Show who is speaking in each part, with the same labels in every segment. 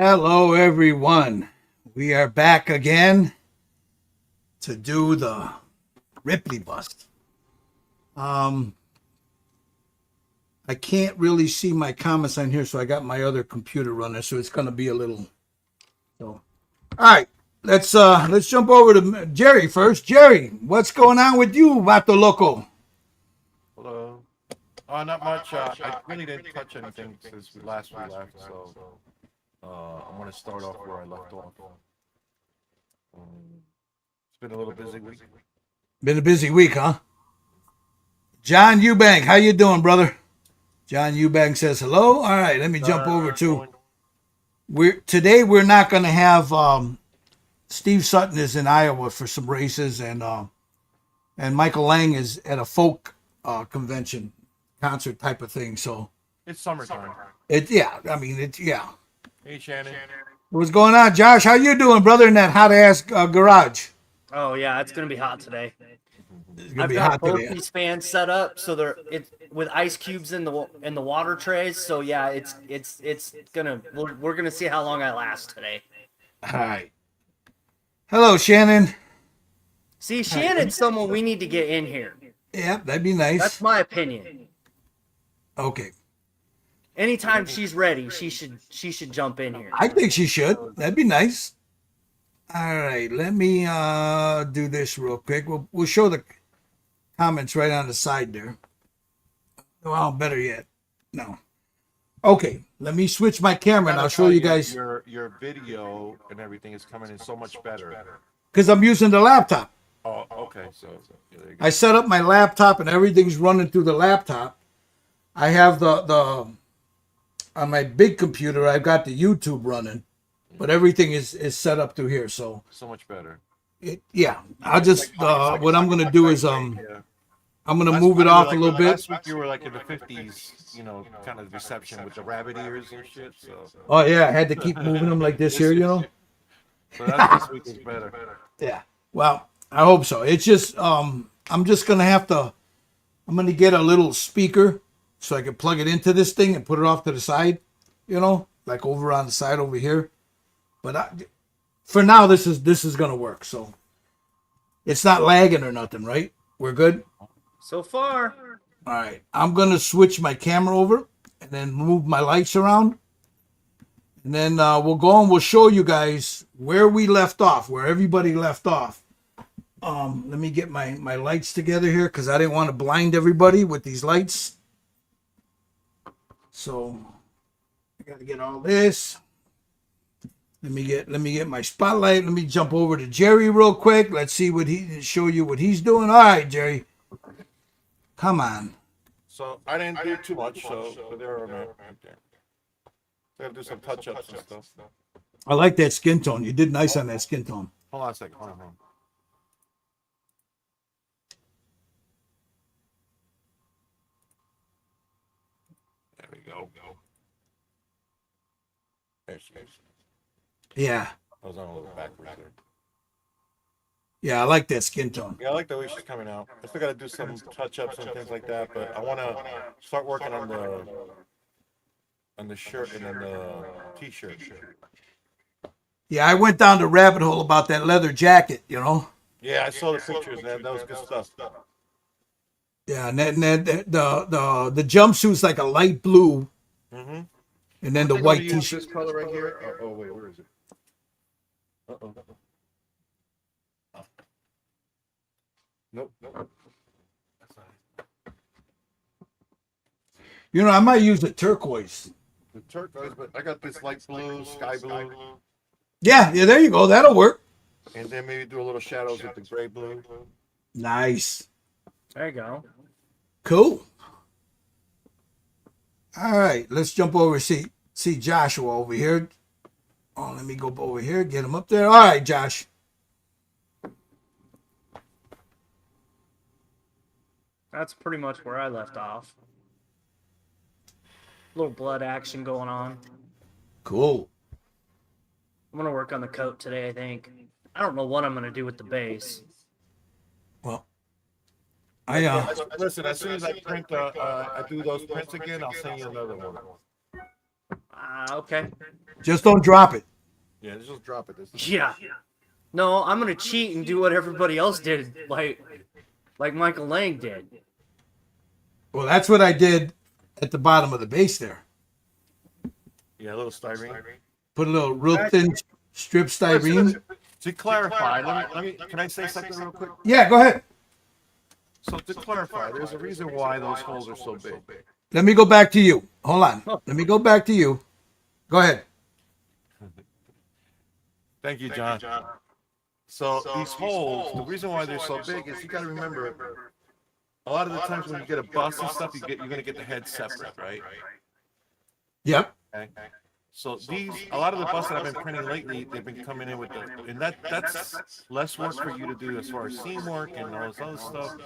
Speaker 1: Hello, everyone. We are back again to do the Ripley bust. Um, I can't really see my comments on here, so I got my other computer running, so it's going to be a little. So, all right, let's jump over to Jerry first. Jerry, what's going on with you, Vato Loco?
Speaker 2: Hello. Not much. I really didn't touch anything since we left, so I'm gonna start off where I left off. It's been a little busy week.
Speaker 1: Been a busy week, huh? John Eubank, how you doing, brother? John Eubank says hello. All right, let me jump over to.
Speaker 2: Going.
Speaker 1: We're not going to have Steve Sutton is in Iowa for some races, and Michael Lang is at a folk convention concert type of thing. So
Speaker 2: It's summertime.
Speaker 1: yeah.
Speaker 2: Hey, Shannon.
Speaker 1: What's going on, Josh? How you doing, brother? In that hot ass garage.
Speaker 3: Oh yeah, it's gonna be hot today.
Speaker 1: It's gonna
Speaker 3: I've
Speaker 1: be
Speaker 3: got
Speaker 1: hot
Speaker 3: both
Speaker 1: today.
Speaker 3: these fans set up so they're it's with ice cubes in the water trays. So yeah, it's gonna we're gonna see how long I last today.
Speaker 1: All right. Hello, Shannon.
Speaker 3: See, Shannon's someone we need to get in here.
Speaker 1: Yeah, that'd be
Speaker 3: That's
Speaker 1: nice.
Speaker 3: my opinion.
Speaker 1: Okay,
Speaker 3: Anytime she's ready, she should jump in here.
Speaker 1: I think she should. That'd be nice. All right, let me do this real quick. We'll show the comments right on the side there. Well, better yet, no. Okay, let me switch my camera and I'll show you guys
Speaker 2: Your video and everything is coming in so much better.
Speaker 1: because I'm using the laptop.
Speaker 2: Oh, okay. So yeah, there you go.
Speaker 1: I set up my laptop and everything's running through the laptop. I have the on my big computer. I've got the YouTube running, but everything is set up through here. So
Speaker 2: So much better.
Speaker 1: yeah, I'll just what I'm gonna do is
Speaker 2: Yeah.
Speaker 1: I'm gonna move it off a little bit.
Speaker 2: Last week you were like in the 50s, kind of reception with the rabbit ears and shit. So,
Speaker 1: Oh yeah, I had to keep moving them like this here, you know.
Speaker 2: so that's this week is better.
Speaker 1: Yeah. Well, I hope so. It's just I'm just gonna have to I'm gonna get a little speaker so I can plug it into this thing and put it off to the side, you know, like over on the side over here. But for now this is gonna work. So it's not lagging or nothing, right? We're good.
Speaker 3: So far,
Speaker 1: All right. I'm gonna switch my camera over and then move my lights around. And then we'll go and we'll show you guys where we left off, where everybody left off. Let me get my lights together here because I didn't want to blind everybody with these lights. So I gotta get all this. Let me get my spotlight. Let me jump over to Jerry real quick. Let's see show you what he's doing. All right, Jerry. Come on.
Speaker 2: So I didn't do too much, but there are no. I gotta do some touch ups and stuff.
Speaker 1: I like that skin tone. You did nice on that skin tone.
Speaker 2: Hold on a second. Hold on. There we go. There she is.
Speaker 1: Yeah.
Speaker 2: I was on a little backwards there.
Speaker 1: Yeah, I like that skin tone.
Speaker 2: Yeah, I like the way she's coming out. I still gotta do some touch ups and things like that, but I wanna start working on the shirt and then the t-shirt.
Speaker 1: Yeah, I went down the rabbit hole about that leather jacket, you know.
Speaker 2: Yeah, I saw the pictures, man. That was good stuff.
Speaker 1: Yeah, and the jumpsuit's like a light blue,
Speaker 2: Mm-hmm.
Speaker 1: and then the white
Speaker 2: Use
Speaker 1: t-shirt.
Speaker 2: this color right here. Oh, wait, where is it? Uh-oh. Nope. That's not it.
Speaker 1: You know, I might use the turquoise.
Speaker 2: The turquoise, but I got this light blue, sky blue,
Speaker 1: Yeah, there you go. That'll work.
Speaker 2: and then maybe do a little shadows with the gray blue.
Speaker 1: Nice.
Speaker 3: there you go.
Speaker 1: Cool. All right, let's jump over see Joshua over here. Oh, let me go over here, get him up there. All right, Josh.
Speaker 3: That's pretty much where I left off. Little blood action going on.
Speaker 1: Cool.
Speaker 3: I'm gonna work on the coat today. I think. I don't know what I'm gonna do with the base.
Speaker 1: Well,
Speaker 2: Listen, as soon as I print, I do those prints again, I'll send you another one.
Speaker 3: Okay.
Speaker 1: Just don't drop it.
Speaker 2: Yeah, just drop it. This
Speaker 3: Yeah. No, I'm gonna cheat and do what everybody else did, like Michael Lang did.
Speaker 1: Well, that's what I did at the bottom of the base there.
Speaker 2: Yeah, a little styrene.
Speaker 1: Put a little real thin strip styrene.
Speaker 2: To clarify, let me. Can I say something real quick?
Speaker 1: Yeah, go ahead.
Speaker 2: So to clarify, there's a reason why those holes are so big.
Speaker 1: Let me go back to you. Hold on. Let me go back to you. Go ahead.
Speaker 2: Thank you, John. So these holes, the reason why they're so big is you got to remember, a lot of the times when you get a bust and stuff, you're going to get the head separate, right?
Speaker 1: Yep.
Speaker 2: Okay. So a lot of the busts that I've been printing lately, they've been coming in with and that's less work for you to do as far as seam work and all this other stuff.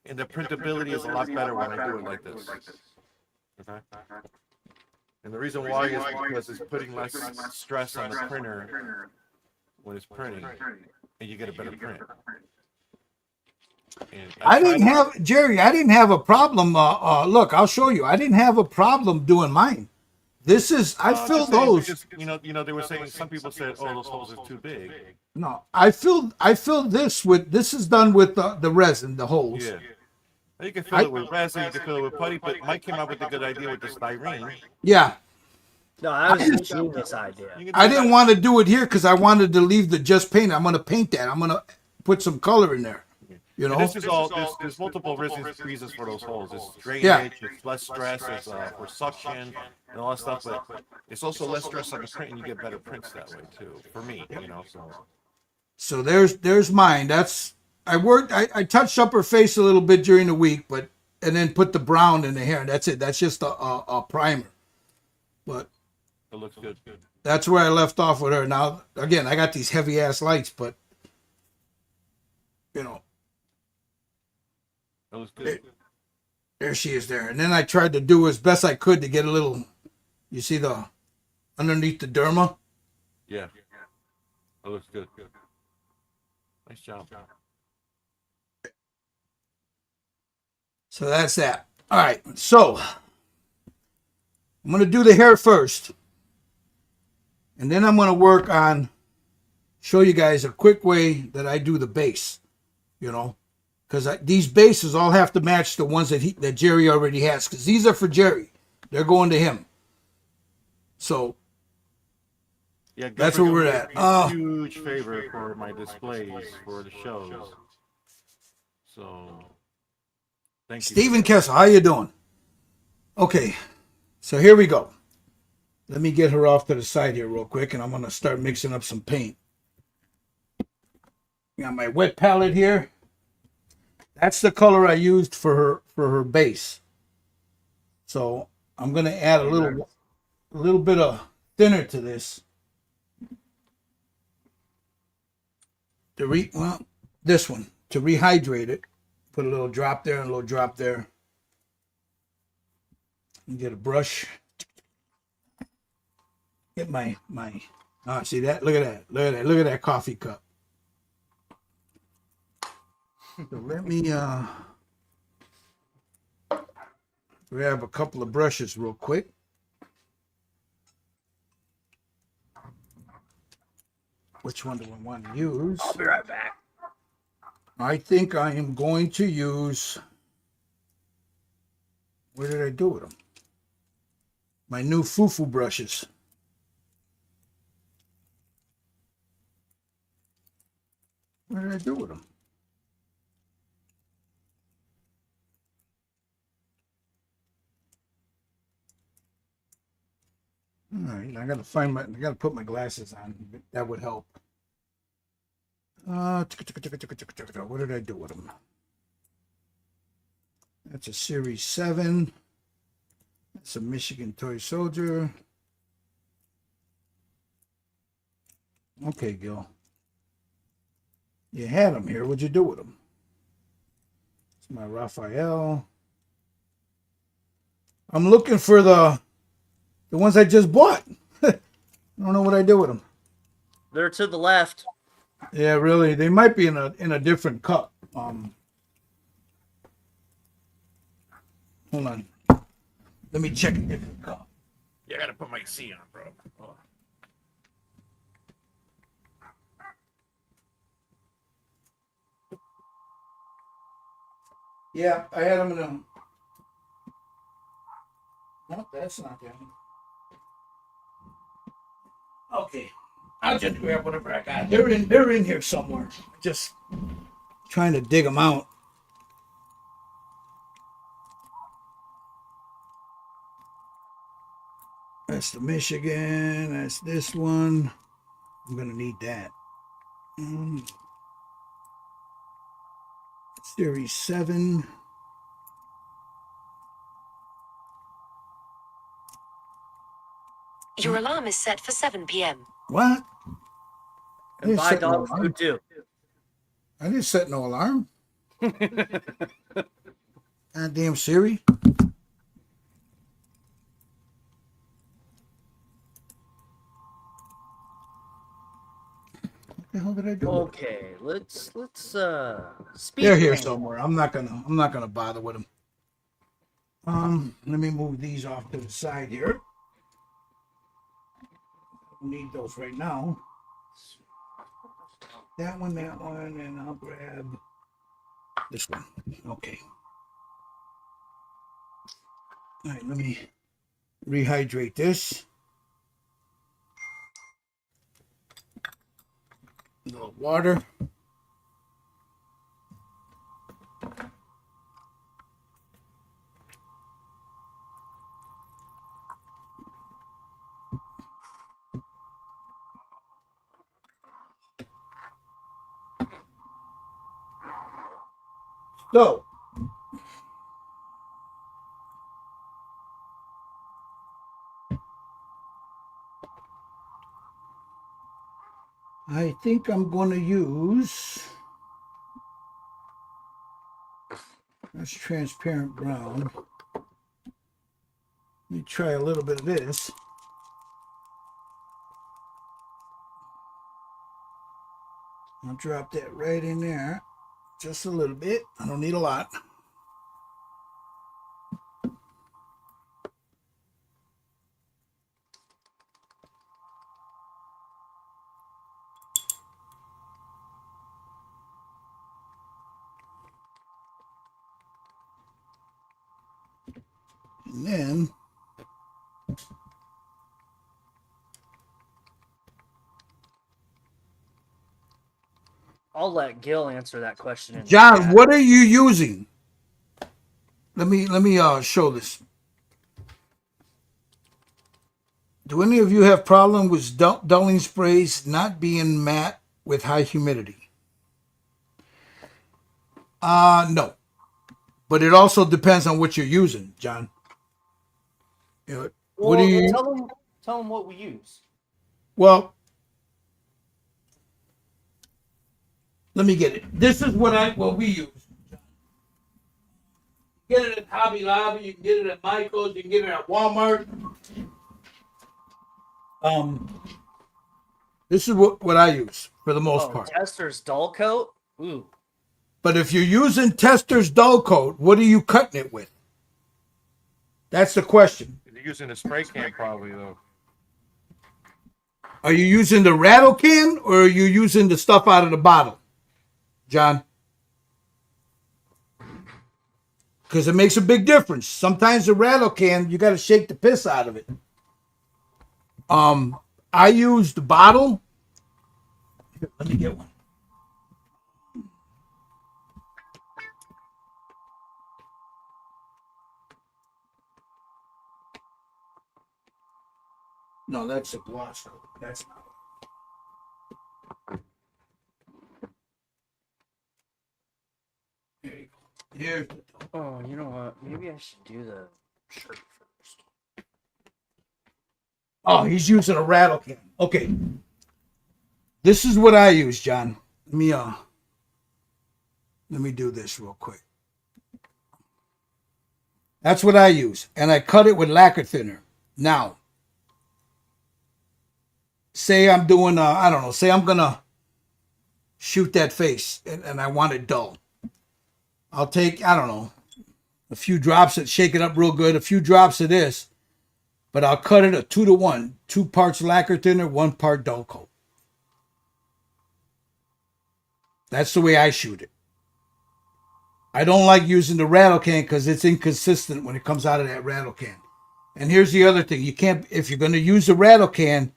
Speaker 2: And the printability is a lot better when I do it like this. Okay. And the reason why is because it's putting less stress on the printer when it's printing, and you get a better print. And
Speaker 1: I didn't have, Jerry, I didn't have a problem. Look, I'll show you. I didn't have a problem doing mine. This is, I filled those.
Speaker 2: Just, they were saying, some people said, oh, those holes are too big.
Speaker 1: No, I filled this with, this is done with the resin, the holes.
Speaker 2: Yeah. You can fill it with resin, you can fill it with putty, but Mike came up with a good idea with the styrene.
Speaker 1: Yeah.
Speaker 3: No, that was a genius idea.
Speaker 1: I didn't want to do it here because I wanted to leave the just paint. I'm going to paint that. I'm going to put some color in there. You know,
Speaker 2: and this is all. There's multiple reasons for those holes. It's drainage, it's less stress, it's for suction and all that stuff. But it's also less stress on the print, and you get better prints that way too. For me,
Speaker 1: So there's mine. That's I touched up her face a little bit during the week, and then put the brown in the hair. And that's it. That's just a primer. But
Speaker 2: it looks good.
Speaker 1: That's where I left off with her. Now again, I got these heavy ass lights, but
Speaker 2: That looks good.
Speaker 1: There she is there. And then I tried to do as best I could to get a little, you see the, underneath the derma?
Speaker 2: Yeah. That looks good. Nice job.
Speaker 1: So that's that. All right. So I'm going to do the hair first. And then I'm going to work on, show you guys a quick way that I do the base, because these bases all have to match the ones that Jerry already has, because these are for Jerry. They're going to him. So
Speaker 2: yeah,
Speaker 1: that's where we're at.
Speaker 2: A huge favor for my displays for the shows. So thank you.
Speaker 1: Stephen Kessel, how you doing? Okay, so here we go. Let me get her off to the side here real quick, and I'm going to start mixing up some paint. Got my wet palette here. That's the color I used for her base. So I'm going to add a little bit of thinner to this. This one, to rehydrate it. Put a little drop there and a little drop there. And get a brush. Get my see that? Look at that. Look at that coffee cup. So let me grab a couple of brushes real quick. Which one do I want to use?
Speaker 3: I'll be right back.
Speaker 1: I think I am going to use, where did I do with them? My new Fufu brushes. What did I do with them? All right, I gotta put my glasses on. That would help. What did I do with them? That's a Series 7. That's a Michigan Toy Soldier. Okay, Gil. You had them here. What'd you do with them? It's my Raphael. I'm looking for the ones I just bought. I don't know what I did with them.
Speaker 3: They're to the left.
Speaker 1: Yeah, really. They might be in a different cup. Hold on. Let me check a different cup.
Speaker 2: Yeah, I gotta put my C on, bro. Oh.
Speaker 1: Yeah, I had them in a. No, that's not them. Okay, I'll just grab whatever I got. They're in here somewhere. Just trying to dig them out. That's the Michigan. That's this one. I'm gonna need that. Series 7.
Speaker 4: Your alarm is set for 7 p.m.
Speaker 1: What? I
Speaker 3: And
Speaker 1: didn't
Speaker 3: buy
Speaker 1: set no
Speaker 3: dog
Speaker 1: alarm.
Speaker 3: food too.
Speaker 1: I didn't set no alarm. Goddamn Siri. What the hell did I do?
Speaker 3: Okay, let's speed
Speaker 1: They're here
Speaker 3: paint.
Speaker 1: somewhere. I'm not gonna bother with them. Let me move these off to the side here. Don't need those right now. That one, and I'll grab this one. Okay. All right, let me rehydrate this. A little water. So, I think I'm going to use, that's transparent brown. Let me try a little bit of this. I'll drop that right in there. Just a little bit. I don't need a lot. And then
Speaker 3: I'll let Gil answer that question. In
Speaker 1: John,
Speaker 3: the chat.
Speaker 1: what are you using? Let me show this. Do any of you have problem with dulling sprays not being matte with high humidity? No. But it also depends on what you're using, John. You know, what do you
Speaker 3: tell them what we use.
Speaker 1: Well, let me get it. This is what we use. Get it at Hobby Lobby, you can get it at Michael's, you can get it at Walmart. This is what I use for the most part.
Speaker 3: Tester's dull coat. Ooh.
Speaker 1: But if you're using Tester's dull coat, what are you cutting it with? That's the question.
Speaker 2: You're using a spray can probably though.
Speaker 1: Are you using the rattle can or are you using the stuff out of the bottle, John? Because it makes a big difference. Sometimes the rattle can, you got to shake the piss out of it. I use the bottle. Here, let me get one. No, that's a gloss coat. That's not. There you go. Here's the
Speaker 3: Oh, you know what? Maybe I should do the shirt first.
Speaker 1: Oh, he's using a rattle can. Okay. This is what I use, John. Let me do this real quick. That's what I use. And I cut it with lacquer thinner. Now, say I'm doing I don't know, say I'm gonna shoot that face and I want it dull. I'll take, I don't know, a few drops of, shake it up real good, a few drops of this, but I'll cut it a 2-to-1. 2 parts lacquer thinner, 1 part dull coat. That's the way I shoot it. I don't like using the rattle can because it's inconsistent when it comes out of that rattle can. And here's the other thing: you can't, if you're going to use a rattle can,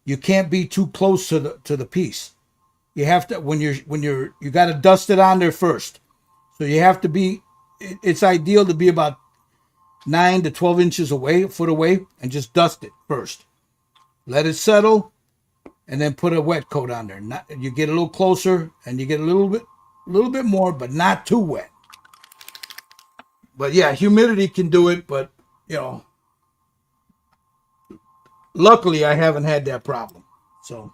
Speaker 1: you can't be too close to the piece. You have to, you got to dust it on there first. So you have to be. It's ideal to be about 9 to 12 inches away, a foot away, and just dust it first. Let it settle, and then put a wet coat on there. You get a little closer, and you get a little bit more, but not too wet. But yeah, humidity can do it. But luckily I haven't had that problem. So,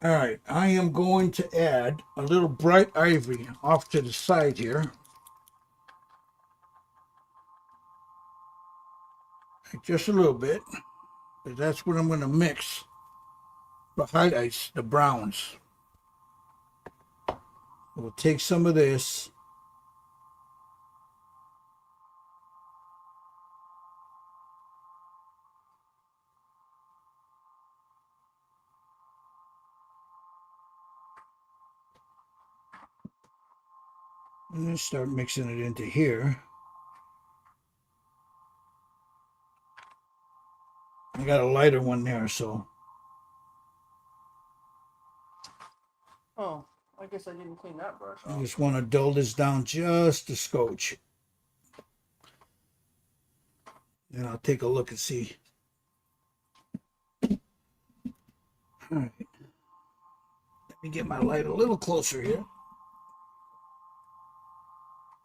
Speaker 1: all right, I am going to add a little bright ivory off to the side here. Just a little bit. But that's what I'm going to mix the highlights, the browns. We'll take some of this. And then start mixing it into here. I got a lighter one there, so.
Speaker 3: Oh, I guess I didn't clean that brush
Speaker 1: I
Speaker 3: off.
Speaker 1: just want to dull this down just a scotch. Then I'll take a look and see. All right. Let me get my light a little closer here.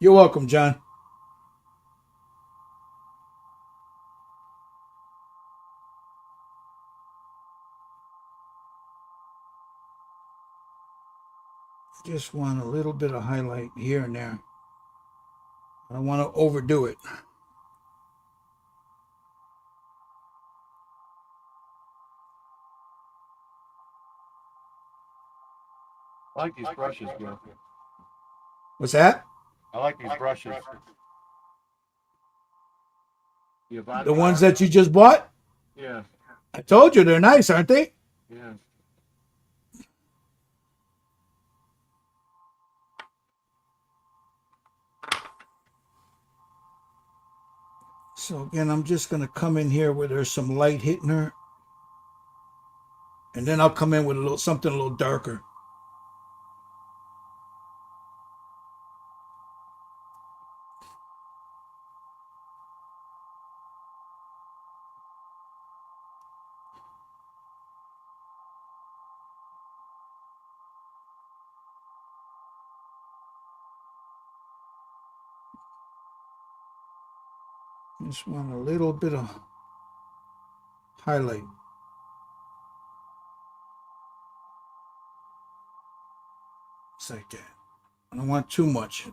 Speaker 1: You're welcome, John. Just want a little bit of highlight here and there. I don't want to overdo it.
Speaker 2: I like these brushes, bro.
Speaker 1: What's that?
Speaker 2: I like these brushes.
Speaker 1: The ones that you just bought?
Speaker 2: Yeah.
Speaker 1: I told you they're nice, aren't they?
Speaker 2: Yeah.
Speaker 1: So again, I'm just going to come in here where there's some light hitting her. And then I'll come in with something a little darker. Just want a little bit of highlight. Just like that. I don't want too much.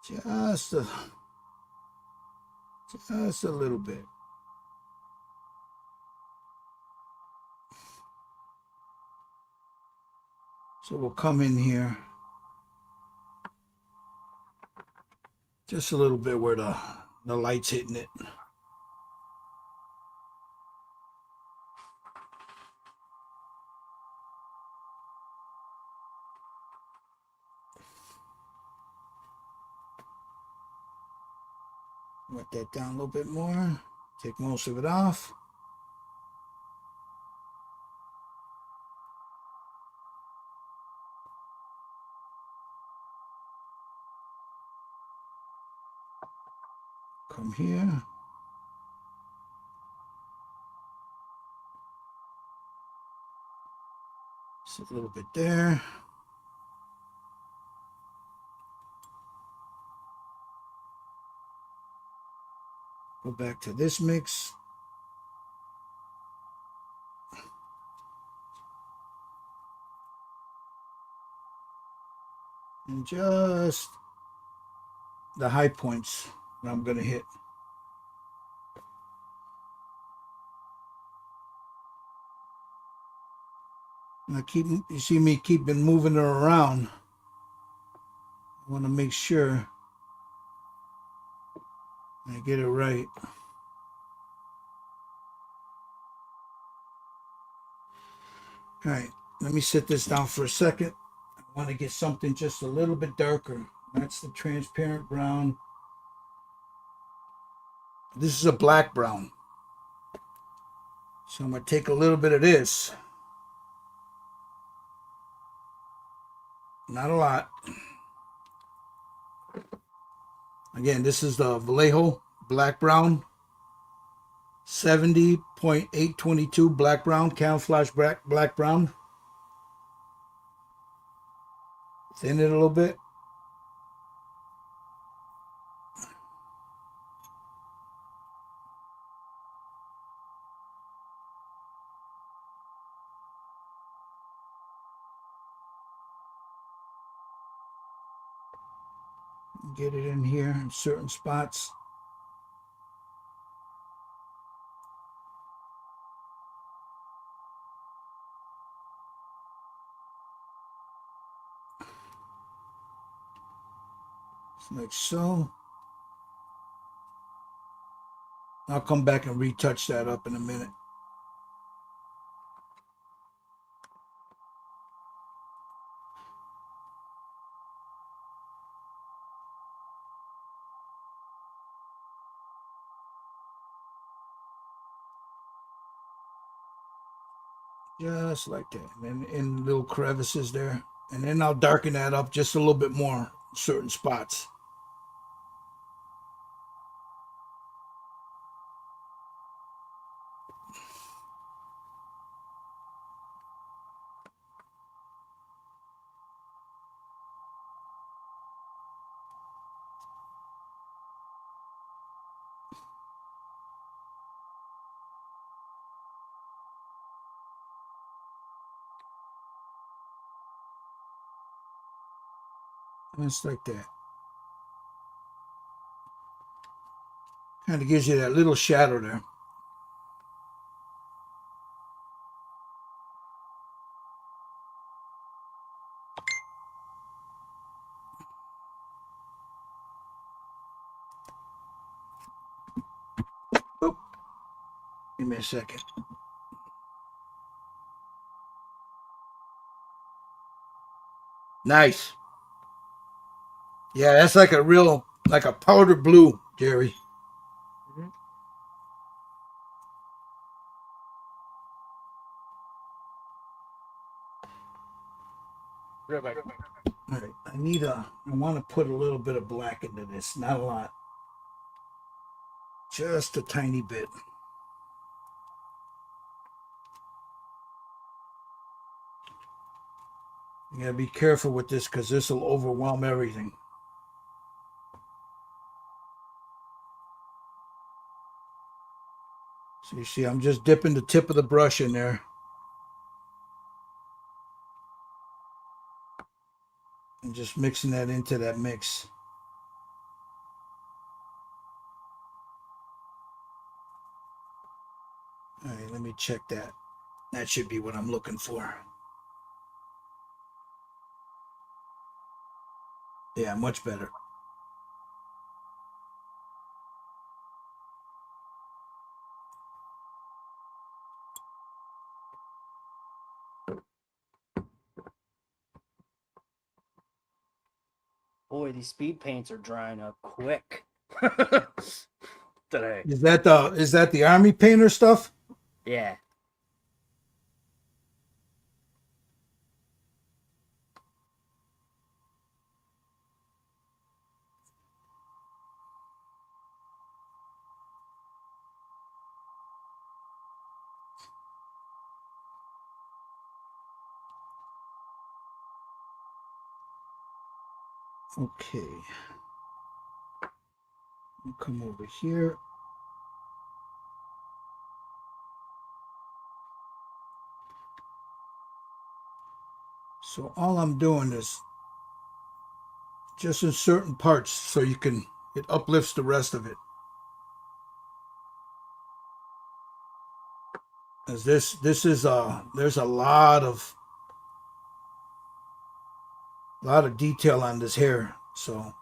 Speaker 1: Just a little bit. So we'll come in here just a little bit where the light's hitting it. Wet that down a little bit more. Take most of it off. Come here. Just a little bit there. Go back to this mix. And just the high points that I'm going to hit. You see me keeping moving her around. I want to make sure I get it right. All right, let me sit this down for a second. I want to get something just a little bit darker. That's the transparent brown. This is a black brown. So I'm going to take a little bit of this. Not a lot. Again, this is the Vallejo black brown. 70.822 black brown, camouflage black brown. Thin it a little bit. Get it in here in certain spots. Like so. I'll come back and retouch that up in a minute. Just like that. And then in little crevices there. And then I'll darken that up just a little bit more, certain spots. Just like that. Kind of gives you that little shadow there. Oh, give me a second. Nice. Yeah, that's like a real, like a powder blue, Jerry.
Speaker 2: Right back.
Speaker 1: All right, I want to put a little bit of black into this, not a lot. Just a tiny bit. You gotta be careful with this because this will overwhelm everything. So you see, I'm just dipping the tip of the brush in there. And just mixing that into that mix. All right, let me check that. That should be what I'm looking for. Yeah, much better.
Speaker 3: Boy, these speed paints are drying up quick today.
Speaker 1: Is that the army painter stuff?
Speaker 3: Yeah.
Speaker 1: Okay. I'll come over here. So all I'm doing is just in certain parts so it uplifts the rest of it. As this is there's a lot of A lot of detail on this hair, so.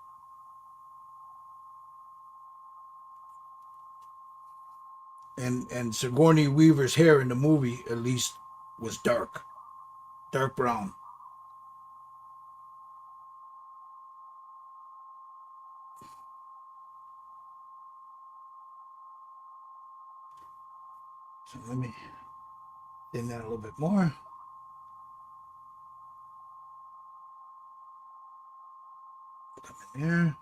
Speaker 1: And Sigourney Weaver's hair in the movie, at least, was dark brown. So let me thin that a little bit more. Come in there.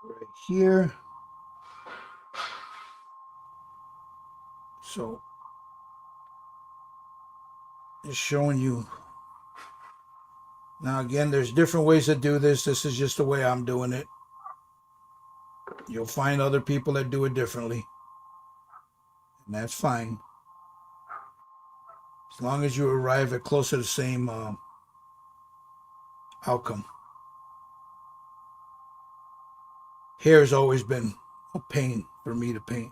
Speaker 1: Right here. So just showing you. Now again, there's different ways to do this. This is just the way I'm doing it. You'll find other people that do it differently. And that's fine. As long as you arrive at close to the same outcome. Hair has always been a pain for me to paint.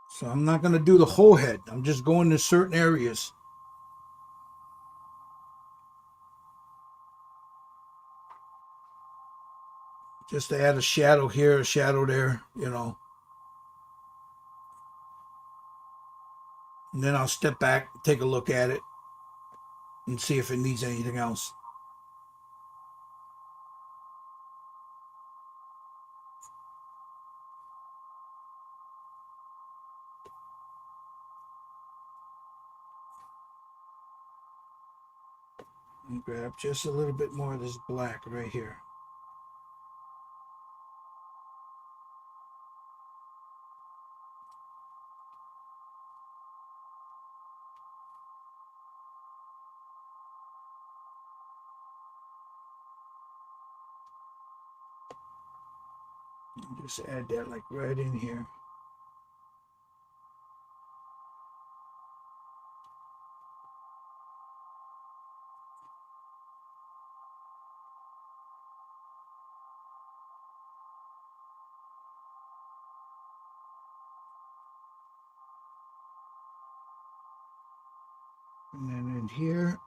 Speaker 1: So I'm not going to do the whole head. I'm just going to certain areas. Just to add a shadow here, a shadow there, you know. And then I'll step back, take a look at it, and see if it needs anything else. And grab just a little bit more of this black right here. And just add that like right in here. And then in here,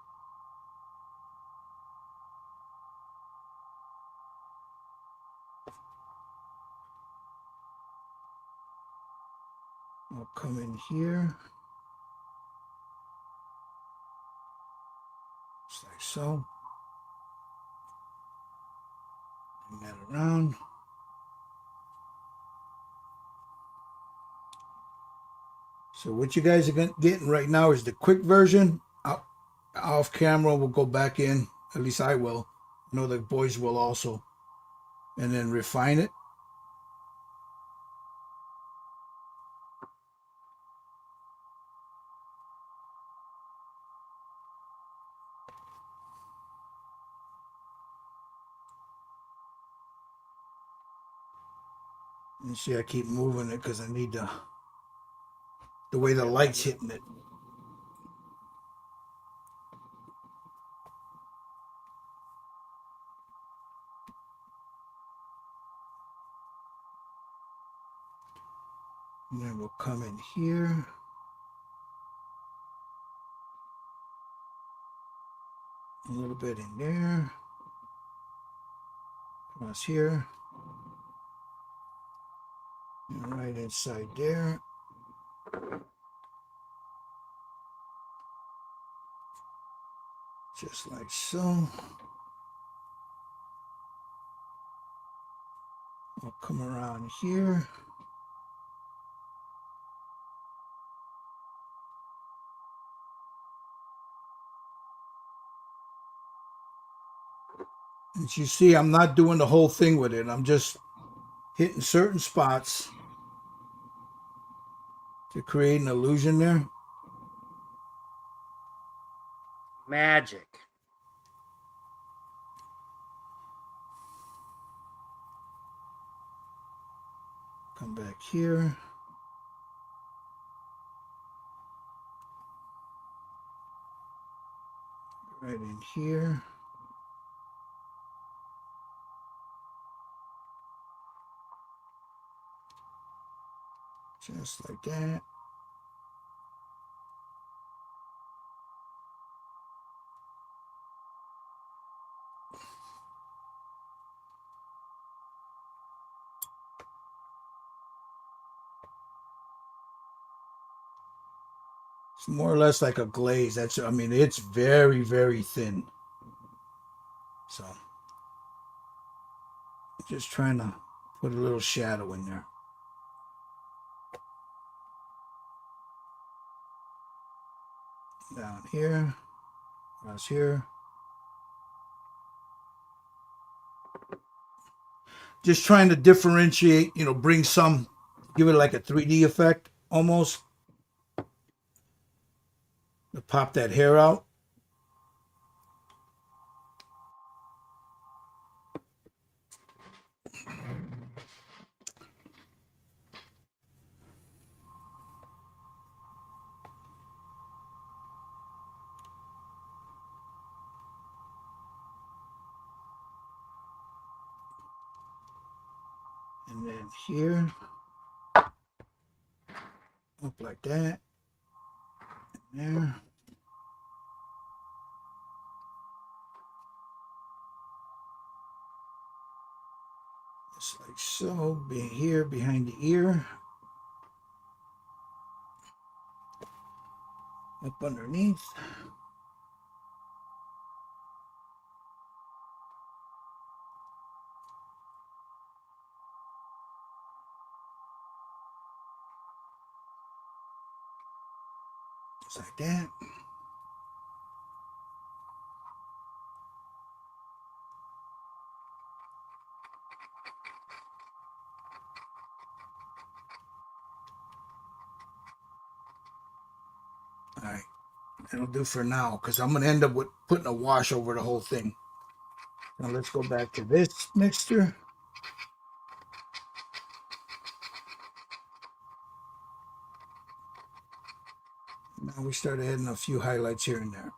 Speaker 1: I'll come in here, just like so. Bring that around. So what you guys are getting right now is the quick version. Off camera, we'll go back in. At least I will. I know the boys will also. And then refine it. And see, I keep moving it because I need the way the light's hitting it. And then we'll come in here. A little bit in there. Across here. And right inside there. Just like so. I'll come around here. As you see, I'm not doing the whole thing with it. I'm just hitting certain spots to create an illusion there.
Speaker 3: Magic.
Speaker 1: Come back here. Right in here. Just like that. It's more or less like a glaze. That's, I mean, it's very, very thin. So, just trying to put a little shadow in there. Down here, across here. Just trying to differentiate, you know, bring some, give it like a 3D effect almost. To pop that hair out. And then here, up like that, and there. Just like so, be here behind the ear. Up underneath. Just like that. All right, that'll do for now because I'm going to end up with putting a wash over the whole thing. Now let's go back to this mixture. Now we start adding a few highlights here and there.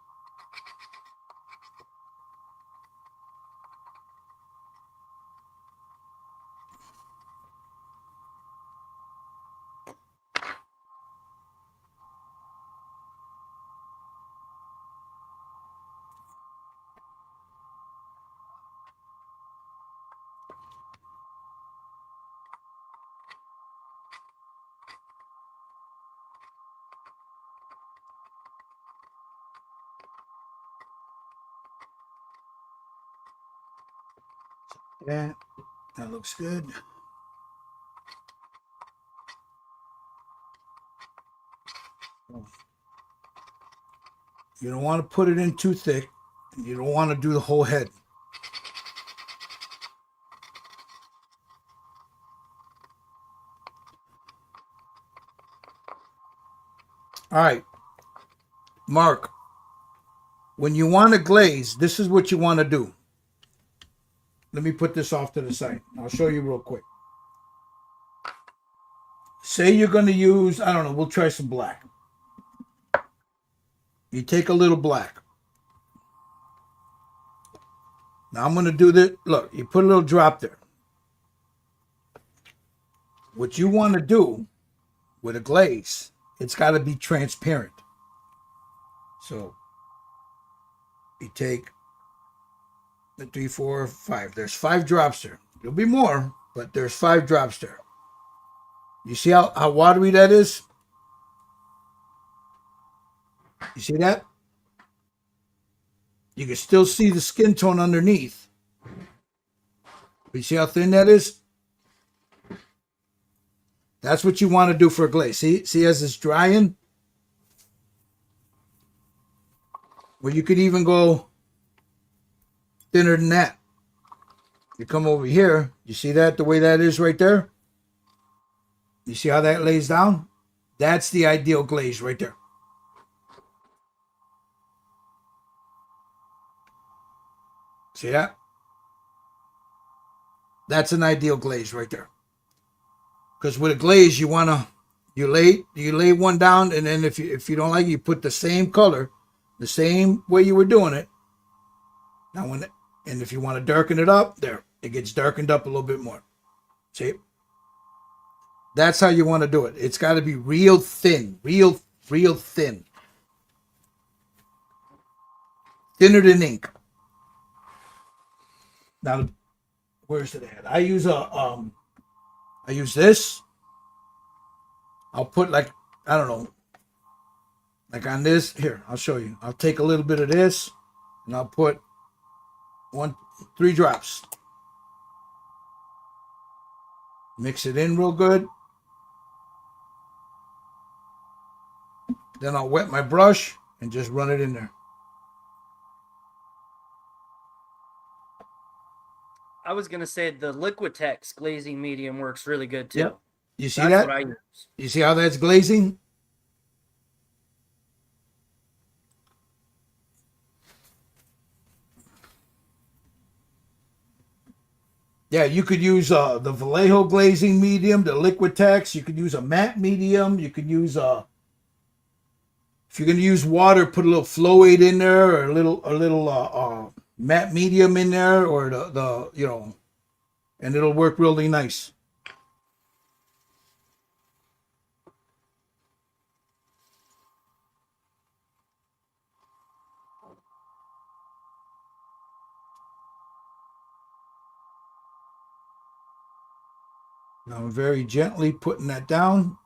Speaker 1: That looks good. You don't want to put it in too thick. You don't want to do the whole head. All right, Mark, when you want to glaze, this is what you want to do. Let me put this off to the side. I'll show you real quick. Say you're going to use, I don't know, we'll try some black. You take a little black. Now I'm going to do this. Look, you put a little drop there. What you want to do with a glaze, it's got to be transparent. So you take the 3, 4, 5. There's 5 drops there. There'll be more, but there's 5 drops there. You see how watery that is? You see that? You can still see the skin tone underneath. You see how thin that is? That's what you want to do for a glaze. See as it's drying? Well, you could even go thinner than that. You come over here. You see that, the way that is right there? You see how that lays down? That's the ideal glaze right there. See that? That's an ideal glaze right there. Because with a glaze, you lay one down, and then if you don't like it, you put the same color, the same way you were doing it. Now and if you want to darken it up, there it gets darkened up a little bit more. See? That's how you want to do it. It's got to be real thin, real thin, thinner than ink. Now, where's it at? I use this. I'll put like, I don't know, like on this. Here, I'll show you. I'll take a little bit of this and I'll put 3 drops. Mix it in real good. Then I'll wet my brush and just run it in there.
Speaker 3: I was gonna say the Liquitex glazing medium works really good too.
Speaker 1: Yep. You see
Speaker 3: That's
Speaker 1: that?
Speaker 3: what I use.
Speaker 1: You see how that's glazing? Yeah, you could use the Vallejo glazing medium, the Liquitex. You could use a matte medium. You could use if you're going to use water, put a little flow aid in there, or a little matte medium in there, or the and it'll work really nice. Now I'm very gently putting that down.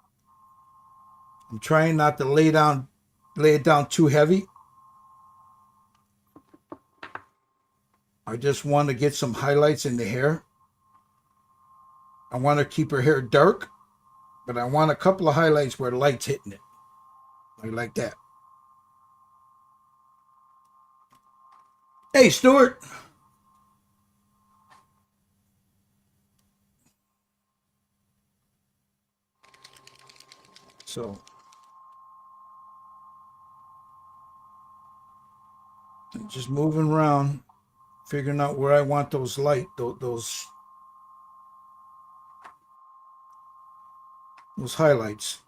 Speaker 1: I'm trying not to lay it down too heavy. I just want to get some highlights in the hair. I want to keep her hair dark, but I want a couple of highlights where the light's hitting it. Like that. Hey, Stuart. So I'm just moving around, figuring out where I want those highlights.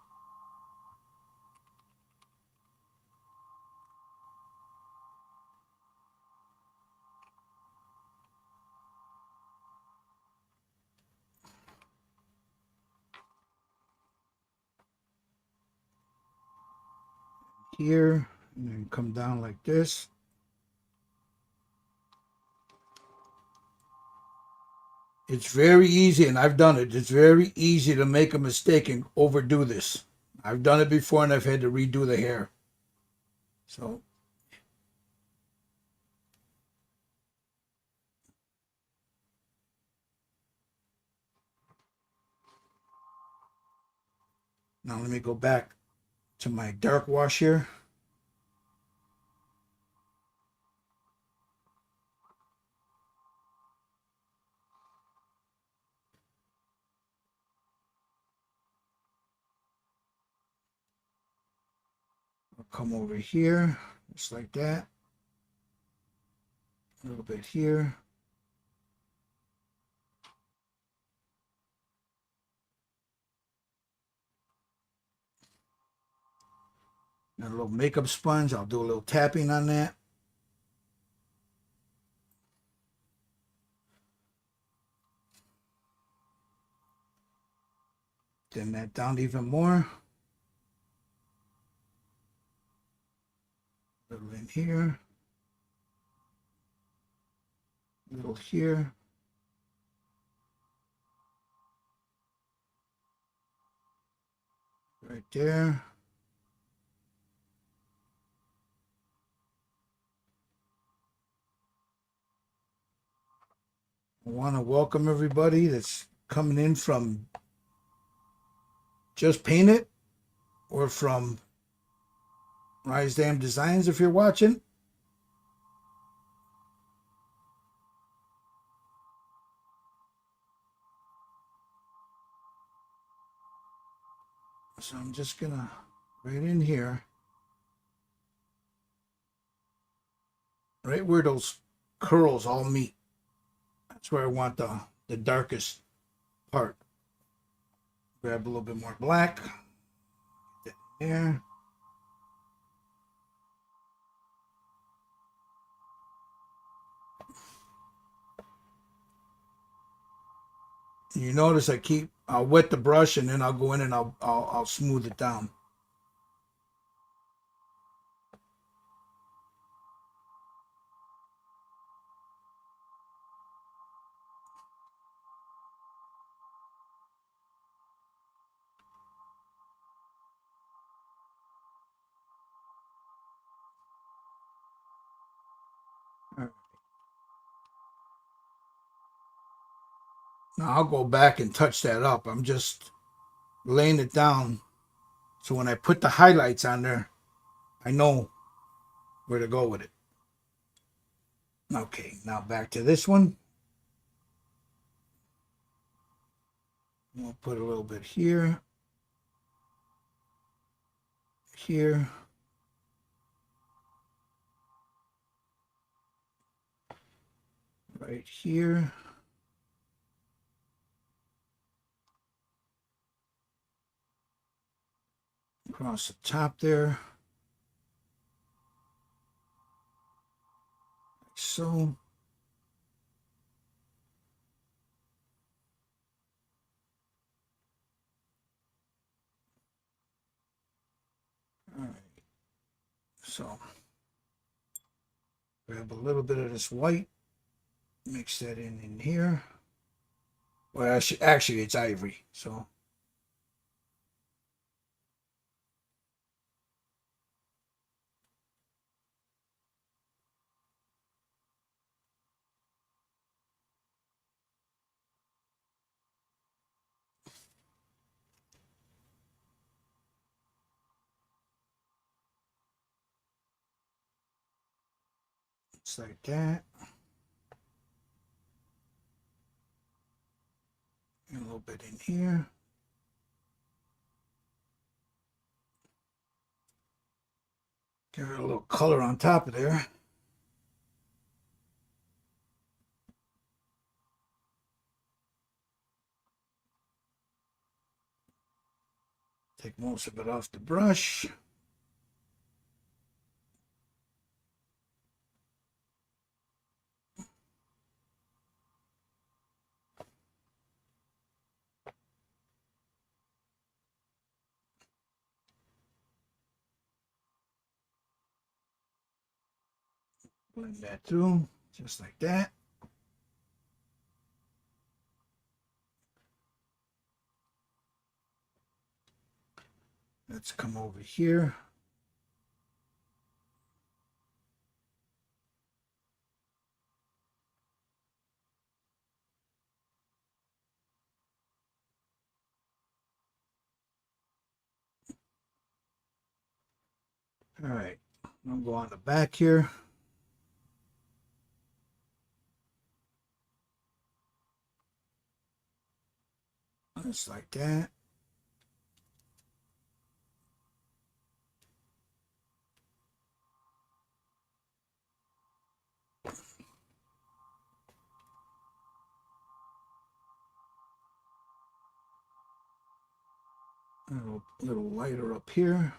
Speaker 1: Here, and then come down like this. It's very easy, and I've done it. It's very easy to make a mistake and overdo this. I've done it before, and I've had to redo the hair. So now let me go back to my dark wash here. I'll come over here, just like that. A little bit here. And a little makeup sponge. I'll do a little tapping on that. Thin that down even more. A little in here. A little here. Right there. I want to welcome everybody that's coming in from Just Paint It or from Rise Dam Designs if you're watching. So I'm just gonna right in here, right where those curls all meet. That's where I want the darkest part. Grab a little bit more black. Get that in there. You notice I'll wet the brush and then I'll go in and I'll smooth it down. All right. Now I'll go back and touch that up. I'm just laying it down so when I put the highlights on there, I know where to go with it. Okay, now back to this one. We'll put a little bit here, here. Right here. Across the top there. Like so. All right. So grab a little bit of this white, mix that in here. Well, actually it's ivory, so. Just like that. And a little bit in here. Give it a little color on top of there. Take most of it off the brush. Blend that through, just like that. Let's come over here. All right, I'll go on the back here. Just like that. A little lighter up here.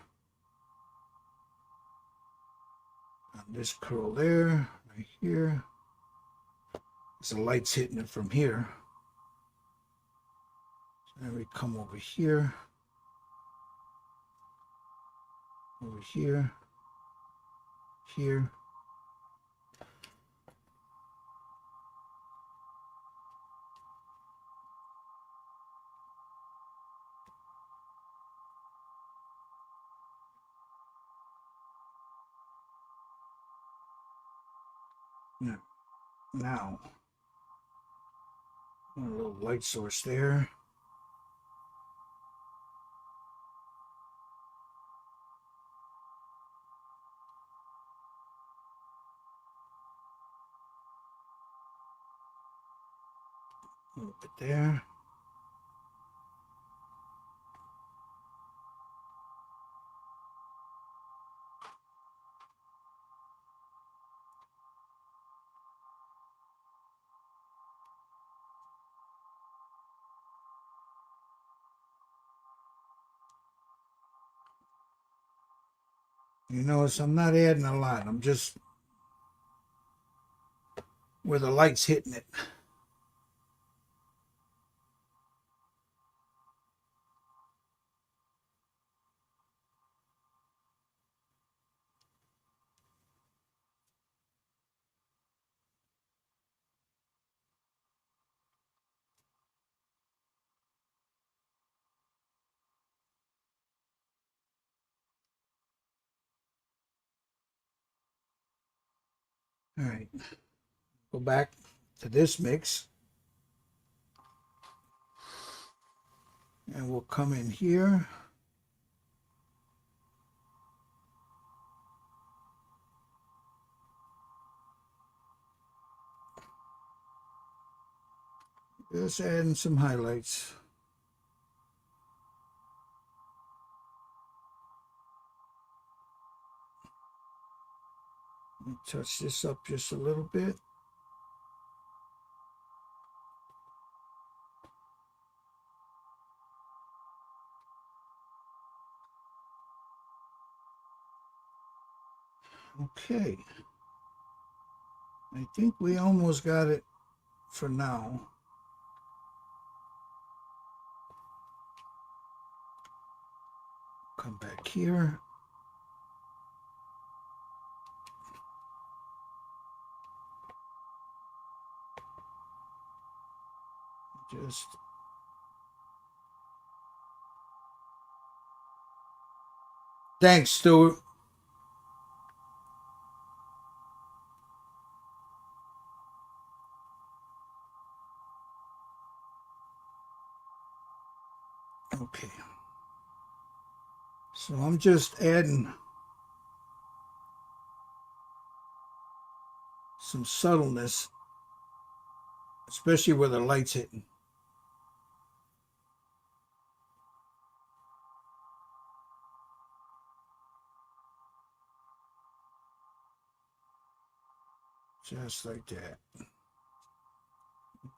Speaker 1: On this curl there, right here. So the light's hitting it from here. So then we come over here. Over here. Here. Now, a little light source there. A little bit there. You notice I'm not adding a lot. I'm just where the light's hitting it. All right, go back to this mix. And we'll come in here. Just adding some highlights. Let me touch this up just a little bit. Okay. I think we almost got it for now. Come back here. Just thanks, Stuart. Okay. So I'm just adding some subtleness, especially where the light's hitting. Just like that.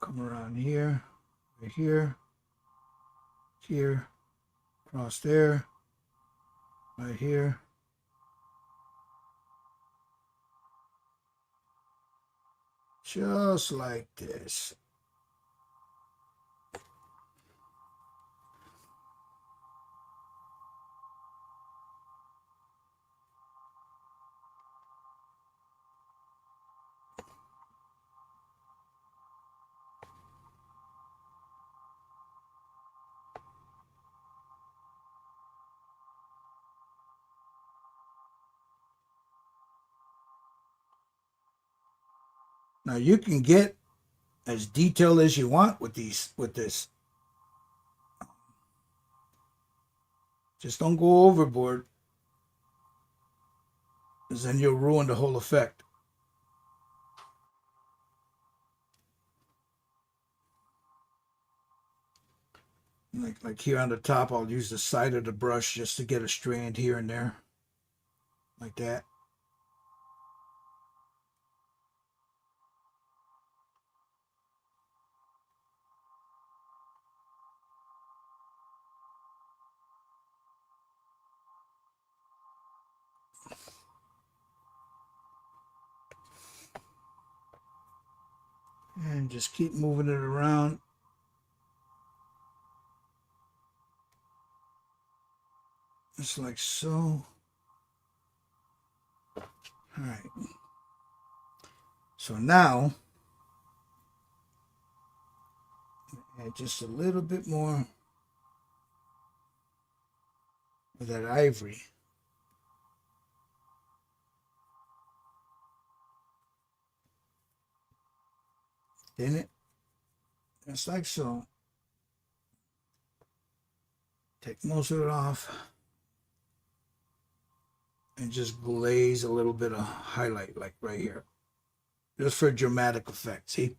Speaker 1: Come around here, right here, here, across there, right here. Just like this. Now you can get as detailed as you want with this. Just don't go overboard, because then you'll ruin the whole effect. Like here on the top, I'll use the side of the brush just to get a strand here and there, like that. And just keep moving it around. Just like so. All right. So now, add just a little bit more of that ivory. In it, just like so. Take most of it off and just glaze a little bit of highlight, like right here, just for dramatic effect. See?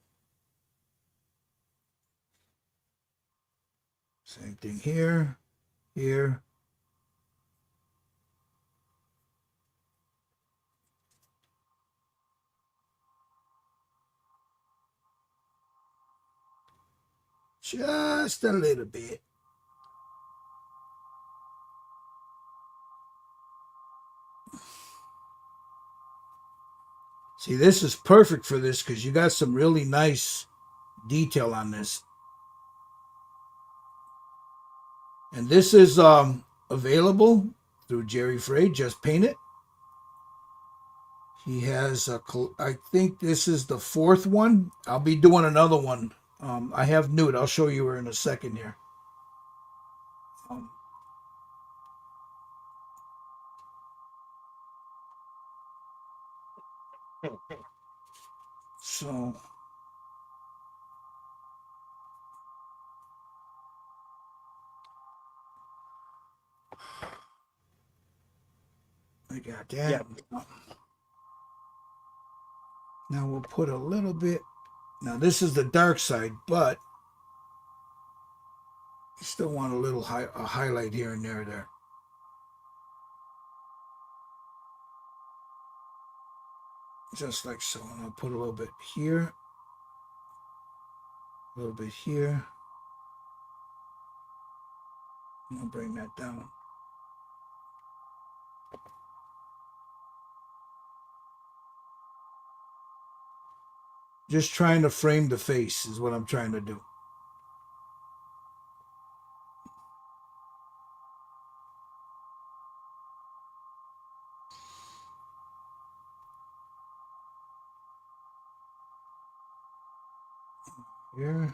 Speaker 1: Same thing here, here. Just a little bit. See, this is perfect for this because you got some really nice detail on this. And this is available through Jerry Frade. Just paint it. He has I think this is the 4th one. I'll be doing another one. I have Newt. I'll show you her in a second here. So I got that.
Speaker 3: Yeah.
Speaker 1: Now we'll put a little bit. Now this is the dark side, but you still want a little a highlight here and there. Just like so. And I'll put a little bit here. A little bit here. And I'll bring that down. Just trying to frame the face is what I'm trying to do. Here.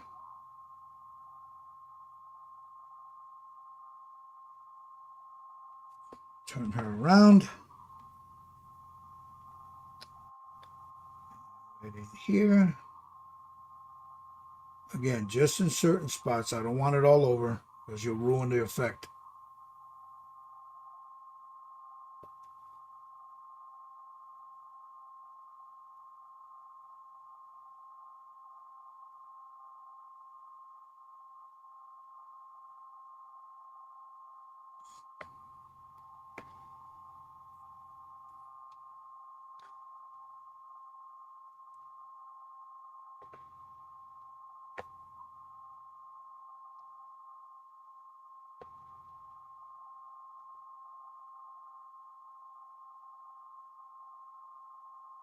Speaker 1: Turn her around. Right in here. Again, just in certain spots. I don't want it all over because you'll ruin the effect.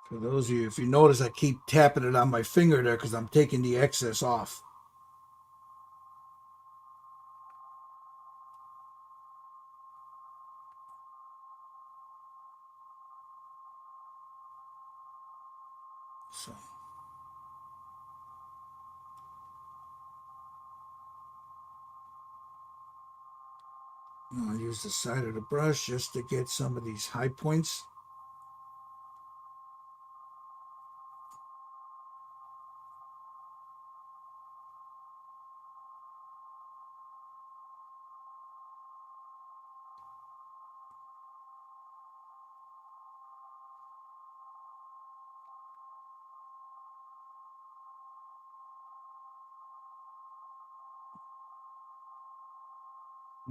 Speaker 1: For those of you, if you notice, I keep tapping it on my finger there because I'm taking the excess off. So. I'll use the side of the brush just to get some of these high points.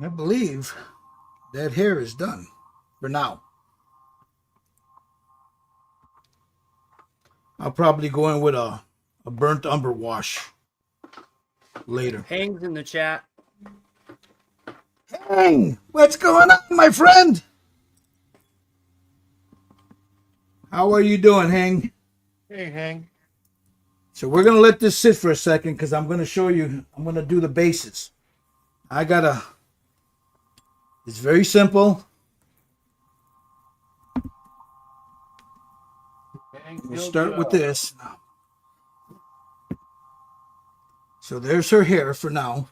Speaker 1: I believe that hair is done for now. I'll probably go in with a burnt umber wash later.
Speaker 3: Hangs in the chat.
Speaker 1: Hey, what's going on, my friend? How are you doing, Hang?
Speaker 2: Hey, Hang.
Speaker 1: So we're going to let this sit for a second because I'm going to show you, I'm going to do the bases. It's very simple. We'll start with this. So there's her hair for now.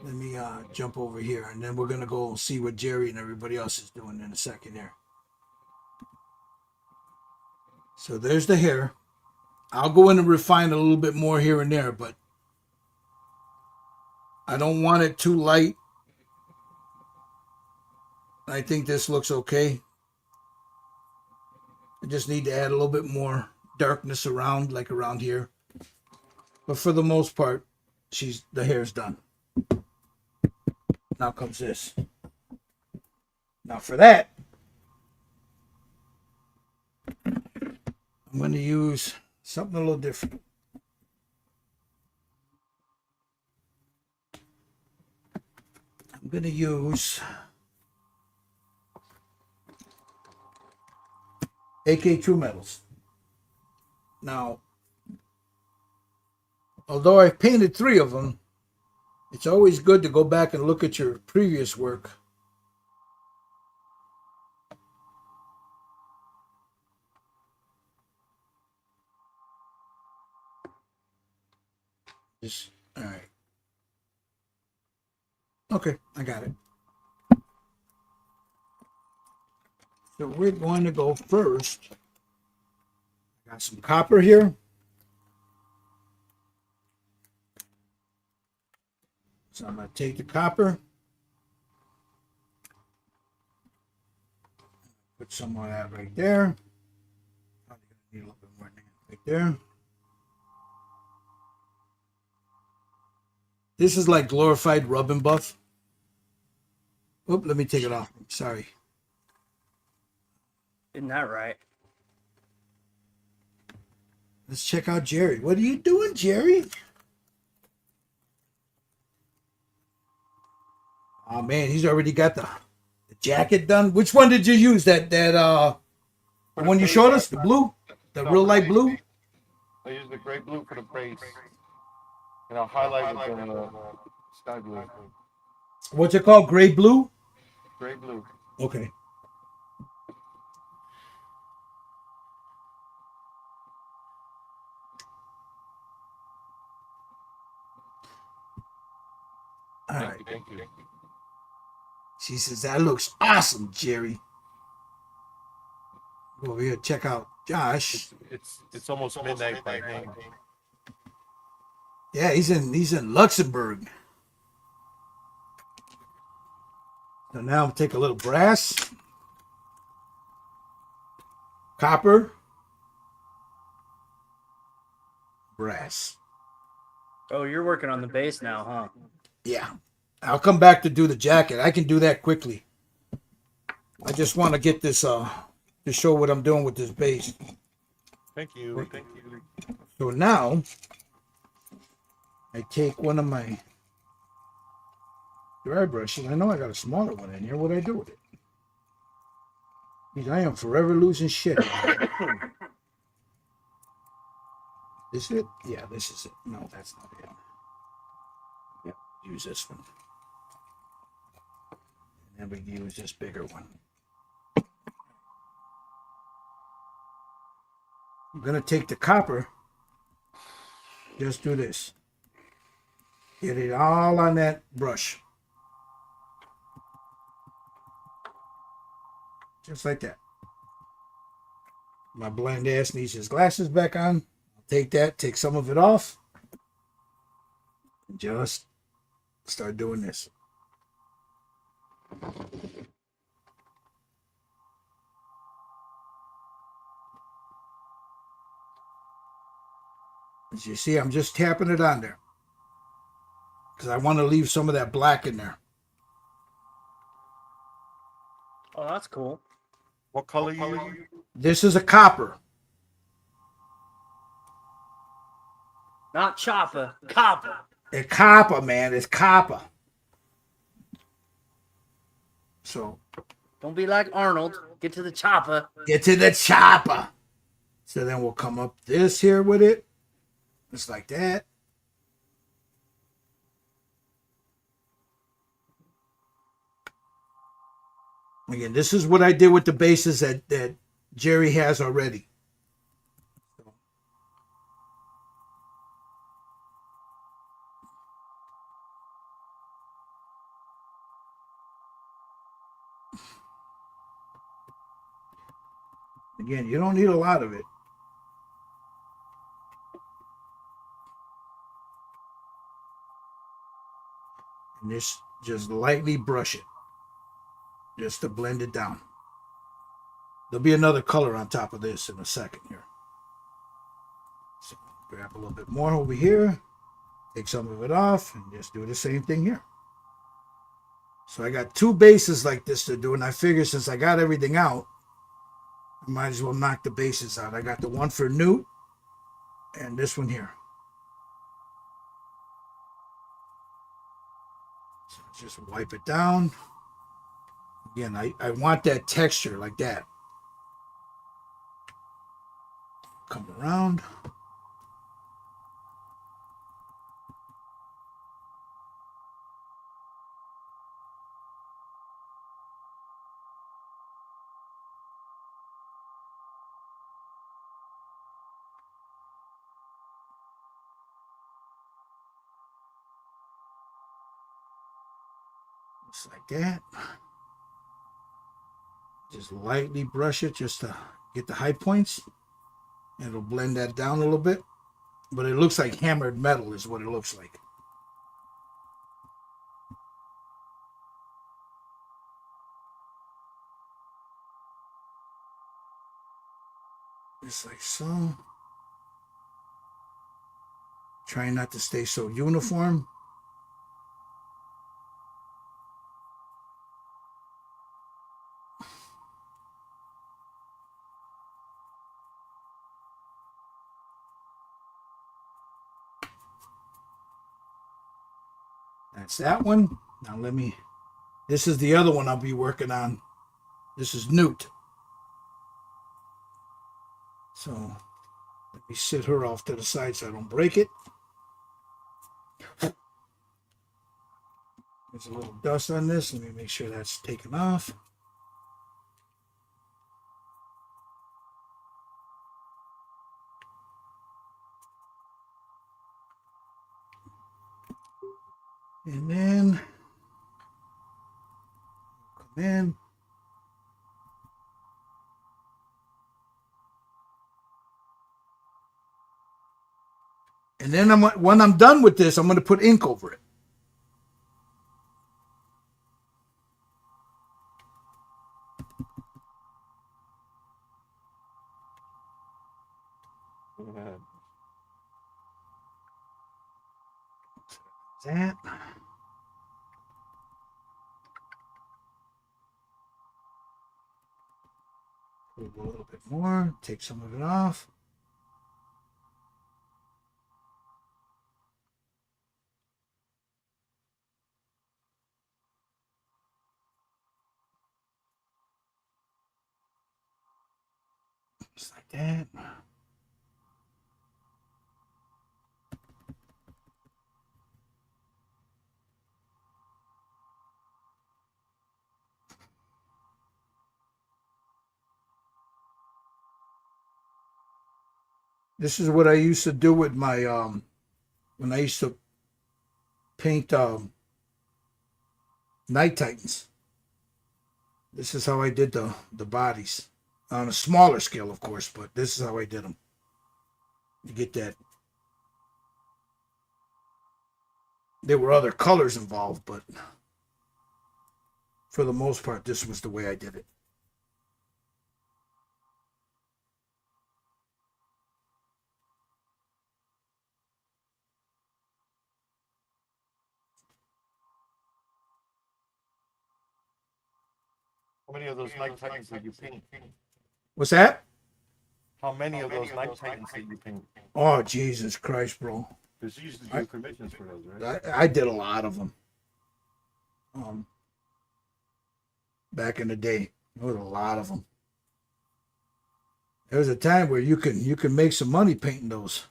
Speaker 1: Let me jump over here, and then we're going to go see what Jerry and everybody else is doing in a second here. So there's the hair. I'll go in and refine a little bit more here and there, but I don't want it too light. I think this looks okay. I just need to add a little bit more darkness around, like around here. But for the most part, the hair's done. Now comes this. Now for that, I'm going to use something a little different. I'm going to use AK True Metals. Now, although I've painted 3 of them, it's always good to go back and look at your previous work. Just, all right. Okay, I got it. So we're going to go first. I got some copper here. So I'm going to take the copper. Put some of that right there. Probably going to need a little bit more right there. This is like glorified rub and buff. Oop, let me take it off. Sorry.
Speaker 3: Isn't that right?
Speaker 1: Let's check out Jerry. What are you doing, Jerry? Oh man, he's already got the jacket done. Which one did you use? That the one you showed us? The blue? The real light blue?
Speaker 2: I use the gray blue for the base. And I'll highlight with the sky blue.
Speaker 1: What's it called? Gray blue?
Speaker 2: Gray blue.
Speaker 1: Okay. All right.
Speaker 2: Thank you.
Speaker 1: She says, that looks awesome, Jerry. Go over here, check out Josh.
Speaker 2: It's almost midnight by him.
Speaker 1: Yeah, he's in Luxembourg. So now I'll take a little brass, copper, brass.
Speaker 3: Oh, you're working on the base now, huh?
Speaker 1: Yeah. I'll come back to do the jacket. I can do that quickly. I just want to get this to show what I'm doing with this base.
Speaker 2: Thank you. Thank you.
Speaker 1: So now I take one of my dry brushes. I know I got a smaller one in here. What do I do with it? Because I am forever losing shit. This it? Yeah, this is it. No, that's not it. Yep, use this one. And then we use this bigger one. I'm gonna take the copper. Just do this. Get it all on that brush. Just like that. My blind ass needs his glasses back on. I'll take that, take some of it off. And just start doing this. As you see, I'm just tapping it on there. Because I want to leave some of that black in there.
Speaker 3: Oh, that's cool.
Speaker 2: What color you use?
Speaker 1: This is a copper.
Speaker 3: Not chopper, copper.
Speaker 1: It's copper, man. It's copper. So
Speaker 3: Don't be like Arnold. Get to the chopper.
Speaker 1: get to the chopper. So then we'll come up this here with it. Just like that. Again, this is what I did with the bases that Jerry has already. Again, you don't need a lot of it. And just lightly brush it. Just to blend it down. There'll be another color on top of this in a second here. So grab a little bit more over here. Take some of it off and just do the same thing here. So I got 2 bases like this to do, and I figure since I got everything out, I might as well knock the bases out. I got the one for Newt and this one here. So just wipe it down. Again, I want that texture like that. come around. Just like that. Just lightly brush it just to get the high points. And it'll blend that down a little bit. But it looks like hammered metal is what it looks like. Just like so. Trying not to stay so uniform. That's that one. Now this is the other one I'll be working on. This is Newt. So let me sit her off to the side so I don't break it. There's a little dust on this. Let me make sure that's taken off. And then come in. And then when I'm done with this, I'm going to put ink over it. That. We'll go a little bit more. Take some of it off. Just like that. This is what I used to do with my when I used to paint Night Titans. This is how I did the bodies. On a smaller scale, of course, but this is how I did them. You get that. There were other colors involved, but for the most part, this was the way I did it.
Speaker 2: How many of those Night Titans did you paint?
Speaker 1: What's that?
Speaker 2: How many of those Night Titans did you paint?
Speaker 1: Oh, Jesus Christ, bro.
Speaker 2: Because you used to do commissions for those, right?
Speaker 1: I did a lot of them. Back in the day, there was a lot of them. There was a time where you can make some money painting those.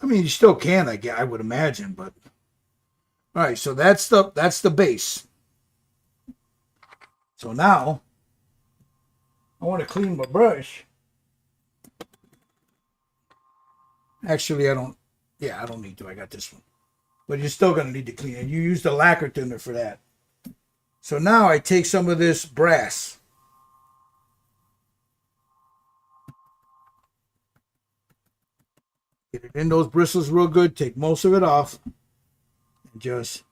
Speaker 1: I mean, you still can, I would imagine, but all right. So that's the base. So now I want to clean my brush. Actually, I don't. Yeah, I don't need to. I got this one. But you're still going to need to clean it. You use the lacquer thinner for that. So now I take some of this brass. Get it in those bristles real good. Take most of it off. And just...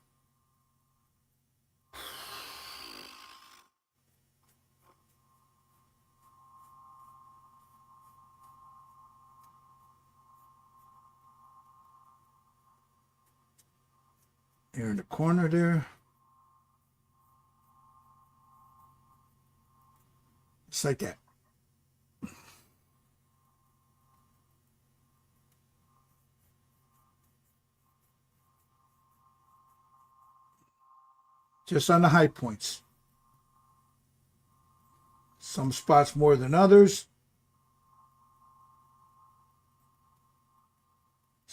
Speaker 1: here in the corner there. Just like that. Just on the high points. Some spots more than others.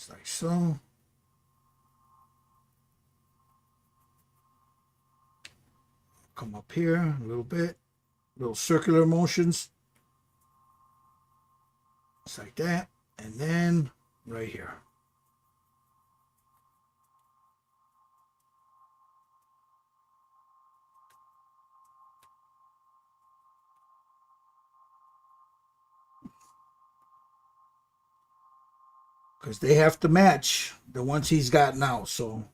Speaker 1: Just like so. Come up here a little bit. Little circular motions. Just like that. And then right here. Because they have to match the ones he's got now, so.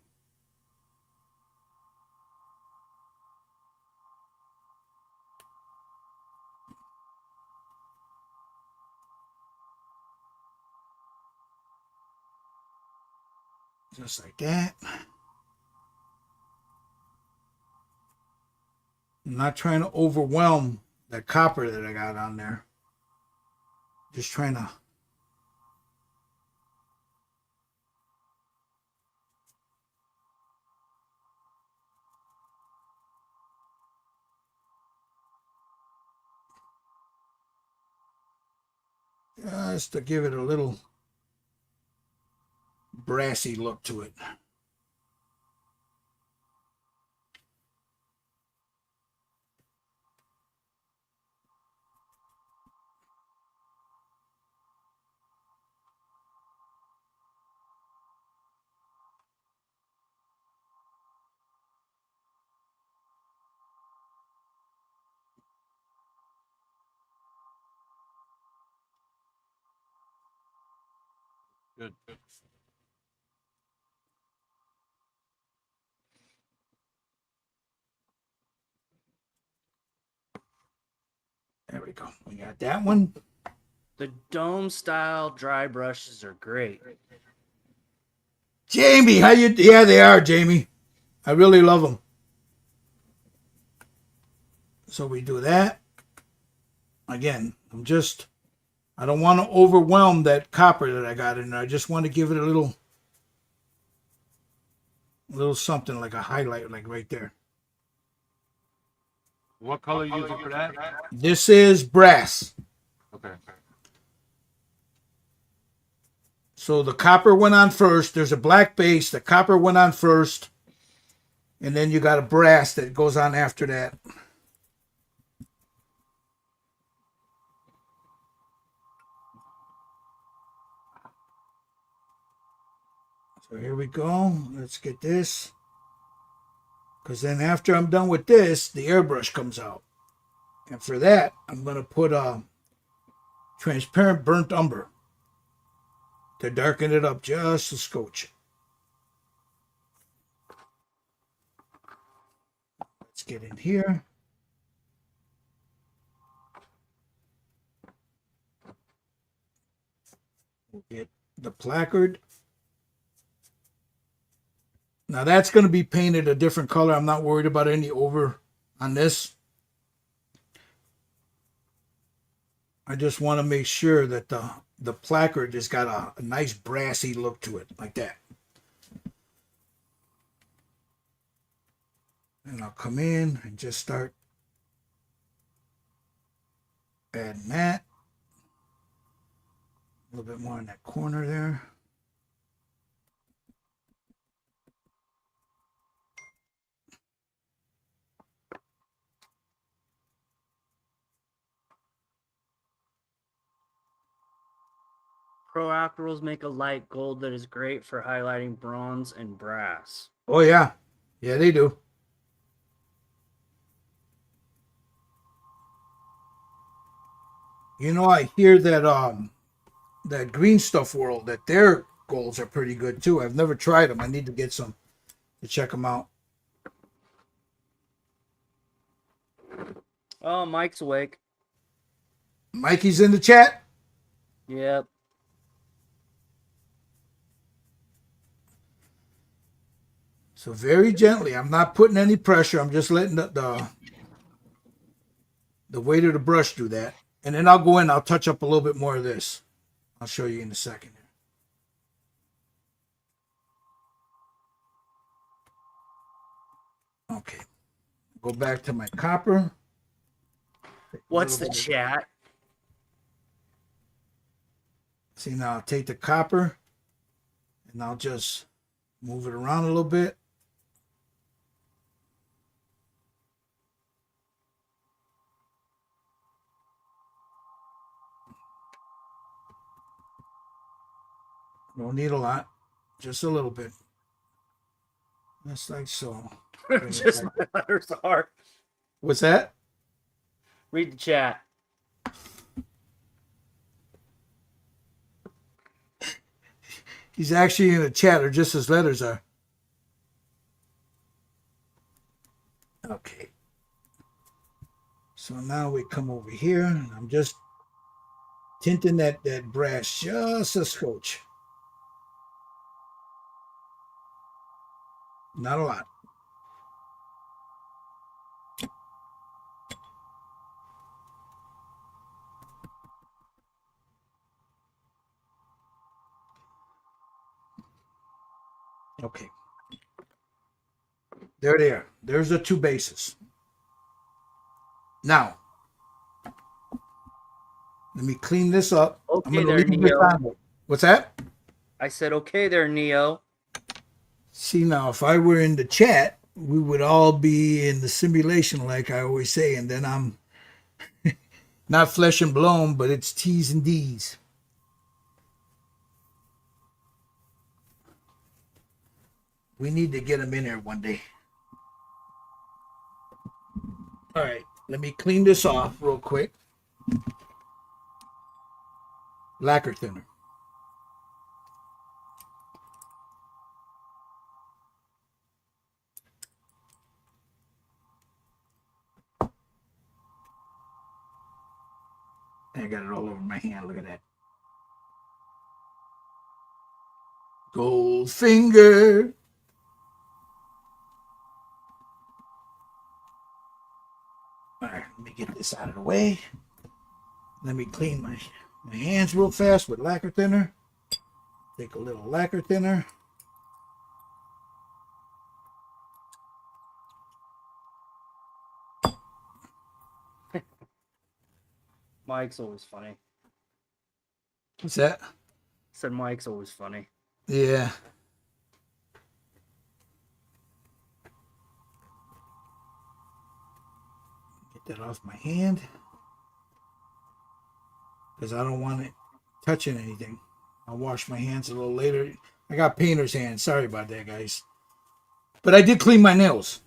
Speaker 1: Just like that. I'm not trying to overwhelm the copper that I got on there. Just trying to. Just to give it a little brassy look to it.
Speaker 2: Good.
Speaker 1: There we go. We got that one.
Speaker 3: The dome style dry brushes are great.
Speaker 1: Jamie, how you? Yeah, they are, Jamie. I really love them. So we do that. Again, I don't want to overwhelm that copper that I got in there. I just want to give it a little something like a highlight, like right there.
Speaker 2: What color are you using for that?
Speaker 1: This is brass.
Speaker 2: Okay.
Speaker 1: So the copper went on first. There's a black base. The copper went on first. And then you got a brass that goes on after that. So here we go. Let's get this. Because then after I'm done with this, the airbrush comes out. And for that, I'm going to put a transparent burnt umber to darken it up just a scotch. Let's get in here. We'll get the placard. Now that's going to be painted a different color. I'm not worried about any over on this. I just want to make sure that the placard has got a nice brassy look to it, like that. And I'll come in and just start adding that. A little bit more in that corner there.
Speaker 3: Pro Acryls make a light gold that is great for highlighting bronze and brass.
Speaker 1: Oh yeah. Yeah, they do. You know, I hear that that Green Stuff World, that their golds are pretty good too. I've never tried them. I need to get some to check them out.
Speaker 3: Oh, Mike's awake.
Speaker 1: Mikey's in the chat.
Speaker 3: Yep.
Speaker 1: So very gently. I'm not putting any pressure. I'm just letting the weight of the brush do that. And then I'll go in. I'll touch up a little bit more of this. I'll show you in a second. Okay. Go back to my copper.
Speaker 3: What's the chat?
Speaker 1: See, now I'll take the copper And I'll just move it around a little bit. Don't need a lot, just a little bit. Just like so.
Speaker 3: Just my letters are.
Speaker 1: What's that?
Speaker 3: Read the chat.
Speaker 1: He's actually in the chat, or just his letters are. Okay. So now we come over here, and I'm just tinting that brass just a scotch. Not a lot. Okay. There they are. There's the two bases. Now, let me clean this up.
Speaker 3: Okay,
Speaker 1: I'm going to
Speaker 3: there,
Speaker 1: leave this
Speaker 3: Neo.
Speaker 1: on. What's that?
Speaker 3: I said, okay there, Neo.
Speaker 1: See, now, if I were in the chat, we would all be in the simulation, like I always say, and then I'm not flesh and blown, but it's T's and D's. We need to get them in here one day. All right, let me clean this off real quick. Lacquer thinner. I got it all over my hand. Look at that. Goldfinger. All right, let me get this out of the way. Let me clean my hands real fast with lacquer thinner. Take a little lacquer thinner.
Speaker 3: Mike's always funny.
Speaker 1: What's that?
Speaker 3: Said Mike's always funny.
Speaker 1: Yeah. Get that off my hand. Because I don't want it touching anything. I'll wash my hands a little later. I got painter's hands. Sorry about that, guys. But I did clean my nails.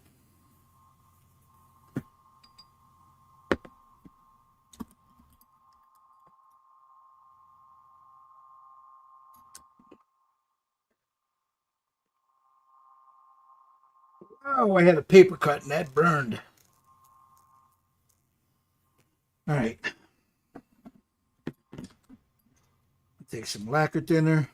Speaker 1: Oh, I had a paper cut and that burned. All right. Take some lacquer thinner.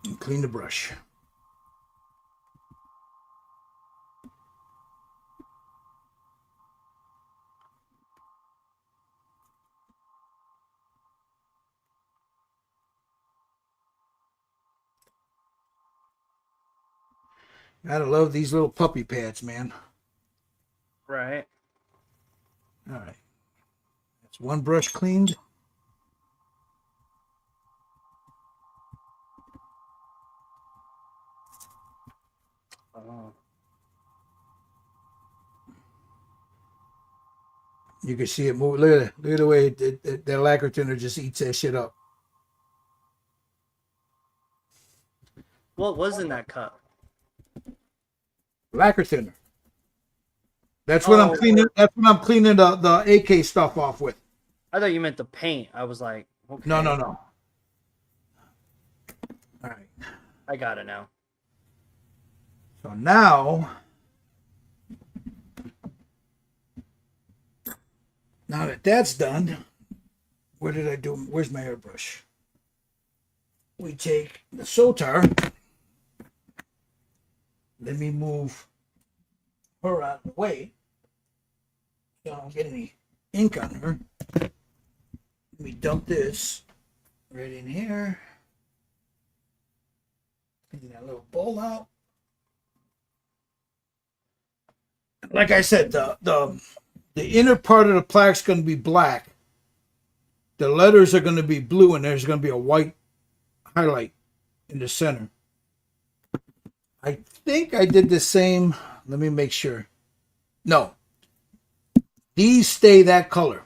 Speaker 1: And clean the brush. Gotta love these little puppy pads, man.
Speaker 3: Right.
Speaker 1: All right. That's one brush cleaned.
Speaker 3: Oh.
Speaker 1: You can see it move. Look at it. Look at the way that lacquer thinner just eats that shit up.
Speaker 3: What was in that cup?
Speaker 1: Lacquer thinner. That's what I'm cleaning. That's what I'm cleaning the AK stuff off with.
Speaker 3: I thought you meant the paint. I was like, okay.
Speaker 1: No. All right.
Speaker 3: I got it now.
Speaker 1: So now that that's done, what did I do? Where's my airbrush? We take the Sotar. Let me move her out of the way so I don't get any ink on her. Let me dump this right in here. Clean that little bowl out. Like I said, the inner part of the plaque's going to be black, the letters are going to be blue and there's going to be a white highlight in the center. I think I did the same. Let me make sure. No. These stay that color.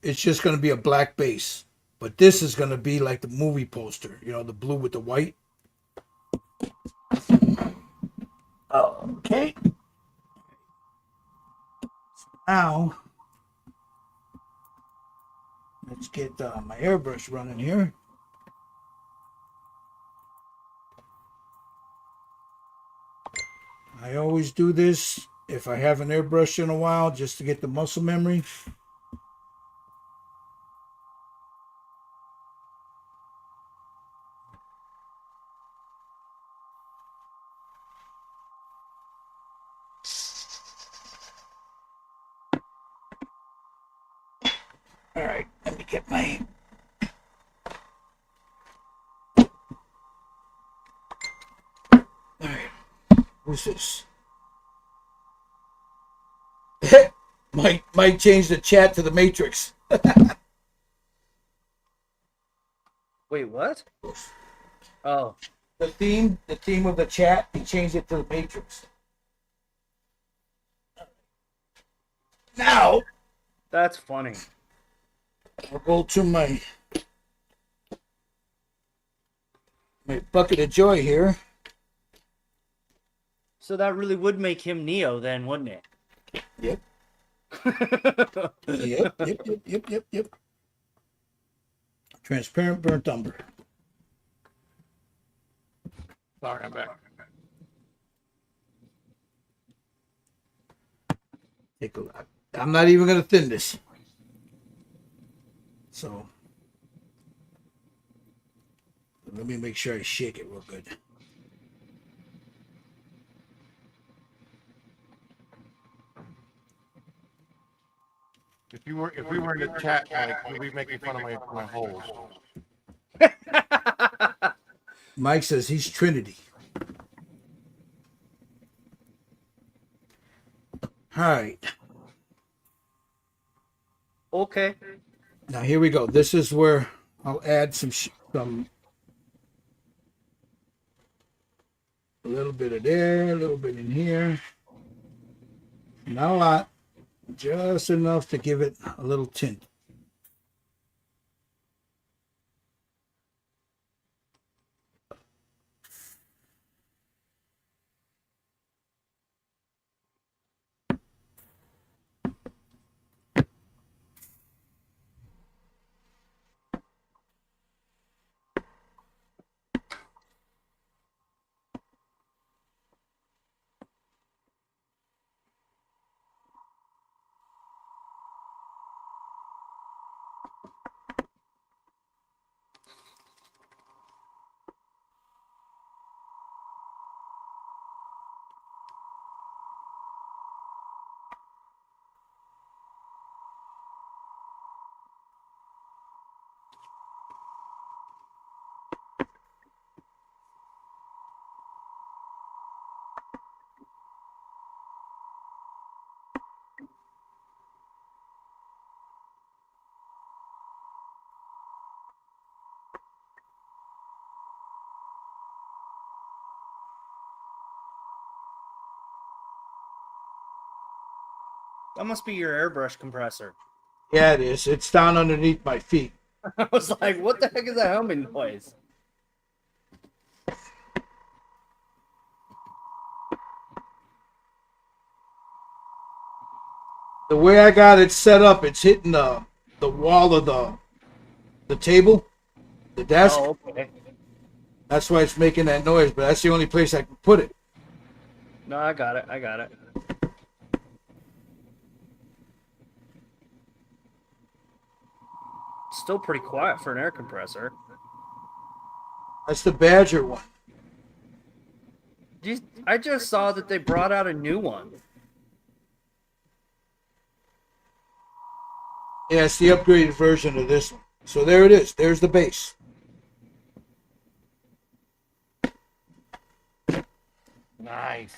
Speaker 1: It's just going to be a black base. But this is going to be like the movie poster. You know, the blue with the white. Oh, okay. Now, let's get my airbrush running here. I always do this if I haven't airbrushed in a while, just to get the muscle memory. All right, let me get my... All right, who's this? might change the chat to the Matrix.
Speaker 3: Wait, what? Oh.
Speaker 1: The theme of the chat, he changed it to the Matrix. Now,
Speaker 3: That's funny.
Speaker 1: I'll go to my bucket of joy here.
Speaker 3: So that really would make him Neo then, wouldn't it?
Speaker 1: Yep. Yep. Transparent burnt umber.
Speaker 2: Sorry, I'm back.
Speaker 1: Take a look. I'm not even going to thin this. So, let me make sure I shake it real good.
Speaker 2: If we were in the chat, like you'd be making fun of my holes.
Speaker 1: Mike says he's Trinity. All right.
Speaker 3: Okay.
Speaker 1: Now here we go. This is where I'll add some a little bit of there, a little bit in here. Not a lot, just enough to give it a little tint.
Speaker 3: That must be your airbrush compressor.
Speaker 1: Yeah, it is. It's down underneath my feet.
Speaker 3: I was like, what the heck is that humming noise?
Speaker 1: The way I got it set up, it's hitting the wall of the table, the desk.
Speaker 3: Oh, okay.
Speaker 1: That's why it's making that noise, but that's the only place I can put it.
Speaker 3: No, I got it. I got it. Still pretty quiet for an air compressor.
Speaker 1: That's the Badger one.
Speaker 3: I just saw that they brought out a new one.
Speaker 1: Yeah, it's the upgraded version of this one. So there it is. There's the base.
Speaker 2: Nice.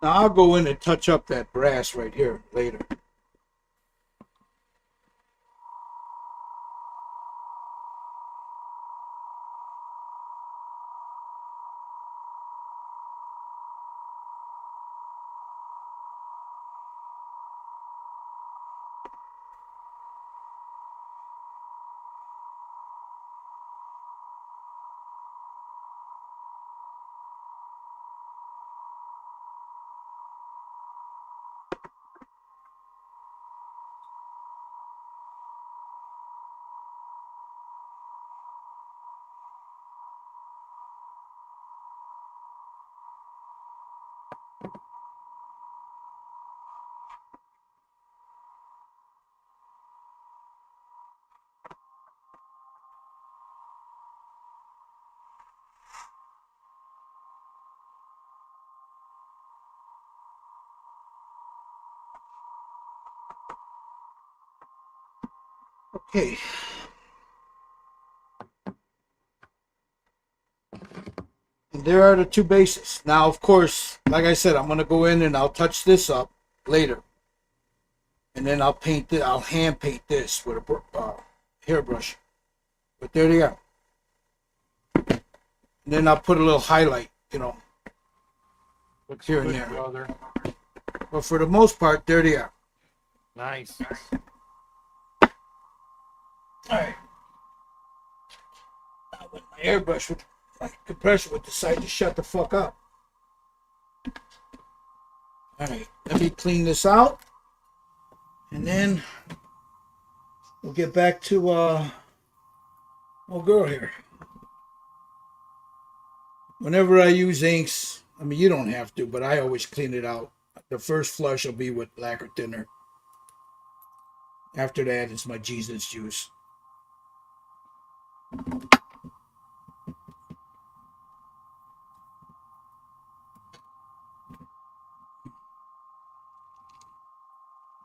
Speaker 1: Now I'll go in and touch up that brass right here later. Okay. And there are the two bases. Now, of course, like I said, I'm going to go in and I'll touch this up later. And then I'll paint it. I'll hand paint this with a hairbrush. But there they are. And then I'll put a little highlight, you know,
Speaker 2: Looks
Speaker 1: here and
Speaker 2: good,
Speaker 1: there.
Speaker 2: brother.
Speaker 1: But for the most part, there they are.
Speaker 2: Nice.
Speaker 1: All right. Now with my airbrush, with my compressor would decide to shut the fuck up. All right, let me clean this out. And then we'll get back to old girl here. Whenever I use inks, I mean, you don't have to, but I always clean it out. The first flush will be with lacquer thinner. After that, it's my Jesus juice.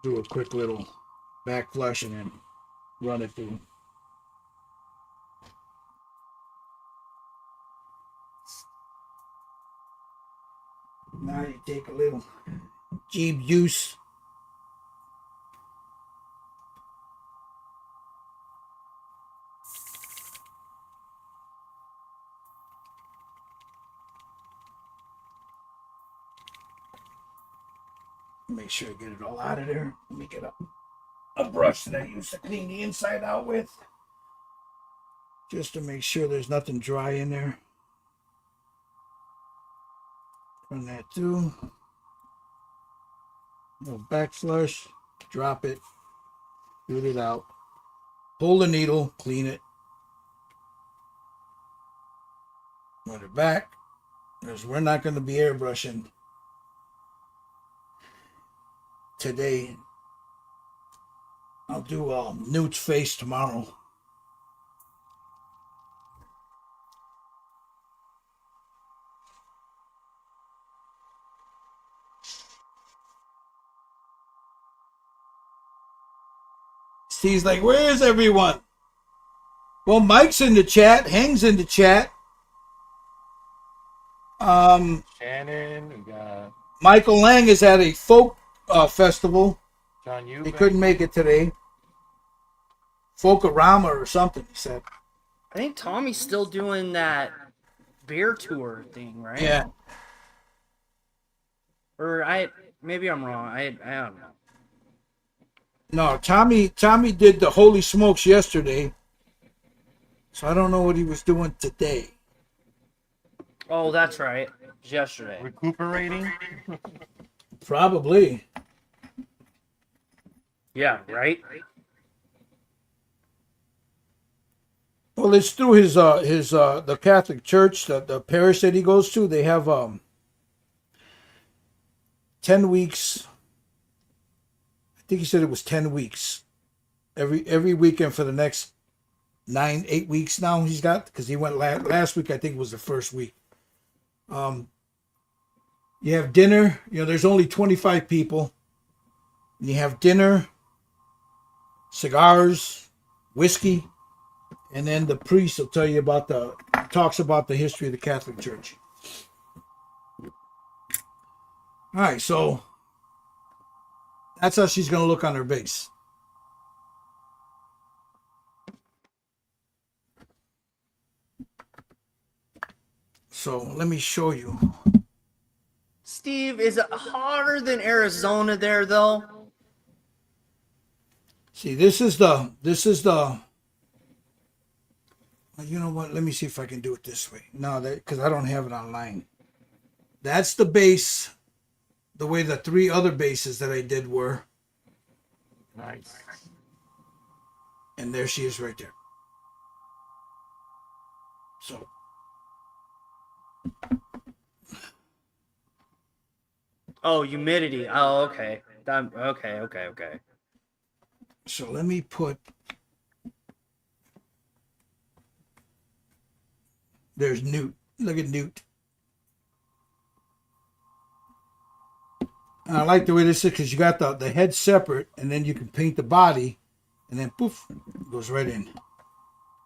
Speaker 1: Do a quick little back flush and then run it through. Now you take a little Jeep juice. Make sure I get it all out of there. Let me get a brush that I used to clean the inside out with. Just to make sure there's nothing dry in there. Run that through. Little back flush. Drop it. Root it out. Pull the needle. Clean it. Run it back. Because we're not going to be airbrushing today. I'll do Newt's face tomorrow. Steve's like, where is everyone? Well, Mike's in the chat. Hang's in the chat.
Speaker 2: Shannon, we got
Speaker 1: Michael Lang is at a folk festival.
Speaker 2: John
Speaker 1: He
Speaker 2: Eubank.
Speaker 1: couldn't make it today. Folkorama or something, he said.
Speaker 3: I think Tommy's still doing that beer tour thing, right?
Speaker 1: Yeah.
Speaker 3: Or maybe I'm wrong. I don't know.
Speaker 1: No, Tommy did the Holy Smokes yesterday. So I don't know what he was doing today.
Speaker 3: Oh, that's right. It's yesterday.
Speaker 2: Recuperating.
Speaker 1: Probably.
Speaker 3: Yeah, right?
Speaker 1: Well, it's through his the Catholic Church, the parish that he goes to. They have 10 weeks. I think he said it was 10 weeks. Every weekend for the next 8 weeks now he's got, because he went last week. I think it was the first week. You have dinner. You know, there's only 25 people. You have dinner, cigars, whiskey, and then the priest will tell you talks about the history of the Catholic Church. All right, so that's how she's going to look on her base. So let me show you.
Speaker 3: Steve, is it hotter than Arizona there though?
Speaker 1: See, this is the, you know what? Let me see if I can do it this way. No, because I don't have it online. That's the base, the way the 3 other bases that I did were.
Speaker 2: Nice.
Speaker 1: And there she is right there. So.
Speaker 3: Oh, humidity. Oh, okay. Okay.
Speaker 1: So let me put. There's Newt. Look at Newt. And I like the way this is because you got the head separate, and then you can paint the body, and then poof, it goes right in.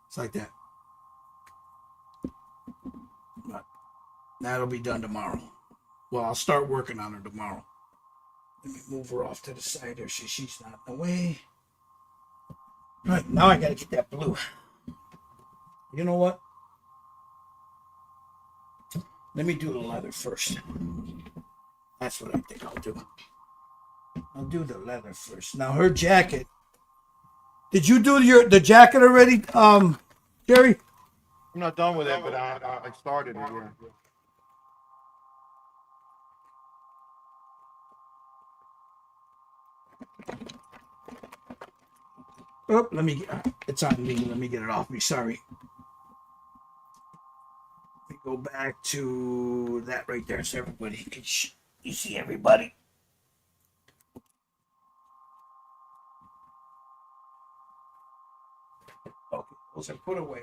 Speaker 1: It's like that. But that'll be done tomorrow. Well, I'll start working on her tomorrow. Let me move her off to the side there so she's not in the way. All right, now I gotta get that blue. You know what? Let me do the leather first. That's what I think I'll do. I'll do the leather first. Now her jacket. Did you do the jacket already, Jerry?
Speaker 2: I'm not done with it, but I started it. Yeah.
Speaker 1: Oh, let me. It's on me. Let me get it off me. Sorry. Let me go back to that right there, so everybody can. You see everybody. Okay, those are put away.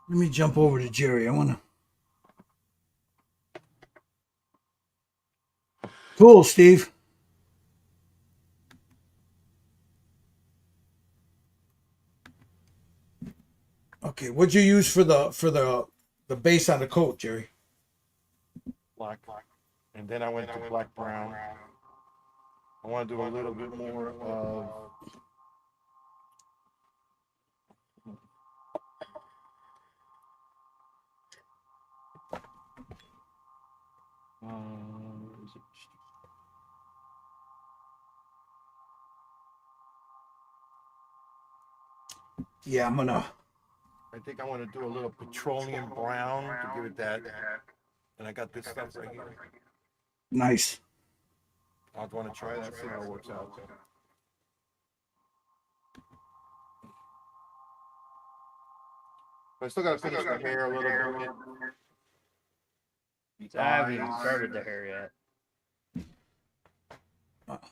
Speaker 1: Let me jump over to Jerry. I want to. Cool, Steve. Okay, what'd you use for the base on the coat, Jerry?
Speaker 2: Black. And then I went to black brown. I want to do a little bit more of. Is it-
Speaker 1: Yeah, I'm gonna.
Speaker 2: I think I want to do a little petroleum brown to give it that. And I got this stuff right here.
Speaker 1: Nice.
Speaker 2: I want to try that, see how it works out. But I still got to finish the hair a little bit.
Speaker 3: I haven't even started the hair yet.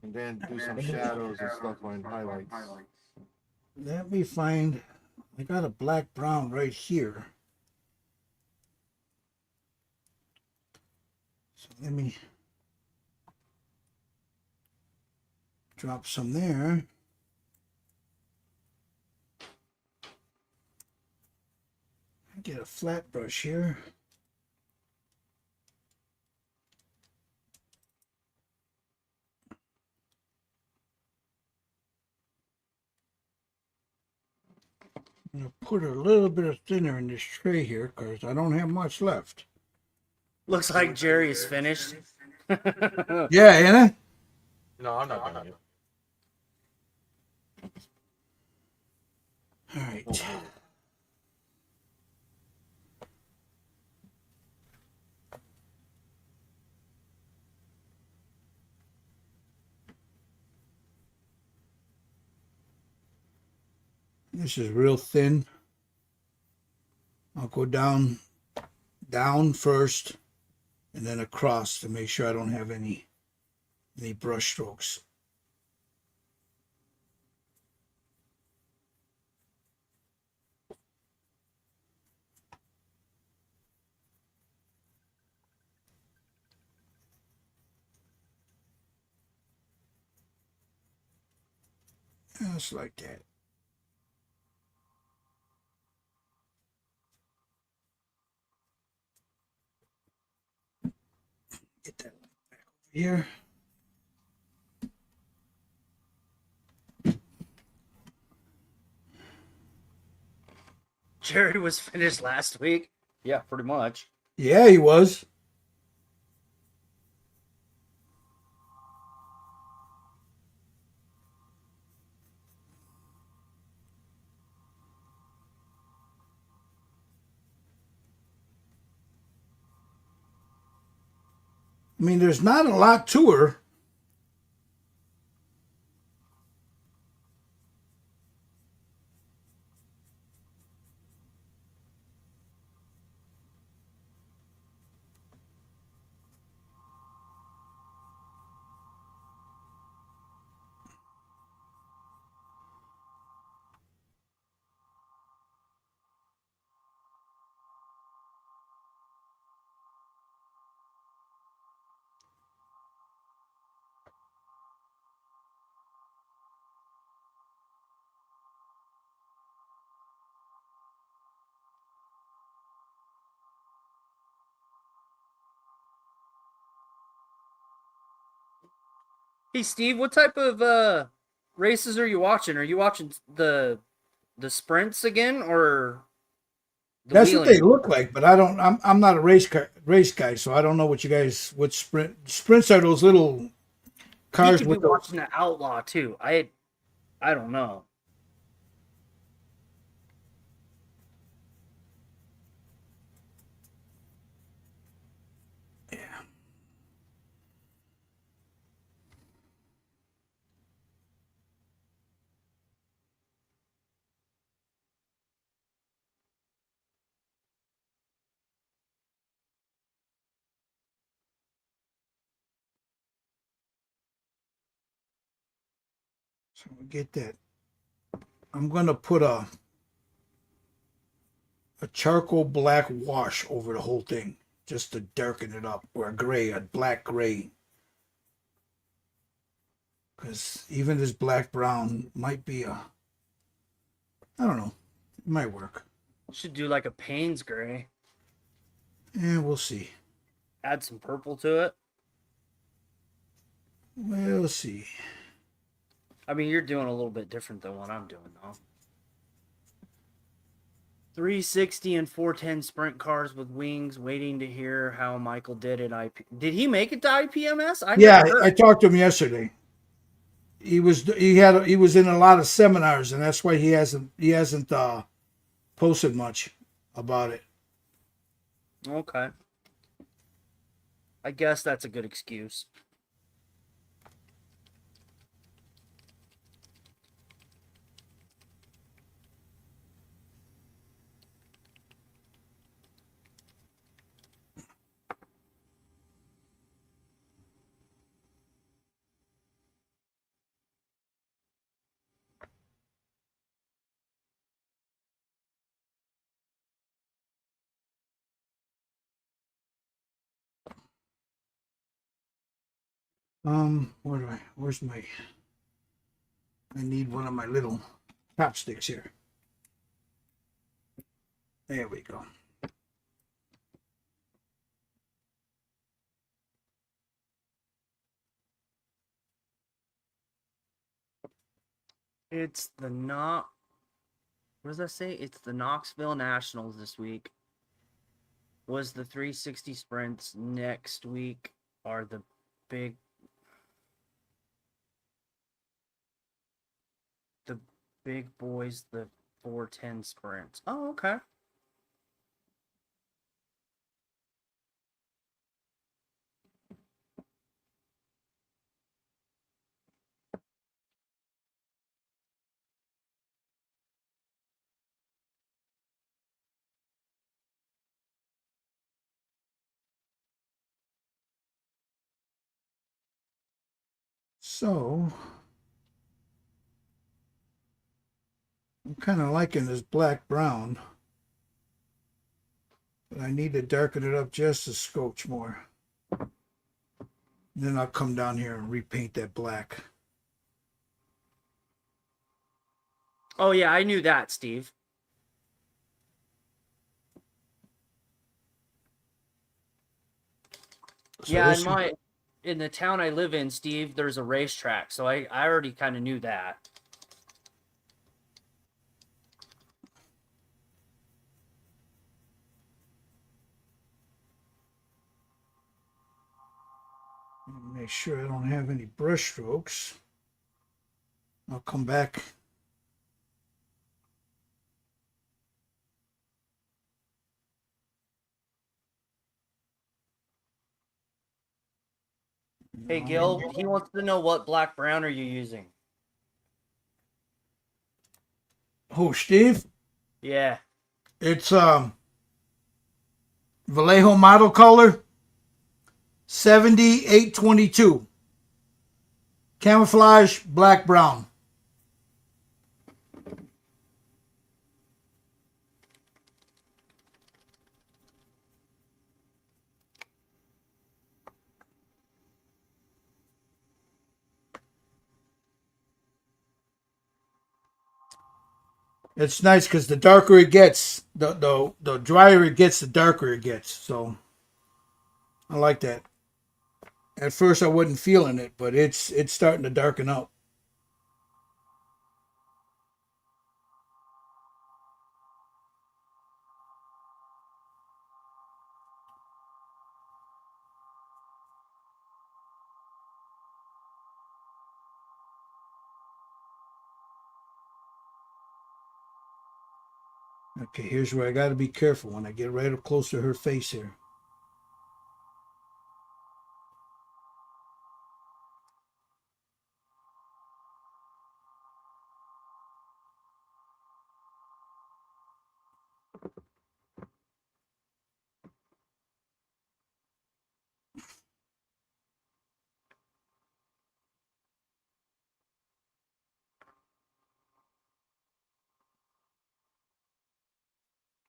Speaker 2: And then do some shadows and stuff on highlights.
Speaker 1: Let me find. I got a black brown right here. So let me drop some there. Get a flat brush here. I'm going to put a little bit of thinner in this tray here because I don't have much left.
Speaker 3: Looks like Jerry is finished.
Speaker 1: Yeah, Anna?
Speaker 2: No, I'm not done yet.
Speaker 1: All right. This is real thin. I'll go down first and then across to make sure I don't have any brush strokes. Just like that. Get that back over here.
Speaker 3: Jerry was finished last week. Yeah, pretty much.
Speaker 1: Yeah, he was. I mean, there's not a lot to her.
Speaker 3: Hey Steve, what type of races are you watching? Are you watching the sprints again or the
Speaker 1: That's what
Speaker 3: wheeling?
Speaker 1: they look like, but I don't. I'm not a race guy, so I don't know what you guys. What sprints are those little
Speaker 3: He
Speaker 1: cars
Speaker 3: could be
Speaker 1: with those?
Speaker 3: watching the Outlaw too. I don't know.
Speaker 1: So we get that. I'm gonna put a charcoal black wash over the whole thing, just to darken it up, or a black gray. Because even this black brown might be I don't know, it might work.
Speaker 3: Should do like a Payne's gray.
Speaker 1: Yeah, we'll see.
Speaker 3: Add some purple to it.
Speaker 1: We'll see.
Speaker 3: I mean, you're doing a little bit different than what I'm doing though. 360 and 410 sprint cars with wings, waiting to hear how Michael did at IP. Did he make it to IPMS?
Speaker 1: Yeah,
Speaker 3: Never heard.
Speaker 1: I talked to him yesterday. He was in a lot of seminars, and that's why he hasn't posted much about it.
Speaker 3: Okay. I guess that's a good excuse.
Speaker 1: Where's my? I need one of my little chopsticks here. There we go.
Speaker 3: It's the What does that say? It's the Knoxville Nationals this week. Was the 360 sprints next week are the big boys, the 410 sprints. Oh, okay.
Speaker 1: So I'm kind of liking this black brown, but I need to darken it up just a scotch more. Then I'll come down here and repaint that black.
Speaker 3: Oh yeah, I knew that, Steve.
Speaker 1: So
Speaker 3: Yeah,
Speaker 1: this,
Speaker 3: in the town I live in, Steve, there's a racetrack, so I already kind of knew that.
Speaker 1: make sure I don't have any brush strokes. I'll come back.
Speaker 3: Hey, Gil, he wants to know what black brown are you using?
Speaker 1: Oh, Steve,
Speaker 3: Yeah.
Speaker 1: it's Vallejo model color 7822. Camouflage black brown. It's nice because the darker it gets, the drier it gets, the darker it gets. So I like that. At first I wasn't feeling it, but it's starting to darken out. Okay, here's where I got to be careful when I get right up close to her face here.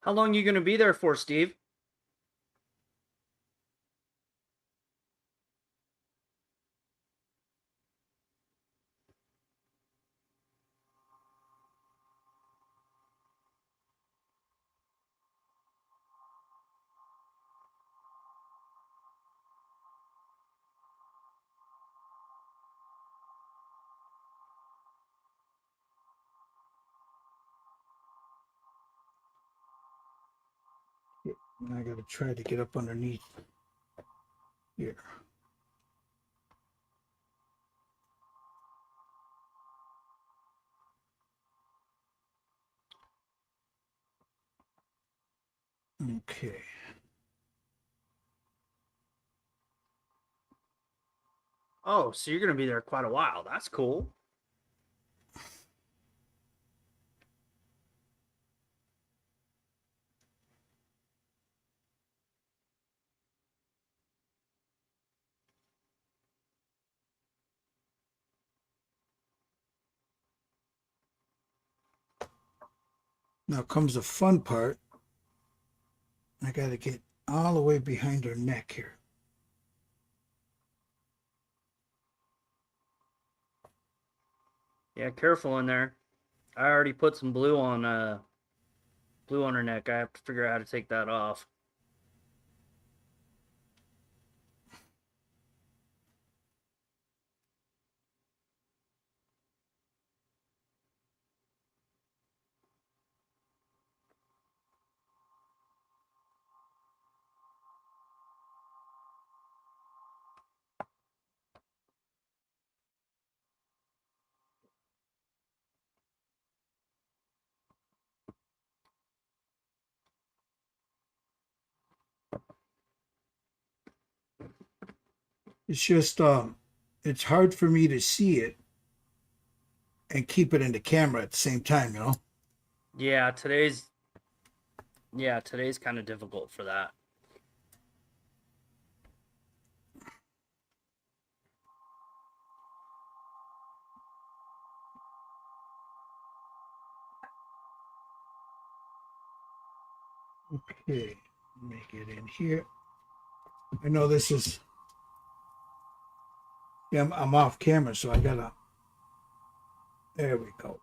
Speaker 3: How long you gonna be there for, Steve?
Speaker 1: And I got to try to get up underneath here. Okay.
Speaker 3: Oh, so you're gonna be there quite a while. That's cool.
Speaker 1: Now comes the fun part. I got to get all the way behind her neck here.
Speaker 3: Yeah, careful in there. I already put some blue on her neck. I have to figure out how to take that off.
Speaker 1: It's just it's hard for me to see it and keep it in the camera at the same time, you know?
Speaker 3: Yeah, today's kind of difficult for that.
Speaker 1: Okay, make it in here. I know this is, yeah, I'm off camera, so I gotta, there we go.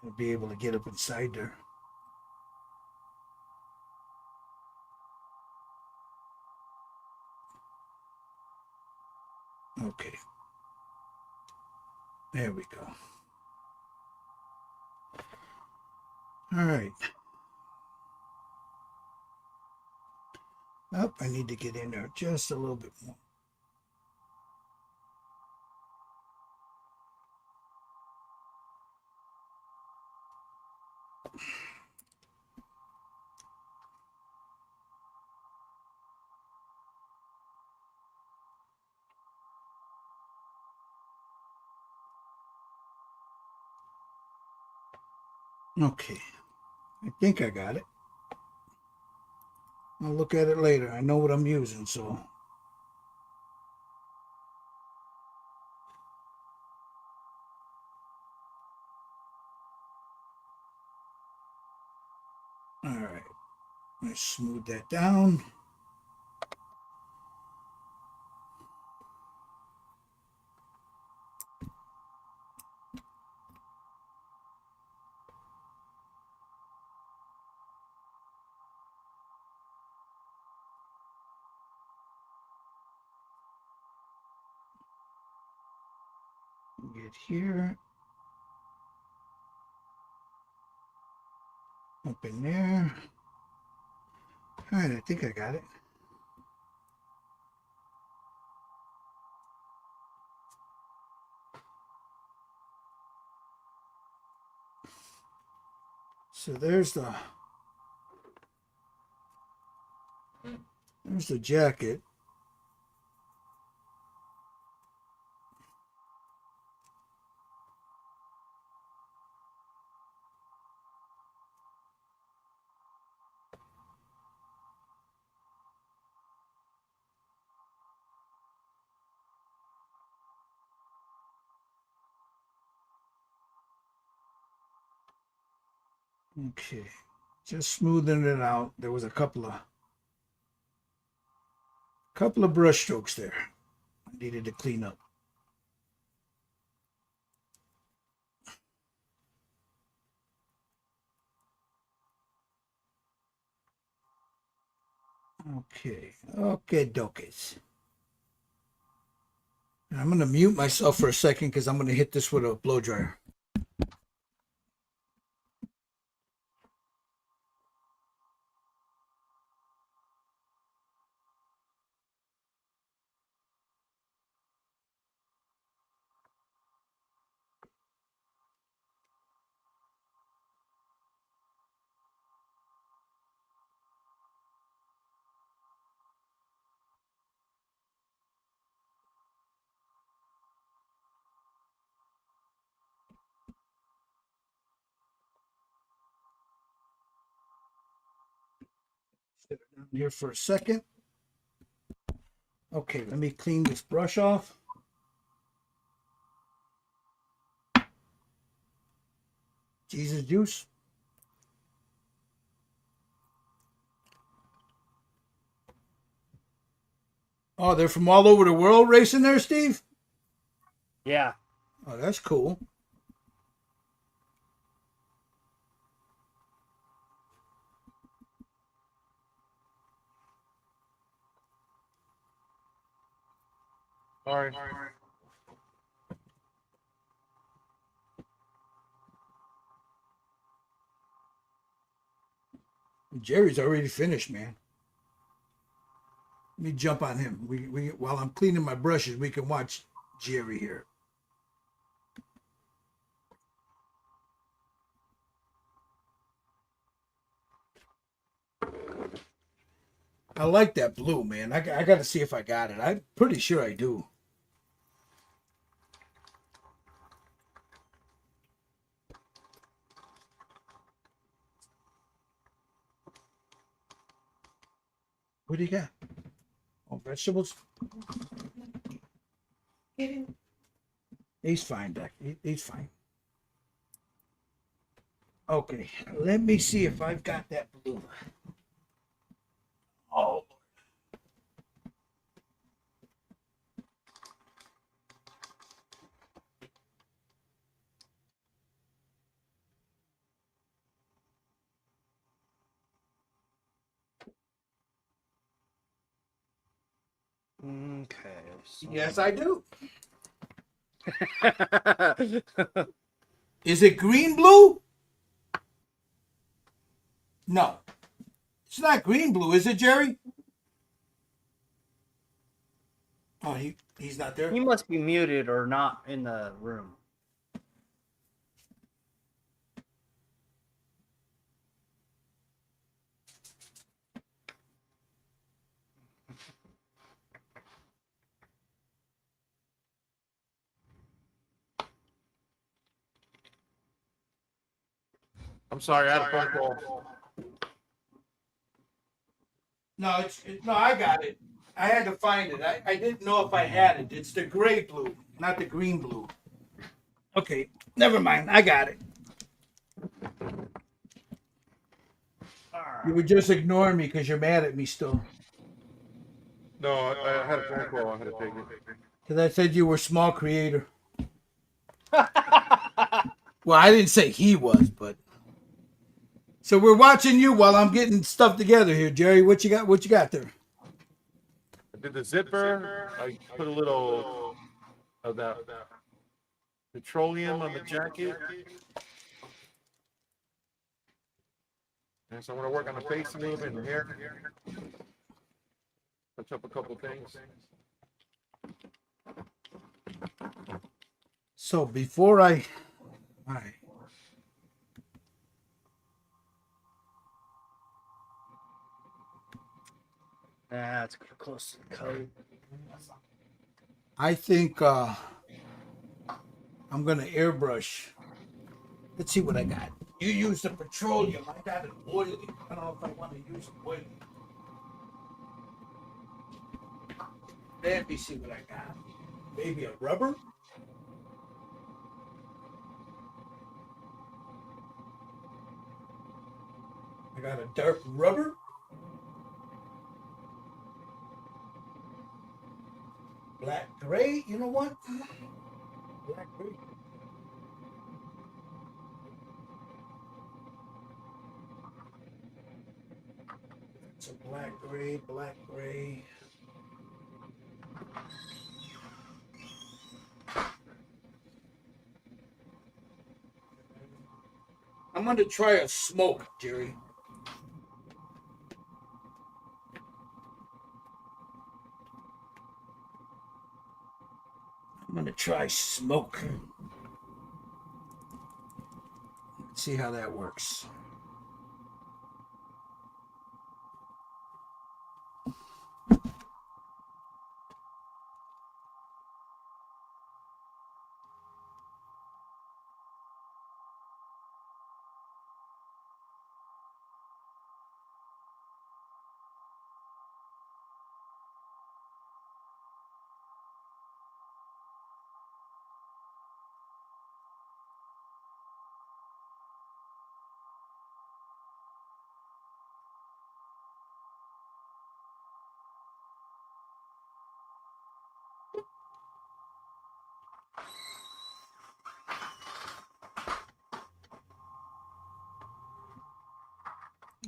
Speaker 1: I'll be able to get up inside there. Okay. There we go. All right. Oh, I need to get in there just a little bit more. Okay. I think I got it. I'll look at it later. I know what I'm using, so. All right. Let's smooth that down. Get here. Up in there. All right, I think I got it. So there's the jacket. Okay, just smoothing it out. There was a couple of brush strokes there. I needed to clean up. Okay, okay, dokes. I'm gonna mute myself for a second because I'm gonna hit this with a blow dryer. Sit it down here for a second. Okay, let me clean this brush off. Jesus juice. Oh, they're from all over the world racing there, Steve?
Speaker 3: Yeah.
Speaker 1: Oh, that's cool.
Speaker 2: All right.
Speaker 1: Jerry's already finished, man. Let me jump on him. We while I'm cleaning my brushes, we can watch Jerry here. I like that blue, man. I got to see if I got it. I'm pretty sure I do. What do you got? Oh, vegetables? He's fine, Doc. He's fine. Okay, let me see if I've got that blue. Oh,
Speaker 3: Okay. So...
Speaker 1: Yes, I do. Is it green blue? No. It's not green blue, is it, Jerry? Oh, he's not there?
Speaker 3: He must be muted or not in the room.
Speaker 2: I'm sorry, I had a phone call.
Speaker 1: No, no, I got it. I had to find it. I didn't know if I had it. It's the gray blue, not the green blue. Okay, never mind. I got it. You were just ignoring me because you're mad at me still.
Speaker 2: No, I had a phone call. I had to take it.
Speaker 1: Because I said you were small creator. Well, I didn't say he was, but. So we're watching you while I'm getting stuff together here, Jerry. What you got? What you got there?
Speaker 2: I did the zipper. I put a little of that petroleum on the jacket. And so I'm going to work on the face a little bit and the hair. Touch up a couple things.
Speaker 1: So before all right.
Speaker 3: That's close to the code.
Speaker 1: I think I'm gonna airbrush. Let's see what I got. You use the petroleum. I got it oily. I don't know if I want to use it oily. Let me see what I got. Maybe a rubber? I got a dark rubber. Black gray. You know what? Black gray. It's a black gray, black gray. I'm going to try a smoke, Jerry. I'm going to try smoke. Let's see how that works.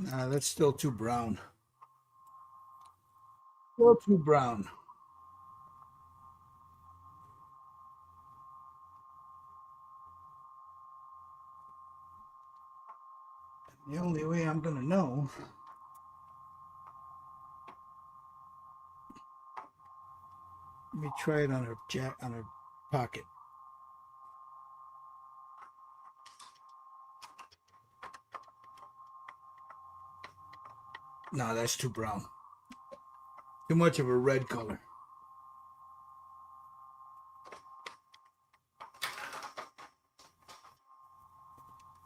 Speaker 1: That's still too brown. Still too brown. The only way I'm gonna know. Let me try it on her on her pocket. No, that's too brown. Too much of a red color.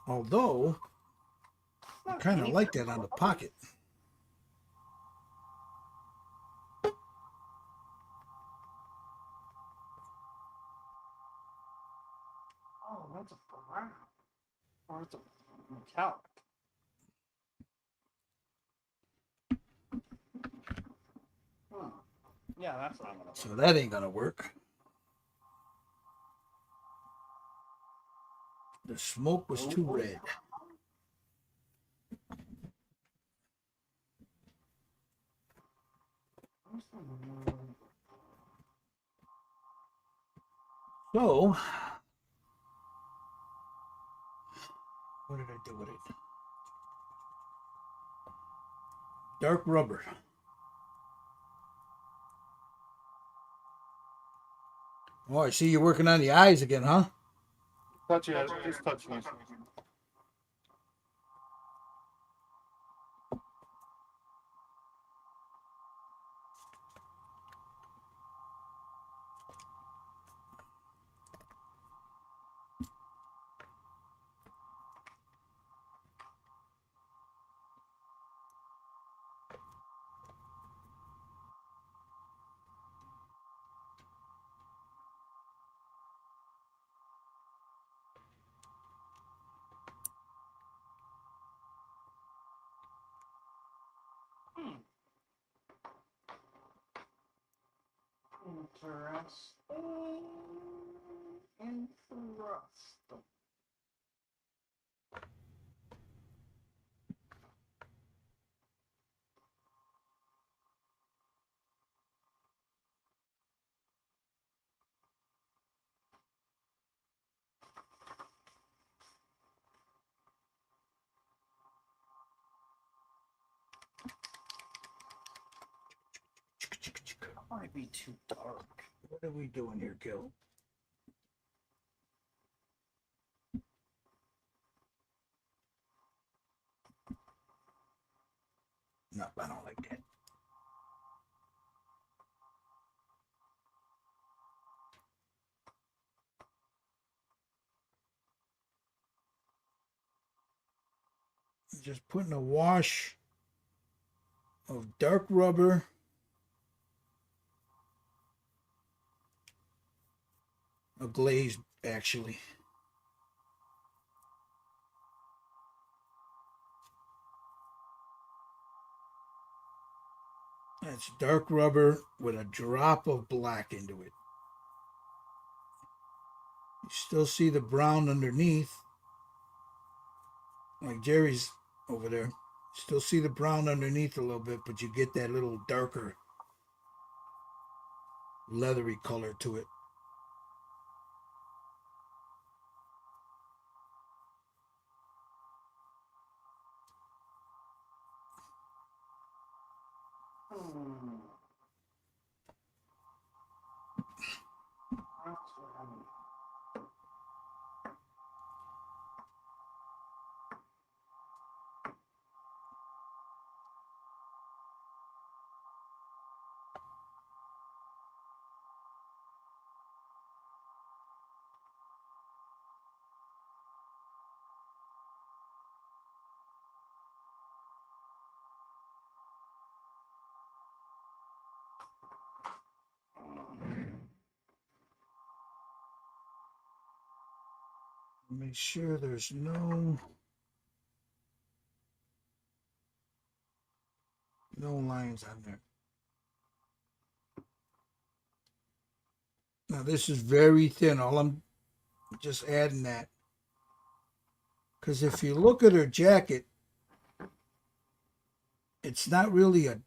Speaker 1: Although, I kind of like that on the pocket.
Speaker 3: Oh, that's a brown. Oh, that's a metallic. Yeah, that's what I'm gonna.
Speaker 1: So that ain't gonna work. The smoke was too red. So, what did I do with it? Dark rubber. Oh, I see you're working on the eyes again, huh?
Speaker 2: Touching it, just touching it. Interesting. Interesting.
Speaker 3: Might be too dark.
Speaker 1: What are we doing here, Gil? No, I don't like that. Just putting a wash of dark rubber a glaze actually. That's dark rubber with a drop of black into it. You still see the brown underneath, like Jerry's over there. Still see the brown underneath a little bit, but you get that little darker leathery color to it.
Speaker 2: That's what I mean.
Speaker 1: Make sure there's no lines on there. Now this is very thin. All I'm just adding that. Because if you look at her jacket, it's not really a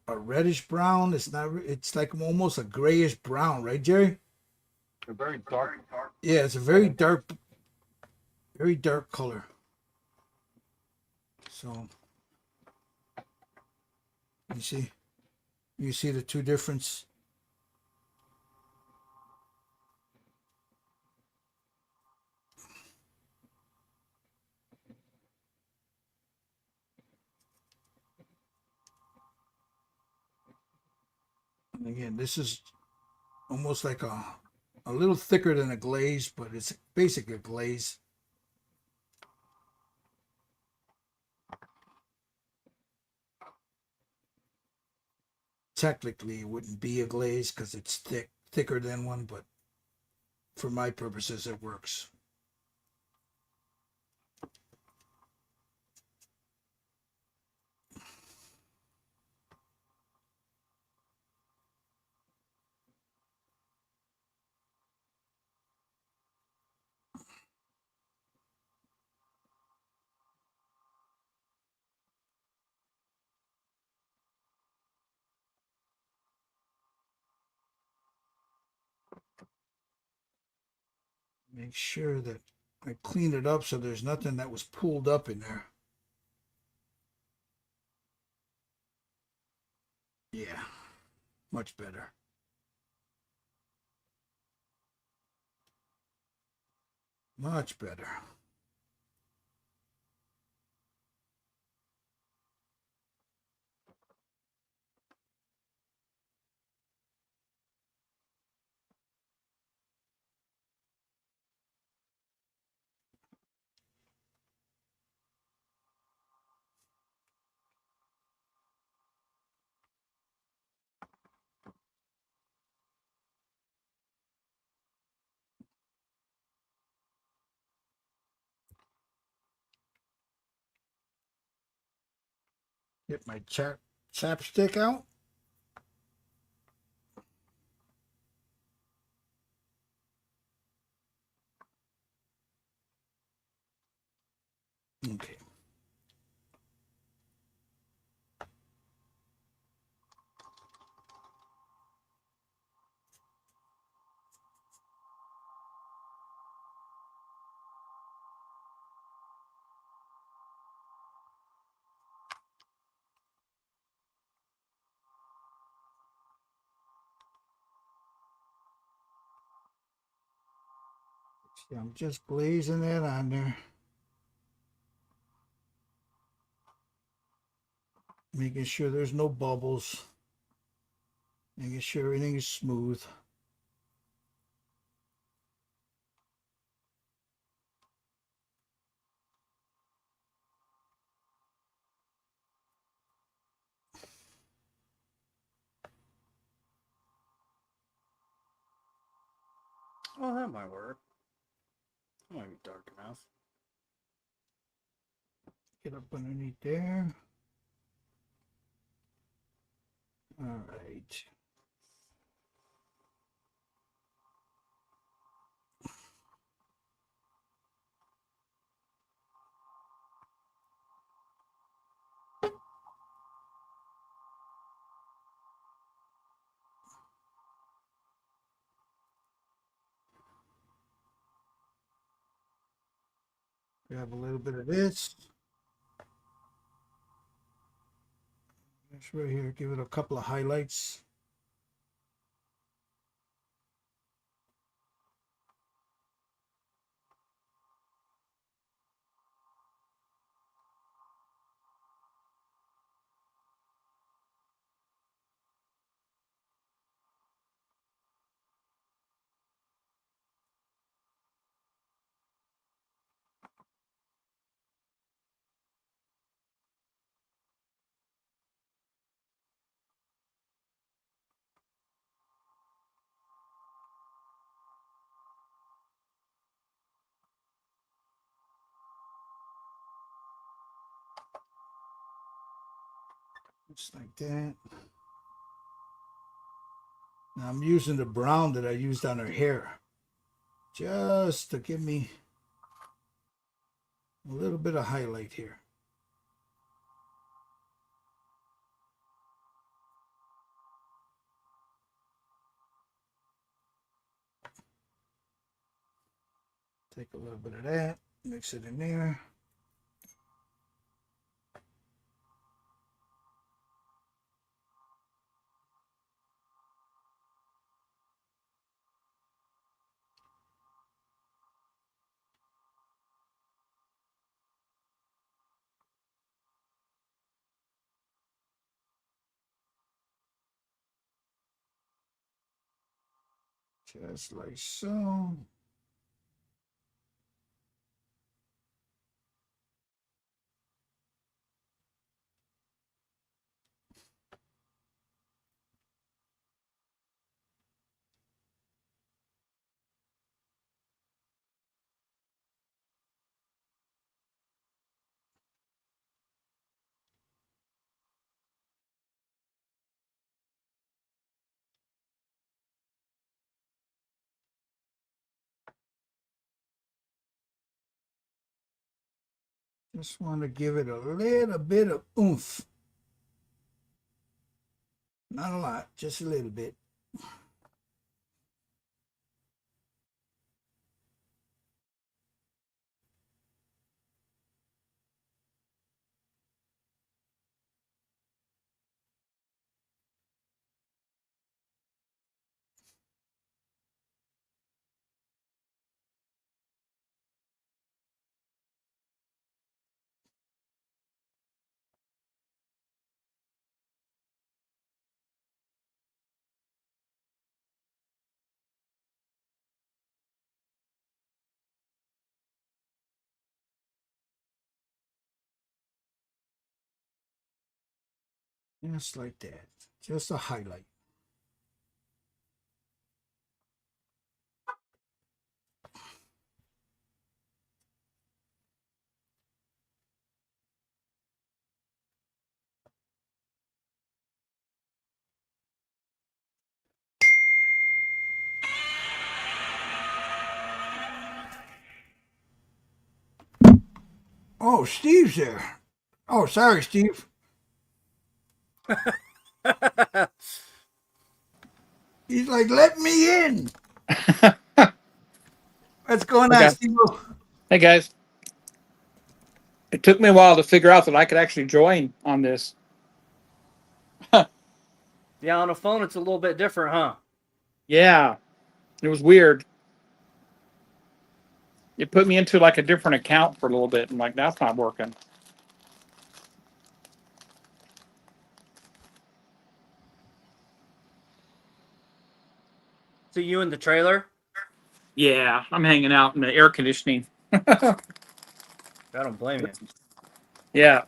Speaker 1: reddish brown. It's not. It's like almost a grayish brown, right, Jerry?
Speaker 2: A very dark.
Speaker 1: Yeah, it's a very dark color. So you see the two difference. And again, this is almost like a little thicker than a glaze, but it's basically a glaze. Technically, it wouldn't be a glaze because it's thicker than one, but for my purposes, it works. Make sure that I clean it up so there's nothing that was pulled up in there. Yeah, much better. Much better. Get my chapstick out. Okay. See, I'm just glazing that on there. Making sure there's no bubbles. Making sure everything is smooth.
Speaker 3: Oh, that might work. That might be dark enough.
Speaker 1: Get up underneath there. All right. Grab a little bit of this. That's right here. Give it a couple of highlights. Just like that. Now I'm using the brown that I used on her hair. Just to give me a little bit of highlight here. Take a little bit of that, mix it in there. Just like so. Just want to give it a little bit of oomph. Not a lot, just a little bit. Just like that. Just a highlight. Oh, Steve's there. Oh, sorry, Steve. He's like, let me in. What's going on,
Speaker 5: Okay.
Speaker 1: Steve?
Speaker 5: Hey guys, it took me a while to figure out that I could actually join on this.
Speaker 3: Yeah, on a phone it's a little bit different, huh?
Speaker 5: Yeah, it was weird. It put me into like a different account for a little bit, and like that's not working.
Speaker 3: So you in the trailer?
Speaker 5: Yeah, I'm hanging out in the air conditioning.
Speaker 3: I don't blame you.
Speaker 5: Yeah,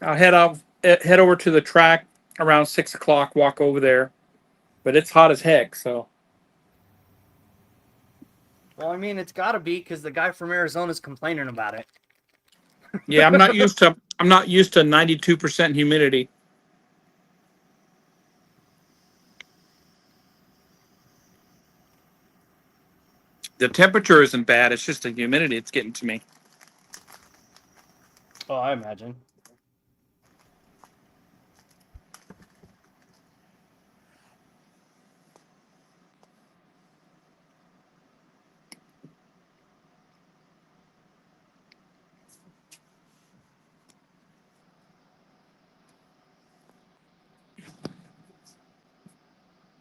Speaker 5: I'll head over to the track around 6 o'clock. Walk over there, but it's hot as heck. So
Speaker 3: Well, I mean, it's got to be because the guy from Arizona's complaining about it.
Speaker 5: yeah, I'm not used to 92% humidity. The temperature isn't bad. It's just the humidity. It's getting to me.
Speaker 3: Oh, I imagine.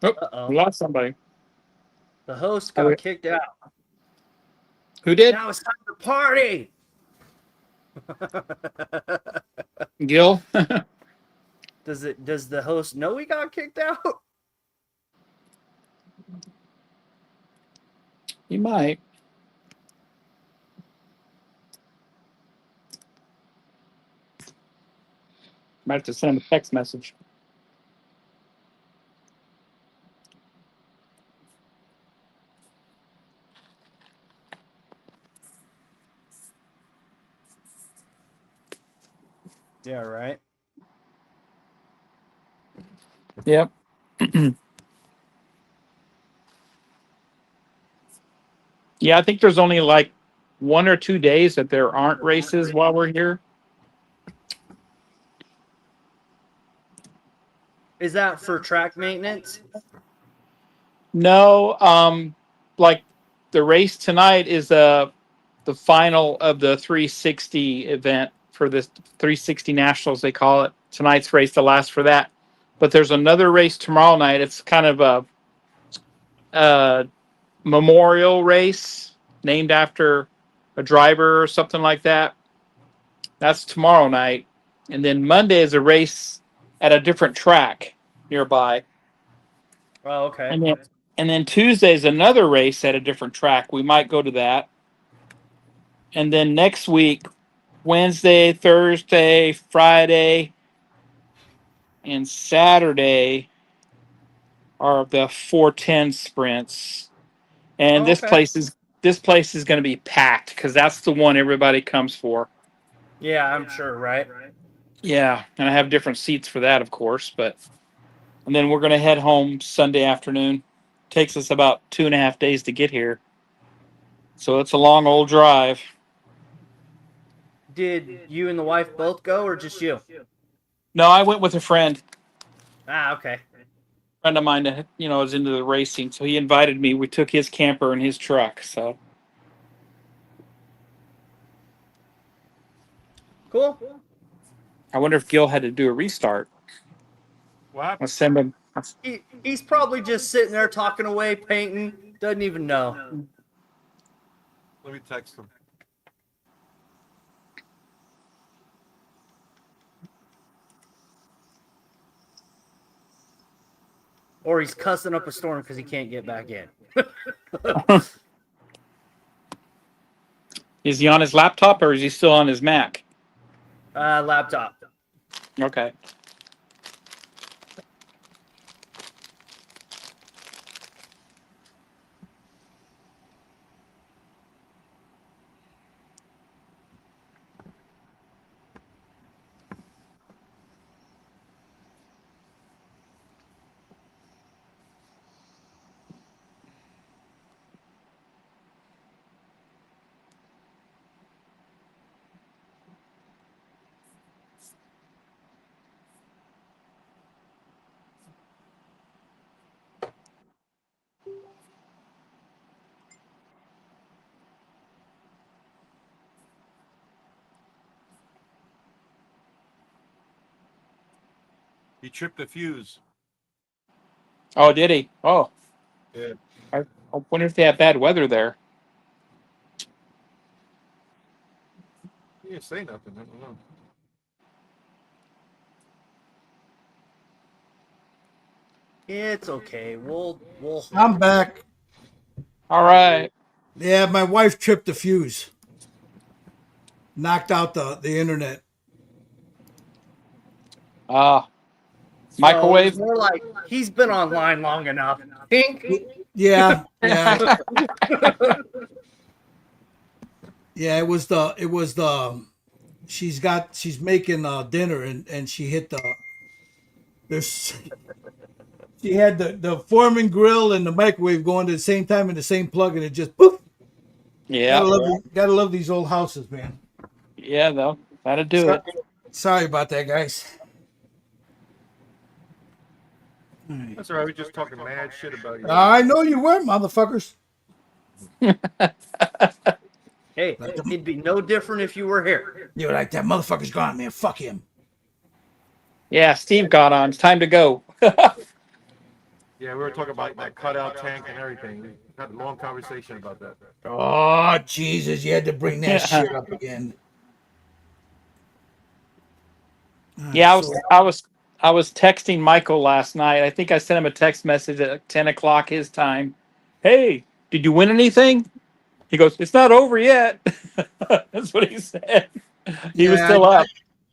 Speaker 5: Oh, we
Speaker 3: Uh-oh.
Speaker 5: lost somebody.
Speaker 3: The host
Speaker 5: Oh,
Speaker 3: got kicked out.
Speaker 5: who did?
Speaker 3: Now it's time to party.
Speaker 5: Gil.
Speaker 3: Does the host know he got kicked out?
Speaker 5: He might. Might have to send him a text message.
Speaker 3: Yeah, right.
Speaker 5: Yep. Yeah, I think there's only like 1 or 2 days that there aren't races while we're here.
Speaker 3: Is that for track maintenance?
Speaker 5: No, like the race tonight is the final of the 360 event for this 360 Nationals, they call it. Tonight's race, the last for that. But there's another race tomorrow night. It's kind of a memorial race named after a driver or something like that. That's tomorrow night. And then Monday is a race at a different track nearby.
Speaker 3: Oh, okay.
Speaker 5: And then Tuesday is another race at a different track. We might go to that. And then next week, Wednesday, Thursday, Friday, and Saturday are the 410 sprints. And
Speaker 3: Oh, okay.
Speaker 5: this place is going to be packed because that's the one everybody comes for.
Speaker 3: Yeah, I'm sure, right?
Speaker 5: Yeah, and I have different seats for that, of course. And then we're going to head home Sunday afternoon. Takes us about 2.5 days to get here, so it's a long old drive.
Speaker 3: Did you and the wife both go, or just you?
Speaker 5: No, I went with a friend.
Speaker 3: Ah, okay.
Speaker 5: Friend of mine that is into the racing, so he invited me. We took his camper and his truck. So
Speaker 3: Cool.
Speaker 5: I wonder if Gil had to do a restart.
Speaker 2: What
Speaker 5: I'll
Speaker 2: happened?
Speaker 5: send him.
Speaker 3: He's probably just sitting there talking away, painting. Doesn't even know.
Speaker 2: Let me text him.
Speaker 3: Or he's cussing up a storm because he can't get back in.
Speaker 5: Is he on his laptop or is he still on his Mac?
Speaker 3: Laptop.
Speaker 5: Okay.
Speaker 2: He tripped the fuse.
Speaker 5: Oh, did he? Oh,
Speaker 2: Yeah.
Speaker 5: I wonder if they have bad weather there.
Speaker 2: He didn't say nothing. I don't know.
Speaker 3: It's okay. We'll
Speaker 1: I'm
Speaker 3: hold.
Speaker 1: back.
Speaker 5: All right.
Speaker 1: Yeah, my wife tripped the fuse, knocked out the internet.
Speaker 3: So it was
Speaker 5: Microwave.
Speaker 3: more like he's been online long enough. Pink.
Speaker 1: Yeah, yeah, yeah. It was the. She's making dinner and she hit there's she had the Foreman grill and the microwave going at the same time in the same plug and it just poof.
Speaker 5: Yeah.
Speaker 1: Gotta love these old houses, man.
Speaker 5: Yeah, though. That'll do
Speaker 1: So-
Speaker 5: it.
Speaker 1: Sorry about that, guys. All right.
Speaker 2: That's all right. We're just talking mad shit about you.
Speaker 1: I know you were, motherfuckers.
Speaker 3: Hey, it'd be no different if you were here.
Speaker 1: You're like, that motherfucker's gone, man. Fuck him.
Speaker 5: Yeah, Steve got on. It's time to go.
Speaker 2: Yeah, we were talking about that cutout tank and everything. We had a long conversation about that.
Speaker 1: Oh, Jesus. You had to bring that shit up again.
Speaker 5: Yeah,
Speaker 1: So-
Speaker 5: I was texting Michael last night. I think I sent him a text message at 10 o'clock his time. Hey, did you win anything? He goes, it's not over yet. That's what he said. He was
Speaker 1: Yeah,
Speaker 5: still up.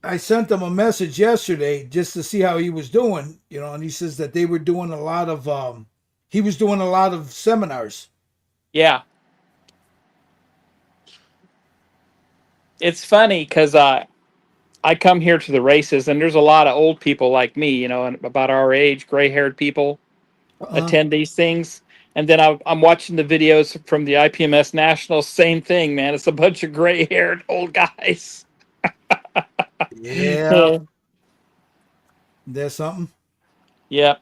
Speaker 1: I sent him a message yesterday just to see how he was doing, and he says that they were doing a lot of he was doing a lot of seminars.
Speaker 5: Yeah. It's funny because I come here to the races and there's a lot of old people like me, and about our age, gray-haired people attend these things. And then I'm watching the videos from the IPMS Nationals. Same thing, man. It's a bunch of gray-haired old guys.
Speaker 1: Yeah. There's something.
Speaker 5: Yep.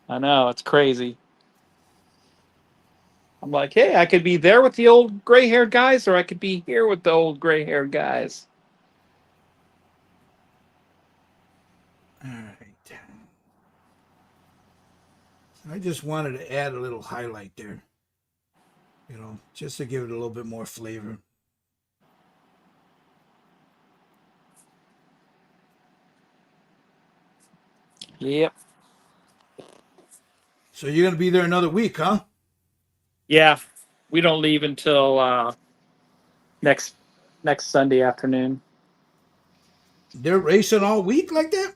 Speaker 5: I know. It's crazy. I'm like, hey, I could be there with the old gray-haired guys, or I could be here with the old gray-haired guys.
Speaker 1: All right. I just wanted to add a little highlight there, just to give it a little bit more flavor.
Speaker 5: Yep.
Speaker 1: So you're gonna be there another week, huh?
Speaker 5: Yeah. We don't leave until next Sunday afternoon.
Speaker 1: They're racing all week like that?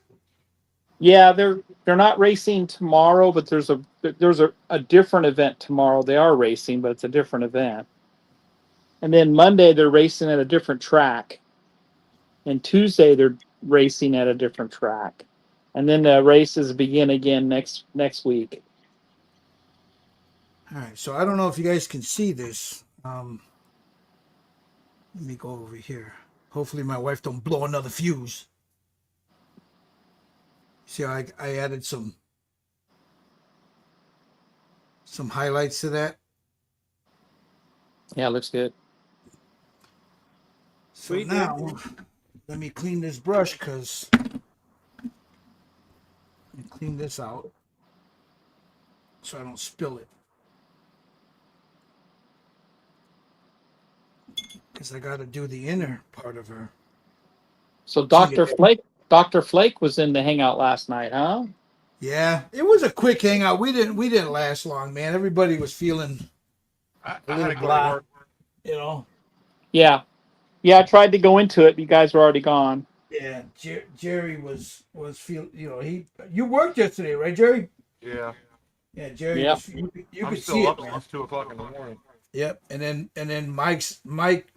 Speaker 5: Yeah, they're not racing tomorrow, but there's a different event tomorrow. They are racing, but it's a different event. And then Monday they're racing at a different track. And Tuesday they're racing at a different track. And then the races begin again next week.
Speaker 1: All right, so I don't know if you guys can see this. Let me go over here. Hopefully my wife don't blow another fuse. See how I added some highlights to that.
Speaker 5: Yeah, looks good.
Speaker 1: So
Speaker 3: Sweet,
Speaker 1: now let me clean this brush because clean this out so I don't spill it. Because I got to do the inner part of her.
Speaker 5: So Dr. Flake was in the hangout last night, huh?
Speaker 1: Yeah, it was a quick hangout. We didn't last long, man. Everybody was feeling
Speaker 2: I
Speaker 1: a
Speaker 2: had to
Speaker 1: little
Speaker 2: go to
Speaker 1: blah,
Speaker 2: work.
Speaker 5: Yeah. Yeah, I tried to go into it. You guys were already gone.
Speaker 1: Yeah, Jerry was feel. You worked yesterday, right, Jerry?
Speaker 2: Yeah.
Speaker 1: Yeah, Jerry.
Speaker 5: Yep.
Speaker 1: Was, you
Speaker 2: I'm
Speaker 1: could
Speaker 2: still
Speaker 1: see
Speaker 2: up
Speaker 1: it, man.
Speaker 2: since 2 o'clock in the morning.
Speaker 1: Yep, and then Mike,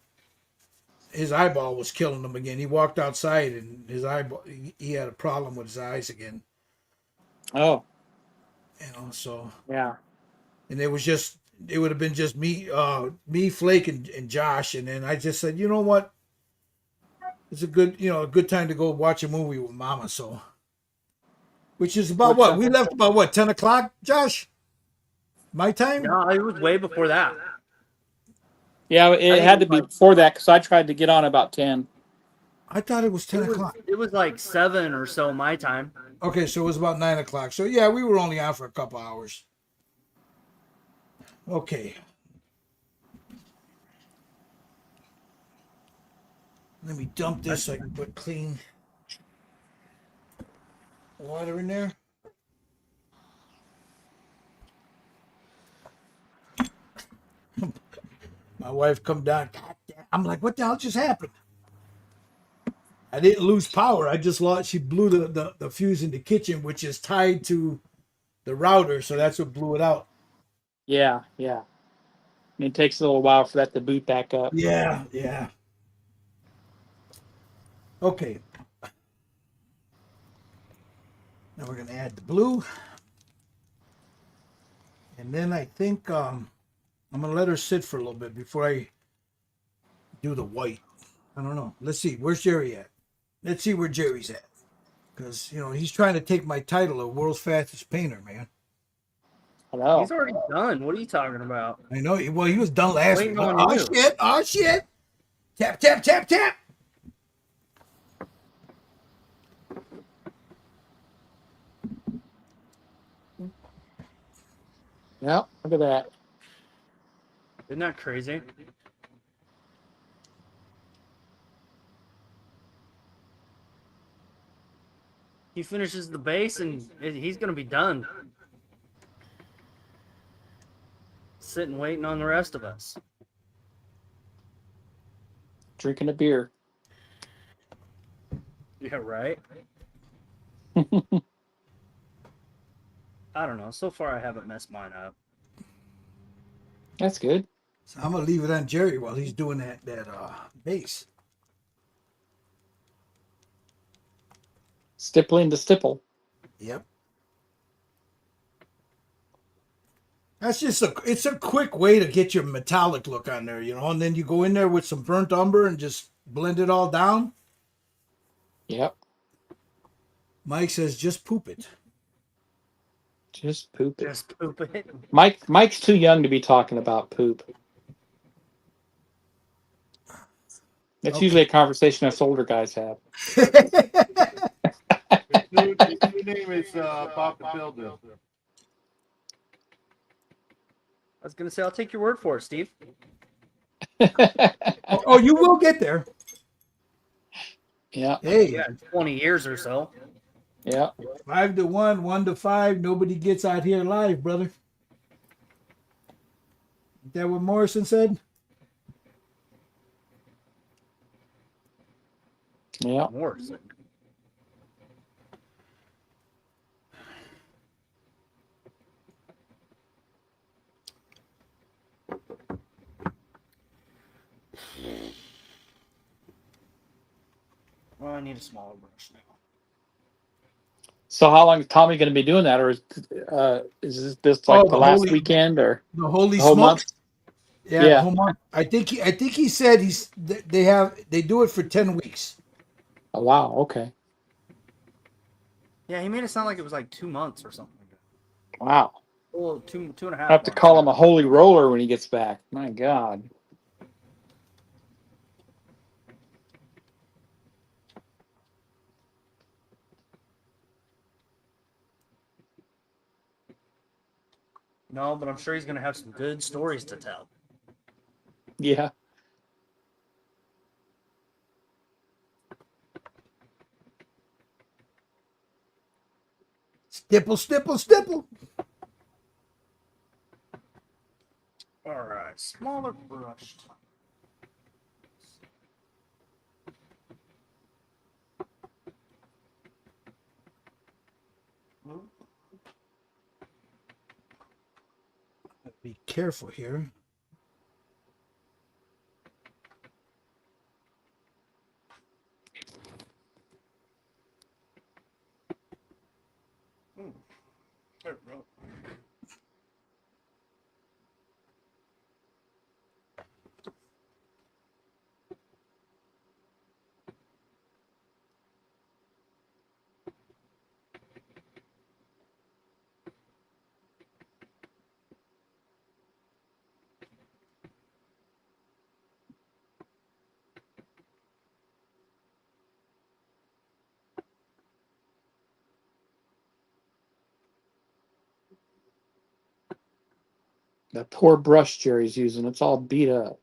Speaker 1: his eyeball was killing him again. He walked outside and his eyeball, he had a problem with his eyes again.
Speaker 5: Oh,
Speaker 1: So
Speaker 5: yeah.
Speaker 1: and it would have been just me, Flake, and Josh, and then I just said, you know what, it's a good time to go watch a movie with Mama. So, which is about what we left about 10 o'clock, Josh, my time.
Speaker 3: No, it was way before that.
Speaker 5: Yeah, it had to be before that because I tried to get on about 10.
Speaker 1: I thought it was 10 o'clock.
Speaker 3: It was like 7 or so my time.
Speaker 1: Okay, so it was about 9 o'clock. So yeah, we were only on for a couple hours. Okay. Let me dump this so I can put clean water in there. My wife come down. God damn. I'm like, what the hell just happened? I didn't lose power. I just lost. She blew the fuse in the kitchen, which is tied to the router. So that's what blew it out.
Speaker 5: Yeah, yeah. And it takes a little while for that to boot back up.
Speaker 1: Yeah, yeah. Okay. Now we're gonna add the blue, and then I think I'm gonna let her sit for a little bit before I do the white. I don't know. Let's see. Where's Jerry at? Let's see where Jerry's at, because he's trying to take my title of world's fastest painter, man.
Speaker 5: I know.
Speaker 3: He's already done. What are you talking about?
Speaker 1: I know. Well, he was done last week.
Speaker 3: Waiting on
Speaker 1: Oh
Speaker 3: you.
Speaker 1: shit! Oh shit! Tap tap tap tap.
Speaker 5: Yeah, look at that.
Speaker 3: Isn't that crazy? He finishes the base and he's gonna be done. Sitting waiting on the rest of us.
Speaker 5: Drinking a beer.
Speaker 3: Yeah, right. I don't know. So far, I haven't messed mine up.
Speaker 5: That's good.
Speaker 1: So I'm gonna leave it on Jerry while he's doing that base.
Speaker 5: Stippling to stipple.
Speaker 1: Yep. That's just it's a quick way to get your metallic look on there, and then you go in there with some burnt umber and just blend it all down.
Speaker 5: Yep.
Speaker 1: Mike says just poop it.
Speaker 5: Just poop it.
Speaker 3: Just poop it.
Speaker 5: Mike's too young to be talking about poop. That's
Speaker 1: Okay.
Speaker 5: usually a conversation us older guys have.
Speaker 2: His new name is Bob the Builder.
Speaker 3: I was gonna say, I'll take your word for it, Steve.
Speaker 1: Oh, you will get there.
Speaker 5: Yeah.
Speaker 1: Hey,
Speaker 3: Yeah, in 20 years or so.
Speaker 5: Yeah.
Speaker 1: 5-1, 1-5. Nobody gets out here alive, brother. Is that what Morrison said?
Speaker 5: Yeah.
Speaker 3: Morrison. Well, I need a smaller brush now.
Speaker 5: So how long is Tommy going to be doing that, or is this like the last weekend or
Speaker 1: the holy
Speaker 5: the whole
Speaker 1: smokes?
Speaker 5: month?
Speaker 1: Yeah,
Speaker 5: Yeah.
Speaker 1: the whole month. I think he said they do it for 10 weeks.
Speaker 5: Oh, wow. Okay.
Speaker 3: Yeah, he made it sound like it was like 2 months or something like that.
Speaker 5: Wow.
Speaker 3: Well, two and a half.
Speaker 5: I have to
Speaker 3: months.
Speaker 5: call him a holy roller when he gets back. My God.
Speaker 3: No, but I'm sure he's gonna have some good stories to tell.
Speaker 5: Yeah.
Speaker 1: Stipple, stipple, stipple.
Speaker 3: All right, smaller brush.
Speaker 1: Be careful here.
Speaker 3: There we go.
Speaker 5: That poor brush Jerry's using. It's all beat up.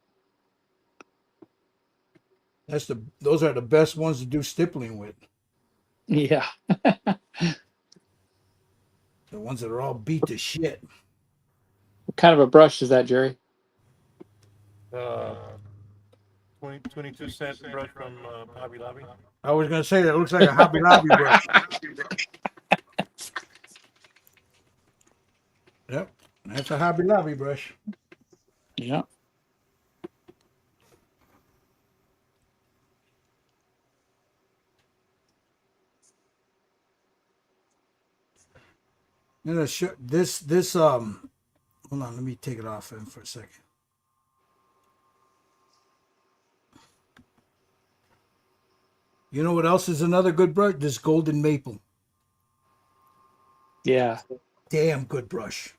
Speaker 1: Those are the best ones to do stippling with.
Speaker 5: Yeah.
Speaker 1: The ones that are all beat to shit.
Speaker 5: What kind of a brush is that, Jerry?
Speaker 2: 22-cent brush from Hobby Lobby.
Speaker 1: I was gonna say that looks like a Hobby Lobby brush. Yep, that's a Hobby Lobby brush.
Speaker 5: Yeah.
Speaker 1: This hold on, let me take it off him for a second. You know what else is another good brush? This golden maple.
Speaker 5: Yeah.
Speaker 1: Damn good brush.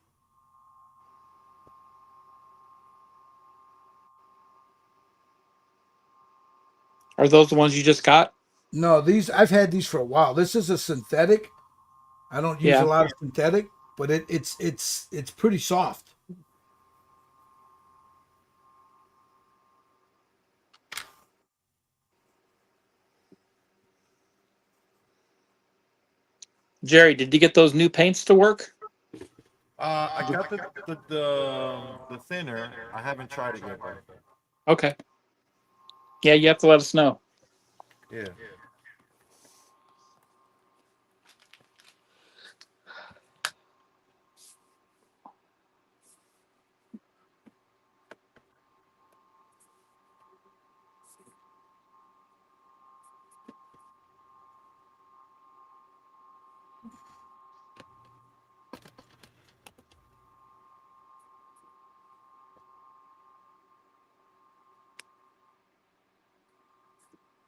Speaker 5: Are those the ones you just got?
Speaker 1: No, these I've had these for a while. This is a synthetic. I don't use a
Speaker 5: Yeah.
Speaker 1: lot of synthetic, but it's pretty soft.
Speaker 5: Jerry, did you get those new paints to work?
Speaker 2: I got the thinner. I haven't tried it yet, though.
Speaker 5: Okay. Yeah, you have to let us know.
Speaker 2: Yeah.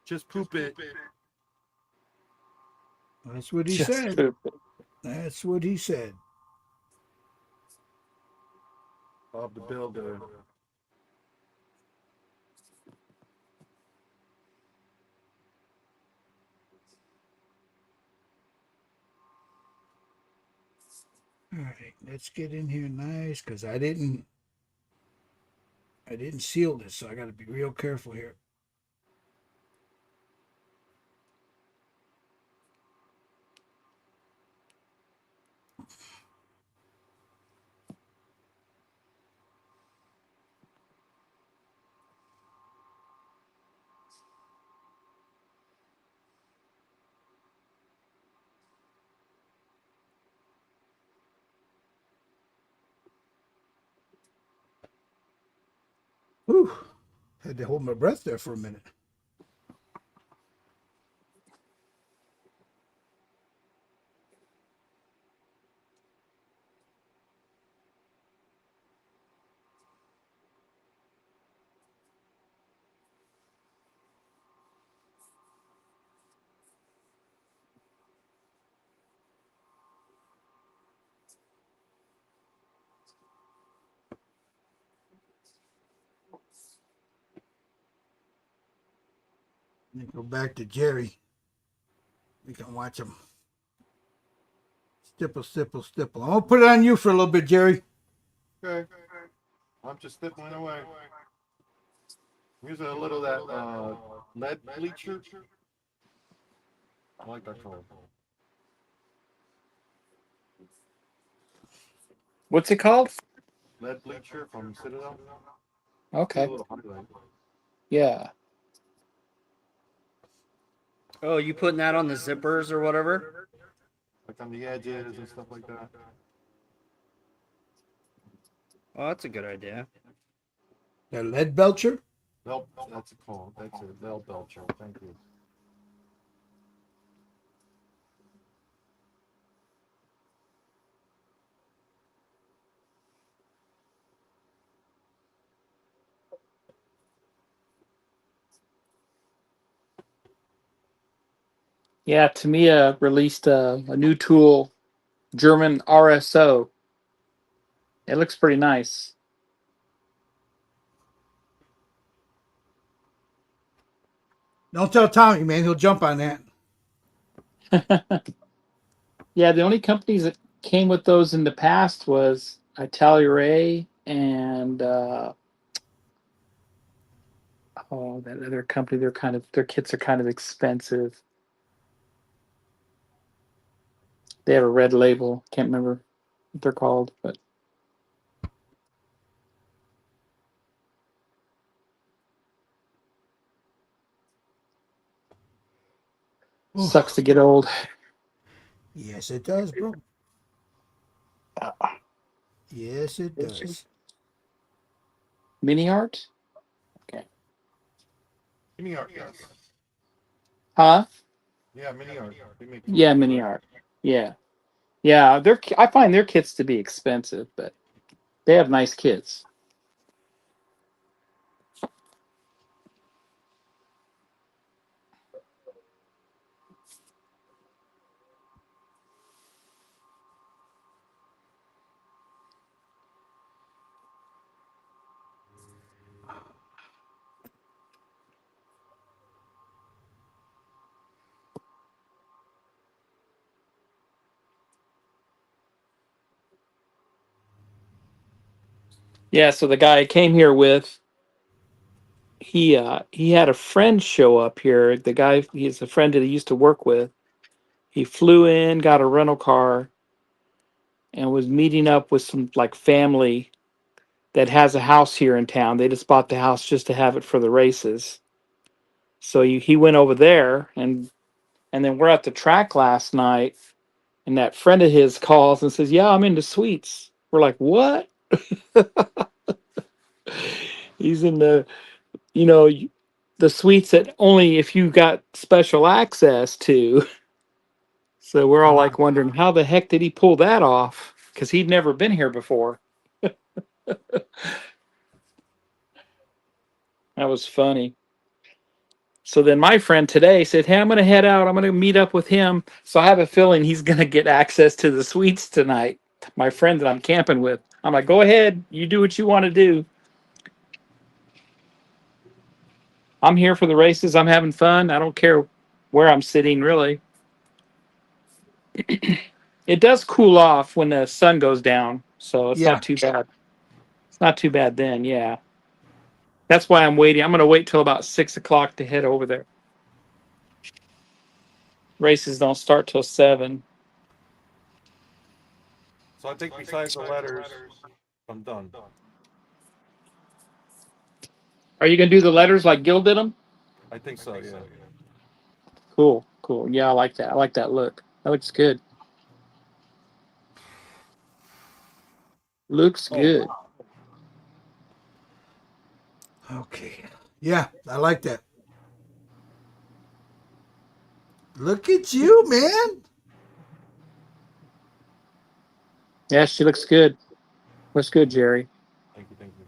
Speaker 2: Just poop it.
Speaker 1: That's what he
Speaker 5: Just
Speaker 1: said.
Speaker 5: poop.
Speaker 1: That's what he said.
Speaker 2: Bob the Builder.
Speaker 1: All right, let's get in here nice because I didn't seal this, so I got to be real careful here. Whew. Had to hold my breath there for a minute. Let me go back to Jerry. We can watch him. Stipple, stipple, stipple. I'm going to put it on you for a little bit, Jerry.
Speaker 2: Okay. I'm just stippling away. Using a little of that lead bleacher. I like that color.
Speaker 5: What's it called?
Speaker 2: Lead bleacher from Citadel.
Speaker 5: Okay.
Speaker 2: A little highlight.
Speaker 5: Yeah.
Speaker 3: Oh, you putting that on the zippers or whatever?
Speaker 2: Like on the edges and stuff like that.
Speaker 3: Oh, that's a good idea.
Speaker 1: That lead belcher?
Speaker 2: Nope, that's a call. That's a Lel Belcher. Thank you.
Speaker 5: Yeah, Tamiya released a new tool, German RSO. It looks pretty nice.
Speaker 1: Don't tell Tommy, man. He'll jump on that.
Speaker 5: Yeah, the only companies that came with those in the past was Atelier and that other company. Their kits are kind of expensive. They have a red label. Can't remember what they're called, but sucks to get old.
Speaker 1: Yes, it does, bro. Yes, it does.
Speaker 5: Mini art? Okay.
Speaker 2: Mini art, yes.
Speaker 5: Huh?
Speaker 2: Yeah, mini art. They make
Speaker 5: Yeah,
Speaker 2: clothes for
Speaker 5: mini
Speaker 2: that.
Speaker 5: art. Yeah. Yeah, I find their kits to be expensive, but they have nice kits. Yeah, so the guy I came here with, he had a friend show up here. The guy, he's a friend that he used to work with. He flew in, got a rental car, and was meeting up with some like family that has a house here in town. They just bought the house just to have it for the races. So he went over there, and then we're at the track last night, and that friend of his calls and says, "Yeah, I'm into suites." We're like, "What?" He's in you know, the suites that only if you got special access to. So we're all like wondering how the heck did he pull that off? Because he'd never been here before. That was funny. So then my friend today said, "Hey, I'm going to head out. I'm going to meet up with him." So I have a feeling he's going to get access to the suites tonight. My friend that I'm camping with. I'm like, "Go ahead. You do what you want to do. I'm here for the races. I'm having fun. I don't care where I'm sitting, really." It does cool off when the sun goes down. So it's
Speaker 1: Yeah.
Speaker 5: not too bad. It's not too bad then. Yeah. That's why I'm waiting. I'm going to wait till about 6 o'clock to head over there. Races don't start till 7.
Speaker 2: So I think besides the letters, I'm done.
Speaker 5: Are you going to do the letters like Gil did them?
Speaker 2: I think so, yeah.
Speaker 5: Cool. Cool. Yeah, I like that. I like that look. That looks good. Looks good.
Speaker 1: Okay. Yeah, I like that. Look at you, man.
Speaker 5: Yeah, she looks good. Looks good, Jerry.
Speaker 2: Thank you, thank you.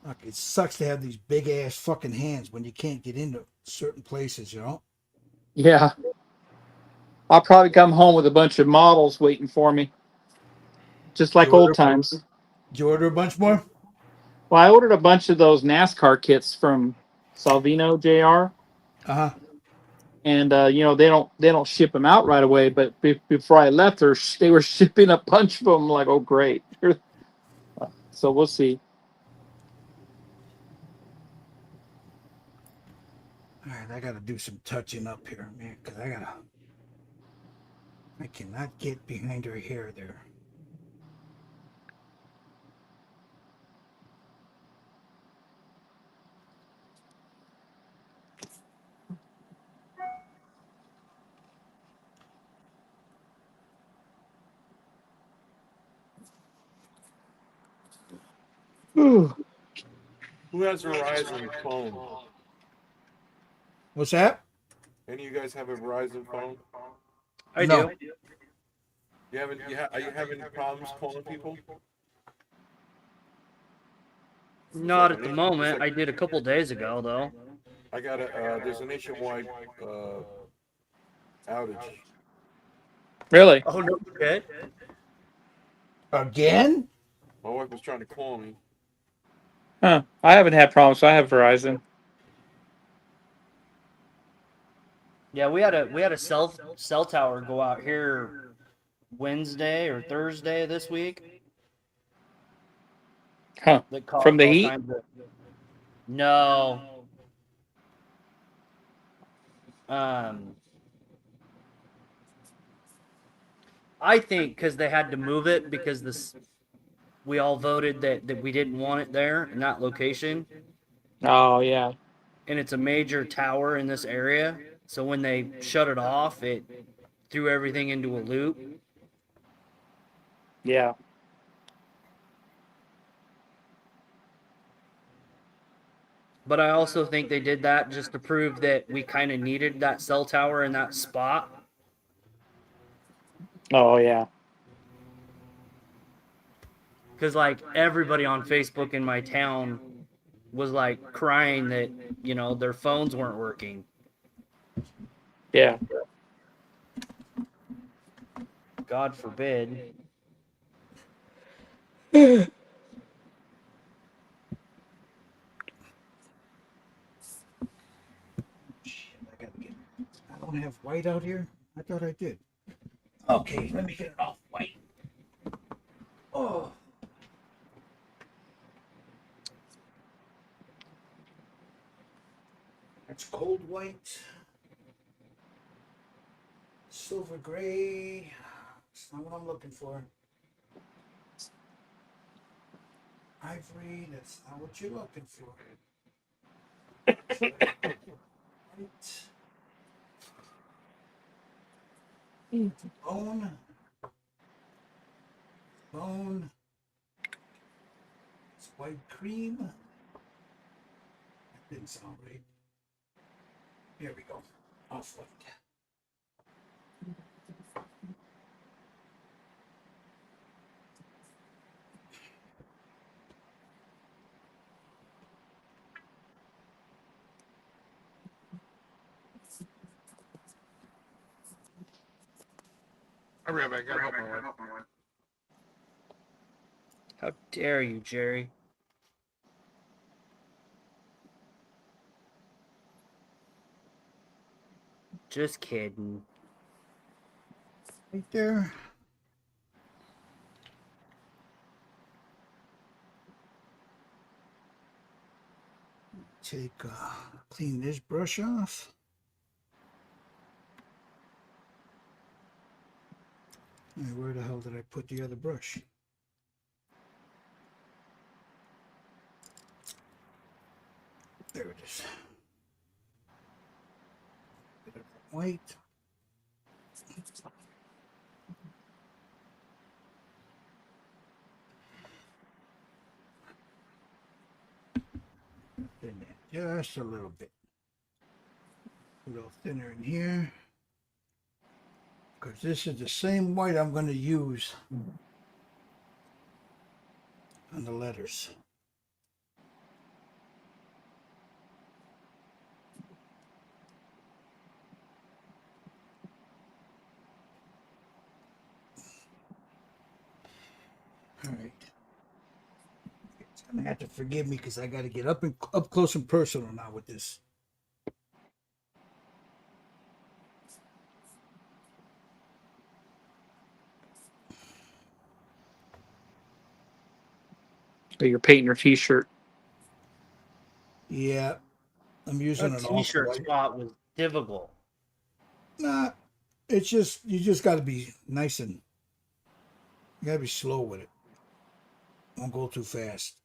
Speaker 1: Look, it sucks to have these big ass fucking hands when you can't get into certain places, you know?
Speaker 5: Yeah. I'll probably come home with a bunch of models waiting for me, just
Speaker 1: Did you
Speaker 5: like old
Speaker 1: order,
Speaker 5: times.
Speaker 1: did you order a bunch more?
Speaker 5: Well, I ordered a bunch of those NASCAR kits from Salvino JR,
Speaker 1: Uh huh.
Speaker 5: and they don't ship them out right away. But before I left, they were shipping a bunch of them. Like, oh great! So we'll see.
Speaker 1: All right, I got to do some touching up here, man, because I cannot get behind her hair there.
Speaker 5: Whew.
Speaker 2: Who has Verizon phone?
Speaker 1: What's that?
Speaker 2: Any of you guys have a Verizon phone?
Speaker 3: I
Speaker 1: No.
Speaker 3: do.
Speaker 2: You haven't? Are you having problems calling people? It's like
Speaker 3: Not
Speaker 2: a
Speaker 3: at the
Speaker 2: nation. It's
Speaker 3: moment.
Speaker 2: like
Speaker 3: I did a couple days ago, though.
Speaker 2: I got a. There's a nationwide outage.
Speaker 5: Really?
Speaker 3: Oh no, okay.
Speaker 1: Again?
Speaker 2: My wife was trying to call me.
Speaker 5: Huh? I haven't had problems. So I have Verizon.
Speaker 3: Yeah, we had a cell tower go out here Wednesday or Thursday this week
Speaker 5: Huh.
Speaker 3: that
Speaker 5: From
Speaker 3: caused
Speaker 5: the
Speaker 3: all
Speaker 5: heat?
Speaker 3: kinds of no. Um, I think because they had to move it because this we all voted that we didn't want it there in that location,
Speaker 5: Oh yeah.
Speaker 3: and it's a major tower in this area. So when they shut it off, it threw everything into a loop.
Speaker 5: Yeah.
Speaker 3: But I also think they did that just to prove that we kind of needed that cell tower in that spot.
Speaker 5: Oh yeah.
Speaker 3: Because, like, everybody on Facebook in my town was, like, crying that, their phones weren't working.
Speaker 5: Yeah.
Speaker 3: God forbid.
Speaker 1: Shit, I don't have white out here. I thought I did. Okay, let me get it off white. Oh. That's cold white. Silver gray. That's not what I'm looking for. Ivory. That's not what you're looking for. White. Bone. Bone. It's white cream. That didn't sound right. Here we go. Off white.
Speaker 2: I'll be right back. I gotta help my wife.
Speaker 3: How dare you, Jerry? Just kidding.
Speaker 1: Right there. Take clean this brush off. And where the hell did I put the other brush? There it is. Bit of white. Thin it just a little bit. A little thinner in here. Because this is the same white I'm going to use on the letters. All right. It's going to have to forgive me because I got to get up close and personal now with this.
Speaker 5: So you're painting your t-shirt.
Speaker 1: Yeah, I'm using
Speaker 3: That
Speaker 1: an off
Speaker 3: t-shirt
Speaker 1: white.
Speaker 3: spot was difficult.
Speaker 1: Nah, it's just, you just got to be nice and, you got to be slow with it. Don't go too fast.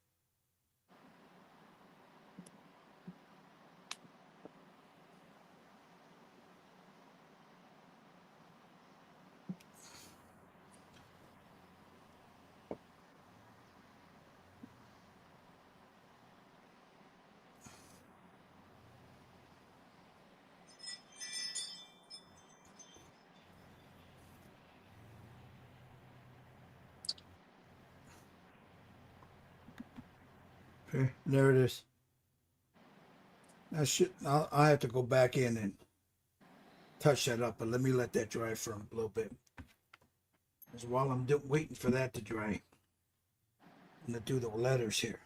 Speaker 1: Okay, there it is. I have to go back in and touch that up, but let me let that dry for a little bit. Because while I'm waiting for that to dry, I'm going to do the letters here.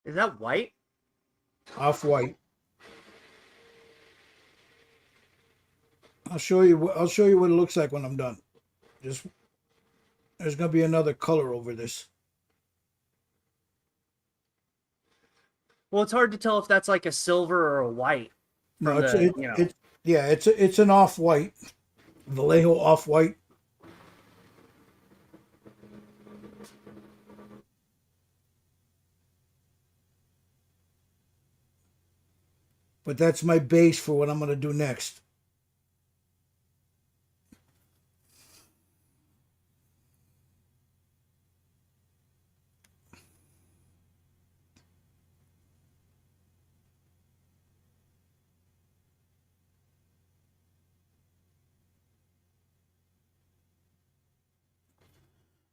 Speaker 3: Is that white?
Speaker 1: Off-white. I'll show you what it looks like when I'm done. Just there's gonna be another color over this.
Speaker 3: Well, it's hard to tell if that's like a silver or a white.
Speaker 1: No,
Speaker 3: From
Speaker 1: it's
Speaker 3: the,
Speaker 1: it,
Speaker 3: you know.
Speaker 1: it yeah, it's an off-white. Vallejo off-white. But that's my base for what I'm gonna do next.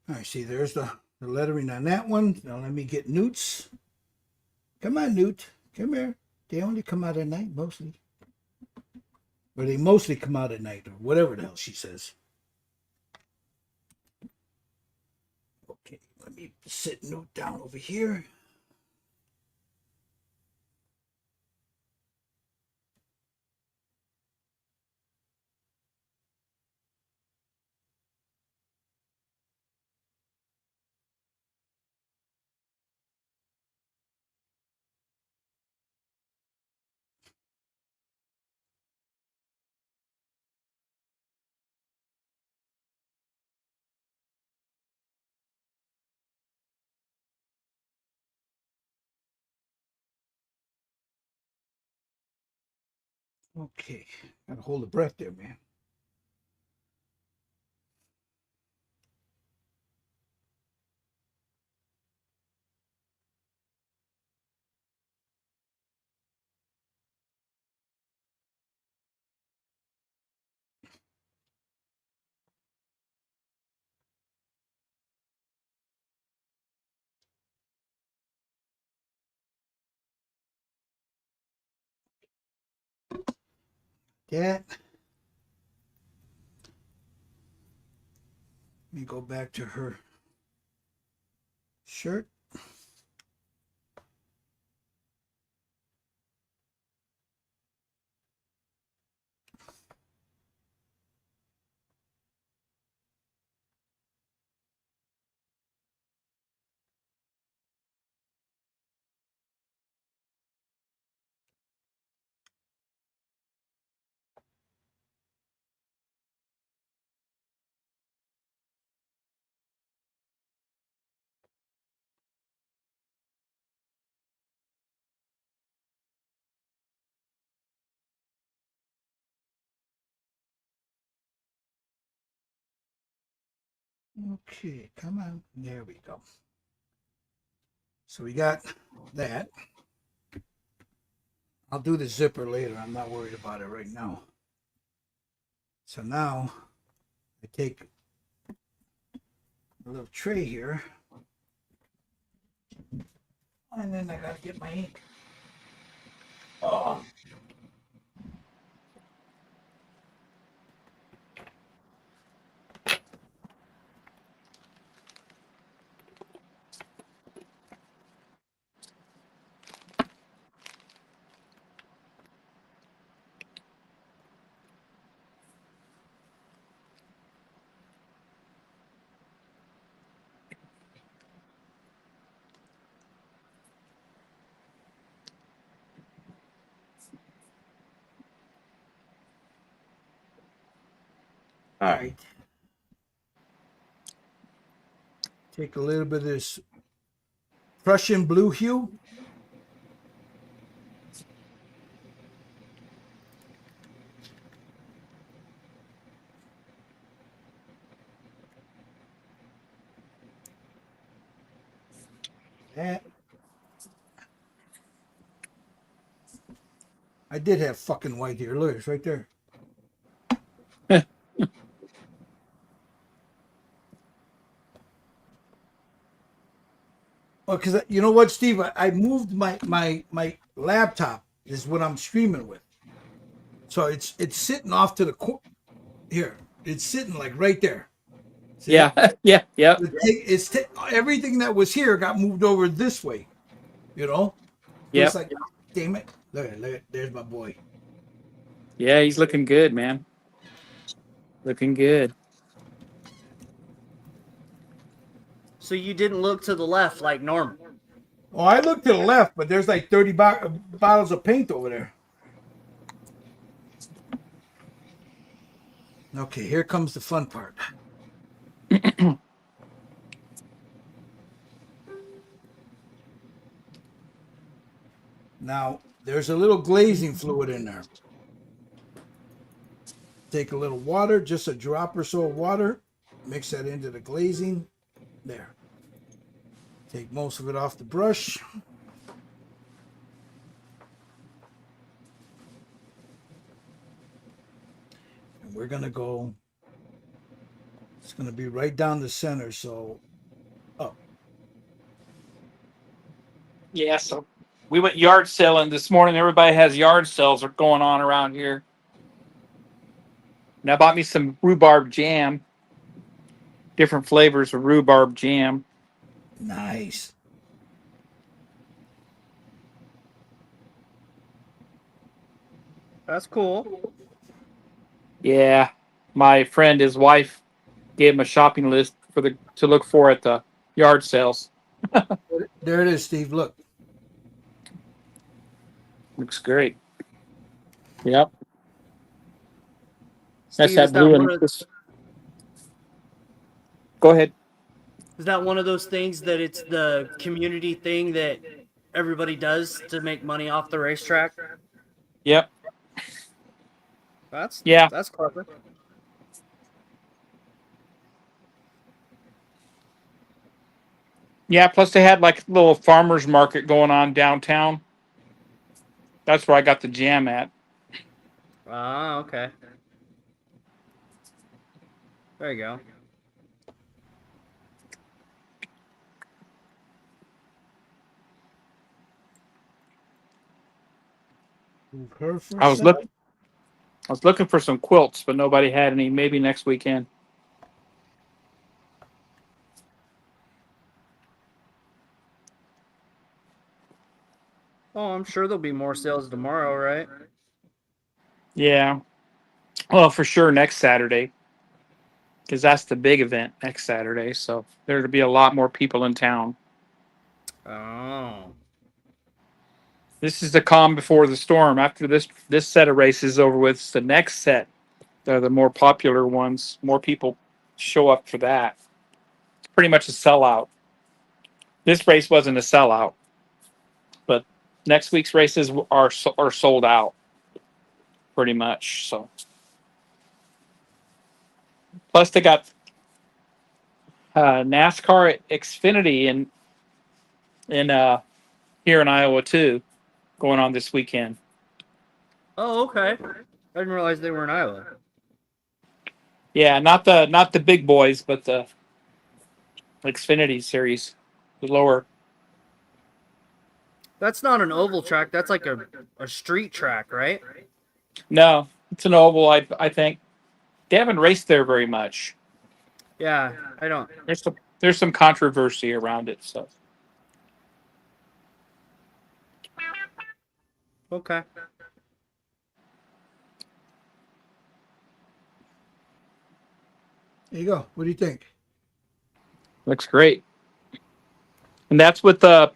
Speaker 1: All right, see, there's the lettering on that one. Now let me get Newt's. Come on, Newt. Come here. They only come out at night, mostly. Or they mostly come out at night, or whatever the hell she says. Okay, let me sit Newt down over here. Okay, gotta hold the breath there, man. That. Let me go back to her shirt. Okay, come on. There we go. So we got that. I'll do the zipper later. I'm not worried about it right now. So now I take a little tray here. And then I gotta get my ink. Oh. All right. Take a little bit of this Prussian blue hue. That. I did have fucking white here. Look, it's right there. Well, because you know what, Steve, I moved my laptop is what I'm streaming with, so it's sitting off to the here. It's sitting like right there. See?
Speaker 5: Yeah, yeah, yeah.
Speaker 1: Everything that was here got moved over this way. You know?
Speaker 5: Yep.
Speaker 1: It's like, damn it. Look at, there's my boy.
Speaker 5: Yeah, he's looking good, man. Looking good.
Speaker 3: So you didn't look to the left like normal.
Speaker 1: Oh, I looked to the left, but there's like 30 bottles of paint over there. Okay, here comes the fun part. Now, there's a little glazing fluid in there. Take a little water, just a drop or so of water, mix that into the glazing. There. Take most of it off the brush. And we're going to go, it's going to be right down the center, so up.
Speaker 5: Yeah, so we went yard selling this morning. Everybody has yard sales are going on around here. And I bought me some rhubarb jam. Different flavors of rhubarb jam.
Speaker 1: Nice.
Speaker 3: That's cool.
Speaker 5: Yeah. My friend, his wife, gave him a shopping list to look for at the yard sales.
Speaker 1: There it is, Steve. Look.
Speaker 5: Looks great. Yep. That's
Speaker 3: Steve,
Speaker 5: that blue and this. Go ahead.
Speaker 3: is that one of those things that it's the community thing that everybody does to make money off the racetrack?
Speaker 5: Yep.
Speaker 3: That's clever.
Speaker 5: Yeah, plus they had like a little farmer's market going on downtown. That's where I got the jam at.
Speaker 3: Ah, okay. There you go.
Speaker 5: I was looking for some quilts, but nobody had any. Maybe next weekend.
Speaker 3: Oh, I'm sure there'll be more sales tomorrow, right?
Speaker 5: Yeah. Well, for sure next Saturday, because that's the big event next Saturday. So there'll be a lot more people in town.
Speaker 3: Oh.
Speaker 5: This is the calm before the storm. After this set of races is over with, it's the next set. They're the more popular ones. More people show up for that. It's pretty much a sellout. This race wasn't a sellout, but next week's races are sold out pretty much. So plus they got NASCAR Xfinity in here in Iowa too, going on this weekend.
Speaker 3: Oh, okay. I didn't realize they were in Iowa.
Speaker 5: Yeah, not the big boys, but the Xfinity series, the lower.
Speaker 3: That's not an oval track. That's like a street track, right?
Speaker 5: No, it's an oval. I think they haven't raced there very much.
Speaker 3: Yeah, I don't.
Speaker 5: There's some controversy around it. So
Speaker 3: Okay.
Speaker 1: There you go. What do you think?
Speaker 5: looks great. And that's with the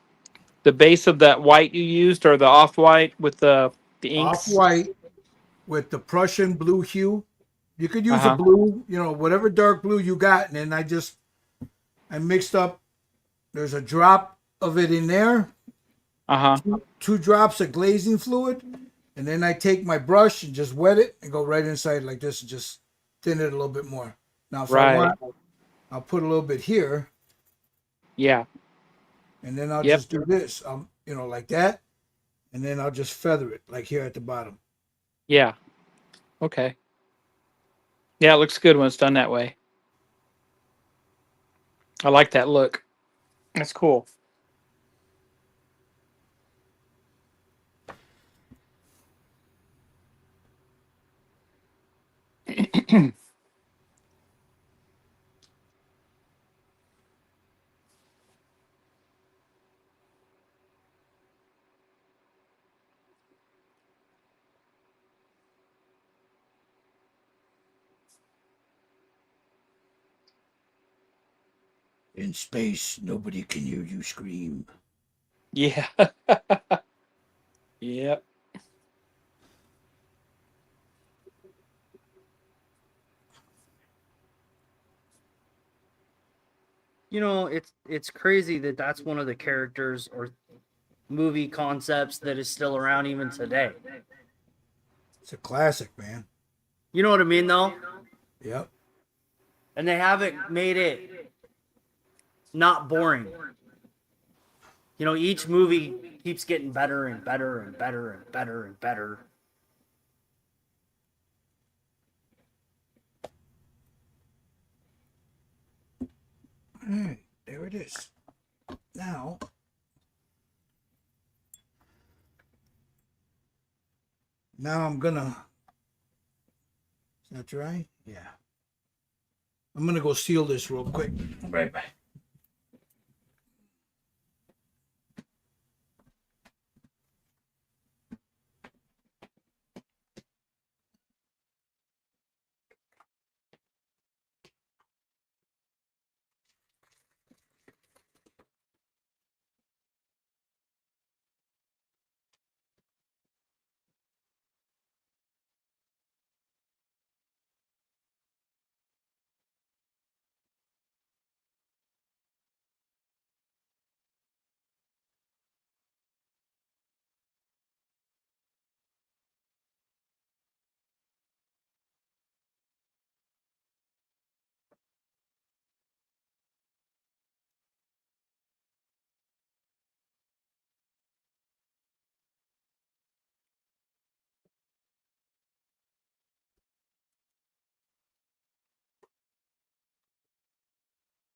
Speaker 5: base of that white you used, or the off white with the inks.
Speaker 1: Off white with the Prussian blue hue. You could use a
Speaker 5: Uh-huh.
Speaker 1: blue, whatever dark blue you got, and then I mixed up. There's a drop of it in there,
Speaker 5: Uh huh.
Speaker 1: two drops of glazing fluid, and then I take my brush and just wet it and go right inside like this and just thin it a little bit more. Now, if I
Speaker 5: Right.
Speaker 1: want, I'll put a little bit here,
Speaker 5: Yeah.
Speaker 1: and then I'll
Speaker 5: Yep.
Speaker 1: just do this, like that, and then I'll just feather it like here at the bottom.
Speaker 5: Yeah. Okay. Yeah, it looks good when it's done that way. I like that look. That's cool.
Speaker 1: In space, nobody can hear you scream.
Speaker 5: Yeah. Yep.
Speaker 3: You know, it's crazy that that's one of the characters or movie concepts that is still around even today.
Speaker 1: It's a classic, man.
Speaker 3: You know what I mean, though?
Speaker 1: Yep.
Speaker 3: And they haven't made it not boring. You know, each movie keeps getting better and better and better and better and better.
Speaker 1: All right, there it is. Now, I'm gonna. Is that right? Yeah. I'm gonna go seal this real quick. Right back.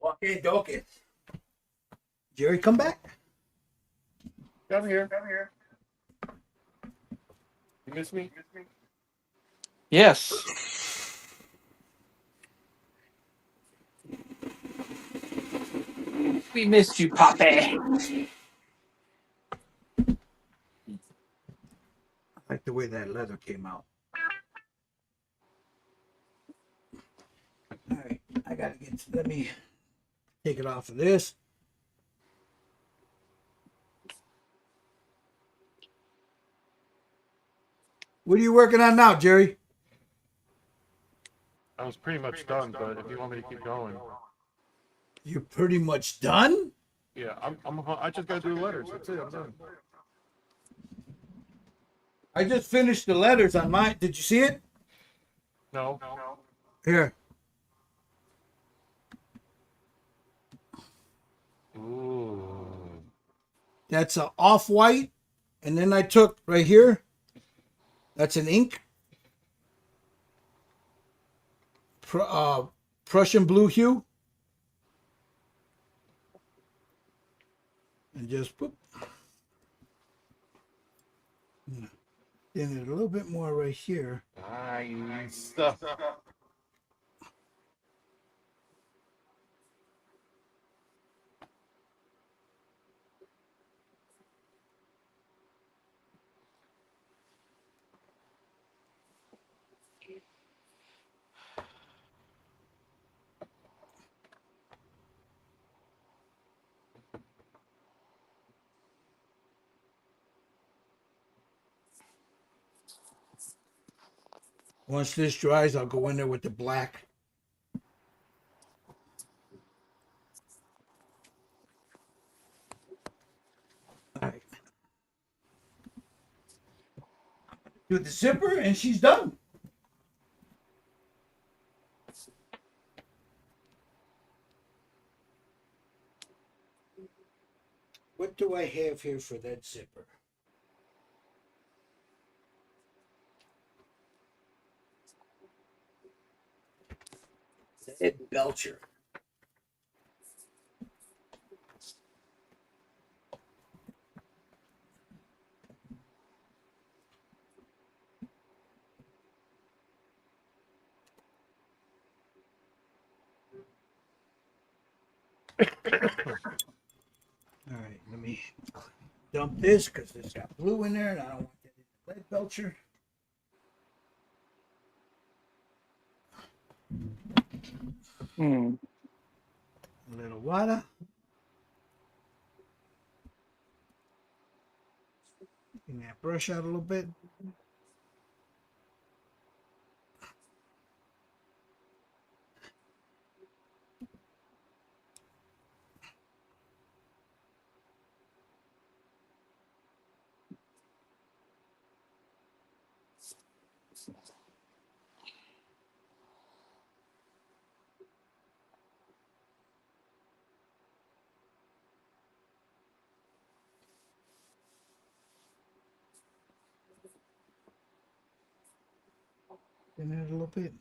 Speaker 1: Okay, dokie. Jerry, come back.
Speaker 2: Come here. You miss me?
Speaker 5: Yes. We missed you, Poppy.
Speaker 1: I like the way that leather came out. All right, I gotta get. Let me take it off of this. What are you working on now, Jerry?
Speaker 2: I was pretty much done, but if you want me to keep going,
Speaker 1: You're pretty much done.
Speaker 2: yeah, I just gotta do the letters. That's it. I'm done.
Speaker 1: I just finished the letters on mine. Did you see it?
Speaker 2: No.
Speaker 1: Here.
Speaker 2: Ooh.
Speaker 1: That's a off-white, and then I took right here. That's an ink. Prussian blue hue, and just boop. Then a little bit more right here.
Speaker 2: Nice.
Speaker 1: Once this dries, I'll go in there with the black. All right. Do the zipper, and she's done. What do I have here for that zipper? Ed Belcher. All right, let me dump this because it's got blue in there, and I don't want that in Ed Belcher.
Speaker 5: Hmm.
Speaker 1: A little water. Getting that brush out a little bit. In it a little bit.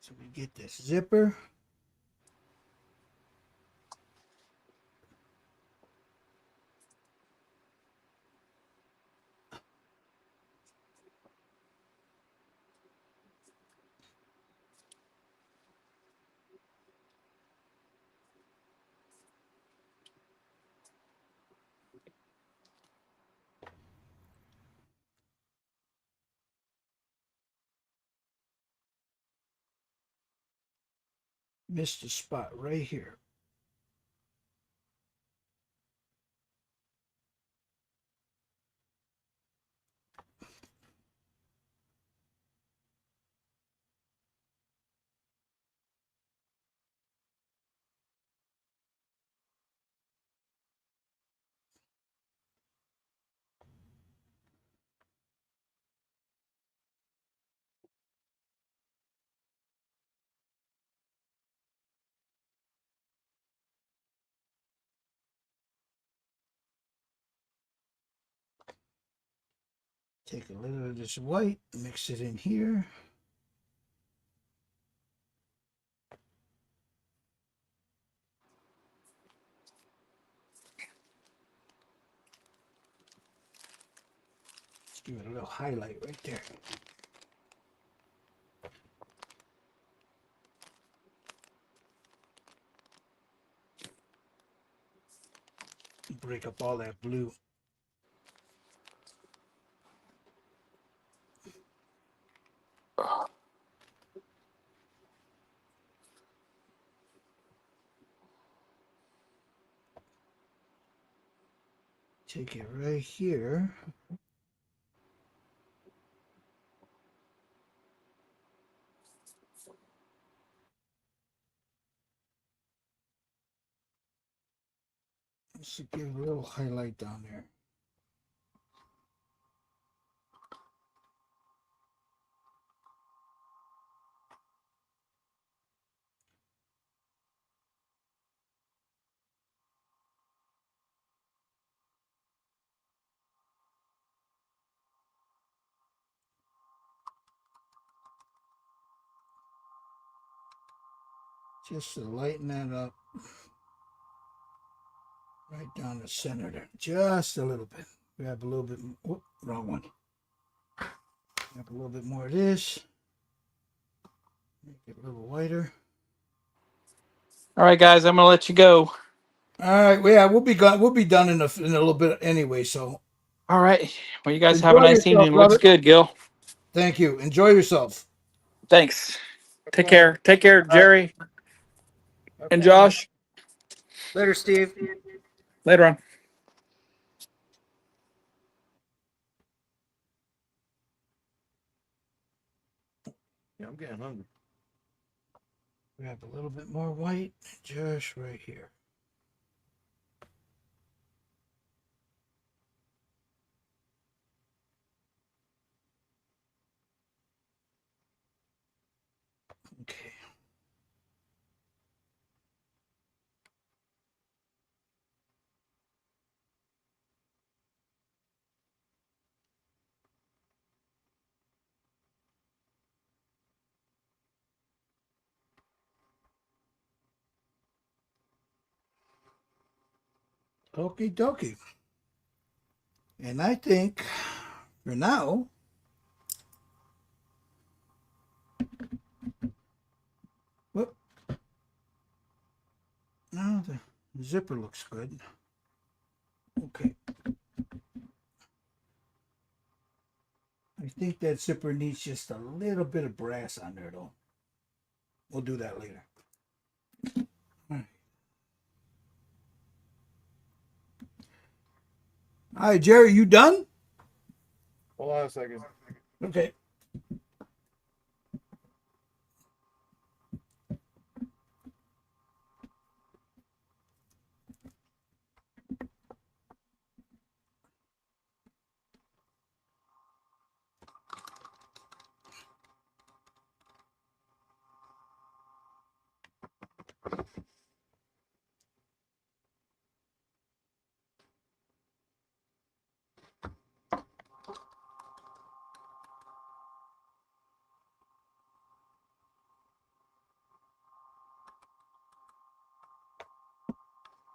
Speaker 1: So we get this zipper. Missed a spot right here. Take a little of this white, mix it in here. Let's give it a little highlight right there. Break up all that blue. Take it right here. Just give a little highlight down there. Just to lighten that up. Right down the center there. Just a little bit. Grab a little bit. Whoop, wrong one. Grab a little bit more of this. Make it a little whiter.
Speaker 5: All right, guys, I'm gonna let you go.
Speaker 1: All right. Well, yeah, we'll be gone. We'll be done in a little bit anyway. So
Speaker 5: All right. Well, you guys have a
Speaker 1: enjoy
Speaker 5: nice
Speaker 1: yourself,
Speaker 5: evening. Looks
Speaker 1: brother.
Speaker 5: good, Gil.
Speaker 1: Thank you. Enjoy yourself.
Speaker 5: Thanks. Take care. Take care,
Speaker 3: All right.
Speaker 5: Jerry and
Speaker 3: Okay.
Speaker 5: Josh.
Speaker 3: Later, Steve.
Speaker 5: Later on.
Speaker 2: Yeah, I'm getting hungry.
Speaker 1: Grab a little bit more white, just right here. Okay. Okie dokie. And I think for now, whoop, no, the zipper looks good. Okay. I think that zipper needs just a little bit of brass on there, though. We'll do that later. All right. All right, Jerry, you done?
Speaker 2: Hold on a second.
Speaker 1: Okay.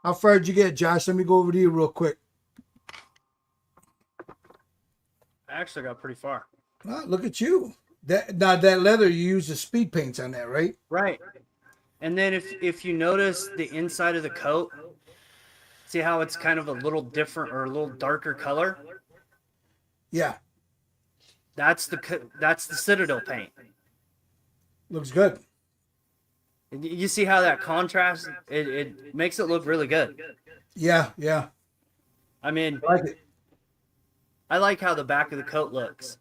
Speaker 1: How far did you get, Josh? Let me go over to you real quick.
Speaker 3: I actually got pretty far.
Speaker 1: Oh, look at you. That leather, you use the speed paints on that, right?
Speaker 3: Right. And then if you notice the inside of the coat, see how it's kind of a little different or a little darker color?
Speaker 1: Yeah.
Speaker 3: That's the Citadel paint.
Speaker 1: Looks good.
Speaker 3: You see how that contrast, it makes it look really good.
Speaker 1: Yeah, yeah.
Speaker 3: I mean,
Speaker 1: I like it.
Speaker 3: I like how the back of the coat looks.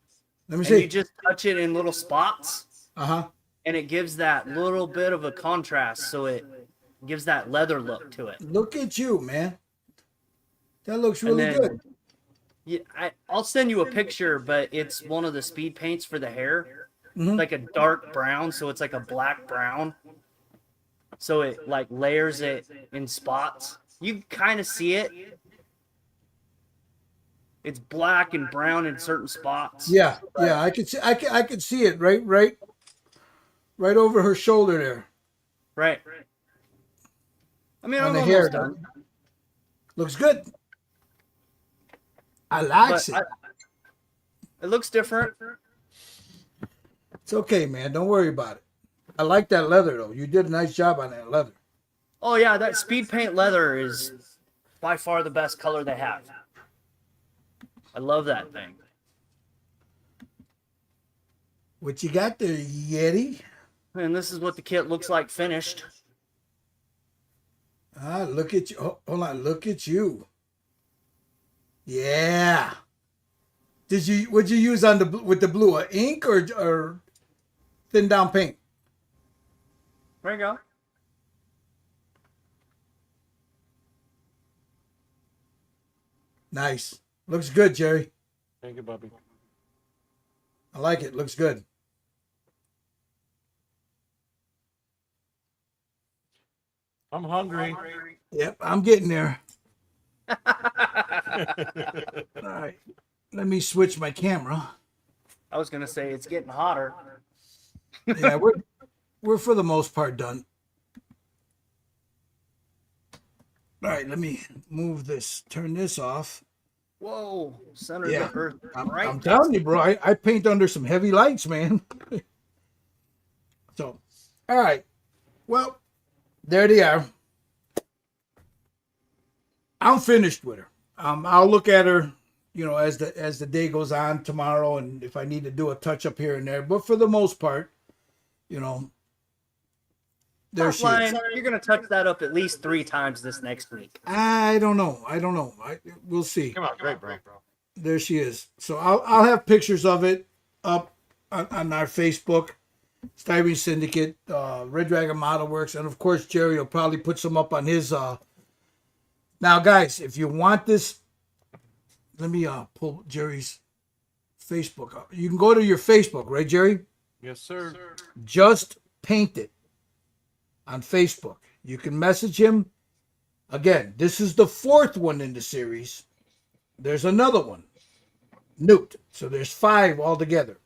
Speaker 1: Let me
Speaker 3: And you
Speaker 1: see.
Speaker 3: just touch it in little spots,
Speaker 1: Uh-huh.
Speaker 3: and it gives that little bit of a contrast, so it gives that leather look to it.
Speaker 1: Look at you, man. That looks
Speaker 3: And
Speaker 1: really
Speaker 3: then-
Speaker 1: good.
Speaker 3: Yeah, I'll send you a picture, but it's one of the speed paints for the hair.
Speaker 1: Mhm.
Speaker 3: Like a dark brown, so it's like a black brown. So it like layers it in spots. You kind of see it. It's black and brown in certain spots.
Speaker 1: Yeah, yeah. I could see. I could see it right over her shoulder there.
Speaker 3: Right. I mean,
Speaker 1: On
Speaker 3: I'm
Speaker 1: the
Speaker 3: almost
Speaker 1: hair.
Speaker 3: done.
Speaker 1: Looks good. I like
Speaker 3: But
Speaker 1: it.
Speaker 3: It looks different.
Speaker 1: It's okay, man. Don't worry about it. I like that leather though. You did a nice job on that leather.
Speaker 3: Oh yeah, that speed paint leather is by far the best color they have. I love that thing.
Speaker 1: What you got there, Yeti?
Speaker 3: And this is what the kit looks like finished.
Speaker 1: Ah, look at you. Oh, hold on. Look at you. Yeah. What'd you use on with the blue? Ink or thin down paint?
Speaker 3: There you go.
Speaker 1: Nice. Looks good, Jerry.
Speaker 2: Thank you, Bobby.
Speaker 1: I like it. Looks good.
Speaker 2: I'm hungry.
Speaker 1: Yep, I'm getting there. All right. Let me switch my camera.
Speaker 3: I was gonna say it's getting hotter.
Speaker 1: Yeah, we're for the most part done. All right, let me move this, turn this off.
Speaker 3: Whoa, center
Speaker 1: Yeah,
Speaker 3: of the earth.
Speaker 1: I'm
Speaker 3: Right.
Speaker 1: telling you, bro, I paint under some heavy lights, man. So, all right. Well, there they are. I'm finished with her. I'll look at her, as the day goes on tomorrow, and if I need to do a touch up here and there. But for the most part, there she is.
Speaker 3: You're gonna touch that up at least 3 times this next week.
Speaker 1: I don't know. We'll see.
Speaker 2: Come on, great, bro.
Speaker 1: There she is. So I'll have pictures of it up on our Facebook, Styrene Syndicate, Red Dragon Model Works, and of course Jerry will probably put some up on his. Now, guys, if you want this, let me pull Jerry's Facebook up. You can go to your Facebook, right, Jerry?
Speaker 2: Yes, sir.
Speaker 1: Just Paint It on Facebook. You can message him. Again, this is the 4th one in the series. There's another one, Newt. So there's 5 altogether.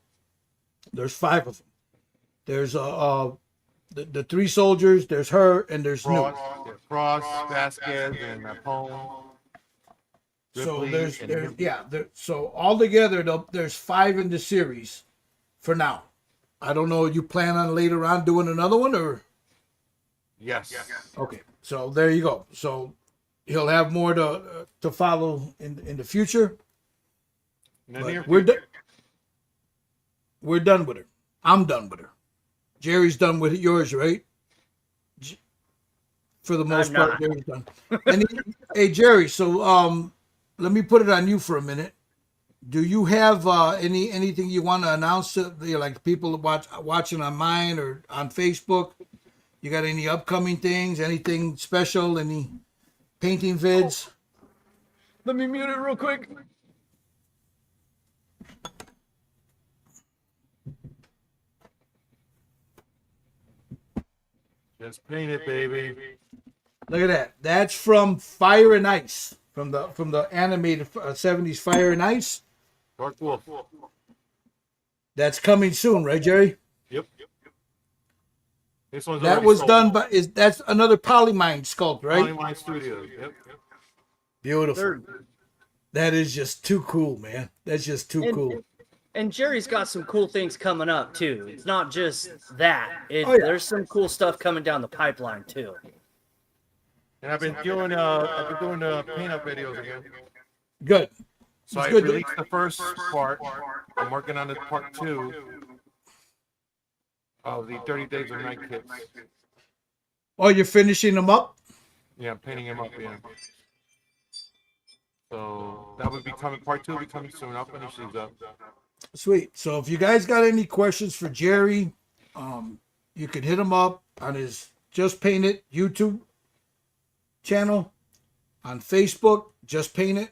Speaker 1: There's 5 of them. There's the 3 soldiers. There's her, and there's Newt.
Speaker 2: Frost, Vasquez, and Pone.
Speaker 1: So
Speaker 2: Ripley,
Speaker 1: so altogether there's 5 in the series for now. I don't know. You plan on later on doing another one, or?
Speaker 2: Yes.
Speaker 1: Okay, so there you go. So he'll have more to follow in the future. We're done with her. I'm done with her. Jerry's done with yours, right? For the most part,
Speaker 3: not.
Speaker 1: Jerry's done. And hey, Jerry. So let me put it on you for a minute. Do you have anything you want to announce to like people watching on mine or on Facebook? You got any upcoming things? Anything special? Any painting vids?
Speaker 3: Let me mute it real quick.
Speaker 2: Just paint it, baby.
Speaker 1: Look at that. That's from Fire and Ice, from the animated 70s Fire and Ice.
Speaker 2: Dark Wolf.
Speaker 1: That's coming soon, right, Jerry?
Speaker 2: Yep. This one's
Speaker 1: That
Speaker 2: already
Speaker 1: was
Speaker 2: sold.
Speaker 1: done by that's another Polymine sculpt, right?
Speaker 2: Polymine Studios. Yep.
Speaker 1: Beautiful. That is just too cool, man. That's just too cool.
Speaker 3: And Jerry's got some cool things coming up too. It's not just that. There's some cool stuff coming down the pipeline too.
Speaker 2: And I've been doing paint up videos again.
Speaker 1: Good.
Speaker 2: So
Speaker 1: It's
Speaker 2: I
Speaker 1: good.
Speaker 2: released the first part. I'm working on the part 2 of the 30 Days of Night kits.
Speaker 1: Oh, you're finishing them up?
Speaker 2: Yeah, I'm painting them up. Yeah. So that would be coming. Part 2 will be coming soon. I'll finish these up.
Speaker 1: Sweet. So if you guys got any questions for Jerry, you can hit him up on his Just Paint It YouTube channel, on Facebook, Just Paint It.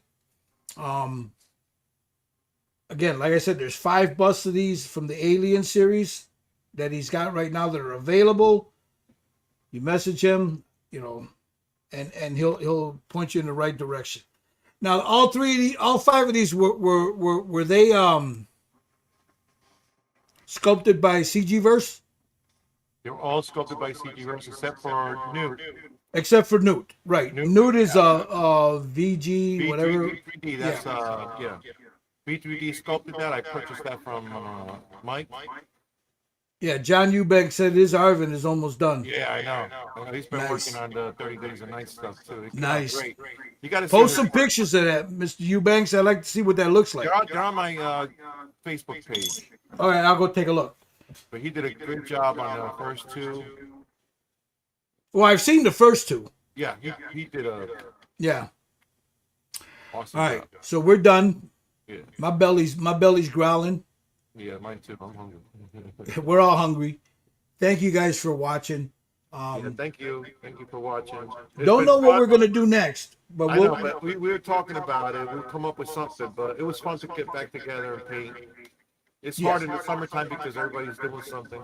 Speaker 1: Again, like I said, there's 5 busts of these from the Alien series that he's got right now that are available. You message him, and he'll point you in the right direction. Now, all 5 of these were they sculpted by CG Verse?
Speaker 2: They're all sculpted by CG Verse except for Newt.
Speaker 1: Except for Newt, right? Newt is a VG whatever.
Speaker 2: V3D. That's yeah. V3D sculpted that. I purchased that from Mike.
Speaker 1: Yeah, John Eubank said his Arvin is almost done.
Speaker 2: Yeah, I know. He's been
Speaker 1: Nice.
Speaker 2: working on the 30 Days of Night stuff too. It came out
Speaker 1: Nice.
Speaker 2: great. You got to
Speaker 1: Post some pictures of that, Mr. Eubanks. I'd like to see what that looks like.
Speaker 2: They're on my Facebook page.
Speaker 1: All right, I'll go take a look.
Speaker 2: But he did a good job on the first 2.
Speaker 1: Well, I've seen the first 2.
Speaker 2: Yeah, he did a
Speaker 1: Yeah.
Speaker 2: awesome
Speaker 1: All right,
Speaker 2: job.
Speaker 1: so we're done.
Speaker 2: Yeah,
Speaker 1: My belly's growling.
Speaker 2: yeah, mine too. I'm hungry.
Speaker 1: We're all hungry. Thank you guys for watching.
Speaker 2: Yeah, thank you for watching.
Speaker 1: Don't know what we're gonna do next, but
Speaker 2: I know, but we were talking about it. We'll come up with something, but it was fun to get back together and paint. It's hard in the summertime because everybody's doing something.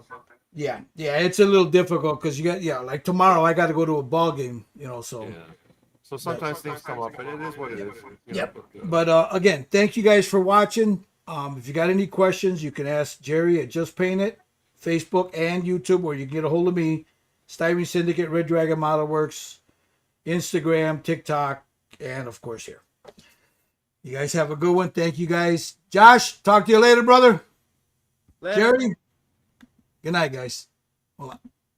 Speaker 1: yeah, it's a little difficult because you got like tomorrow I got to go to a ball game, so.
Speaker 2: Yeah. So sometimes things come up, but it is what it is.
Speaker 1: Yep. But again, thank you guys for watching. If you got any questions, you can ask Jerry at Just Paint It, Facebook and YouTube, or you can get a hold of me, Styrene Syndicate, Red Dragon Model Works, Instagram, TikTok, and of course here. You guys have a good one. Thank you guys. Josh, talk to you later, brother.
Speaker 3: Later.
Speaker 1: Jerry, good night, guys. Hold on.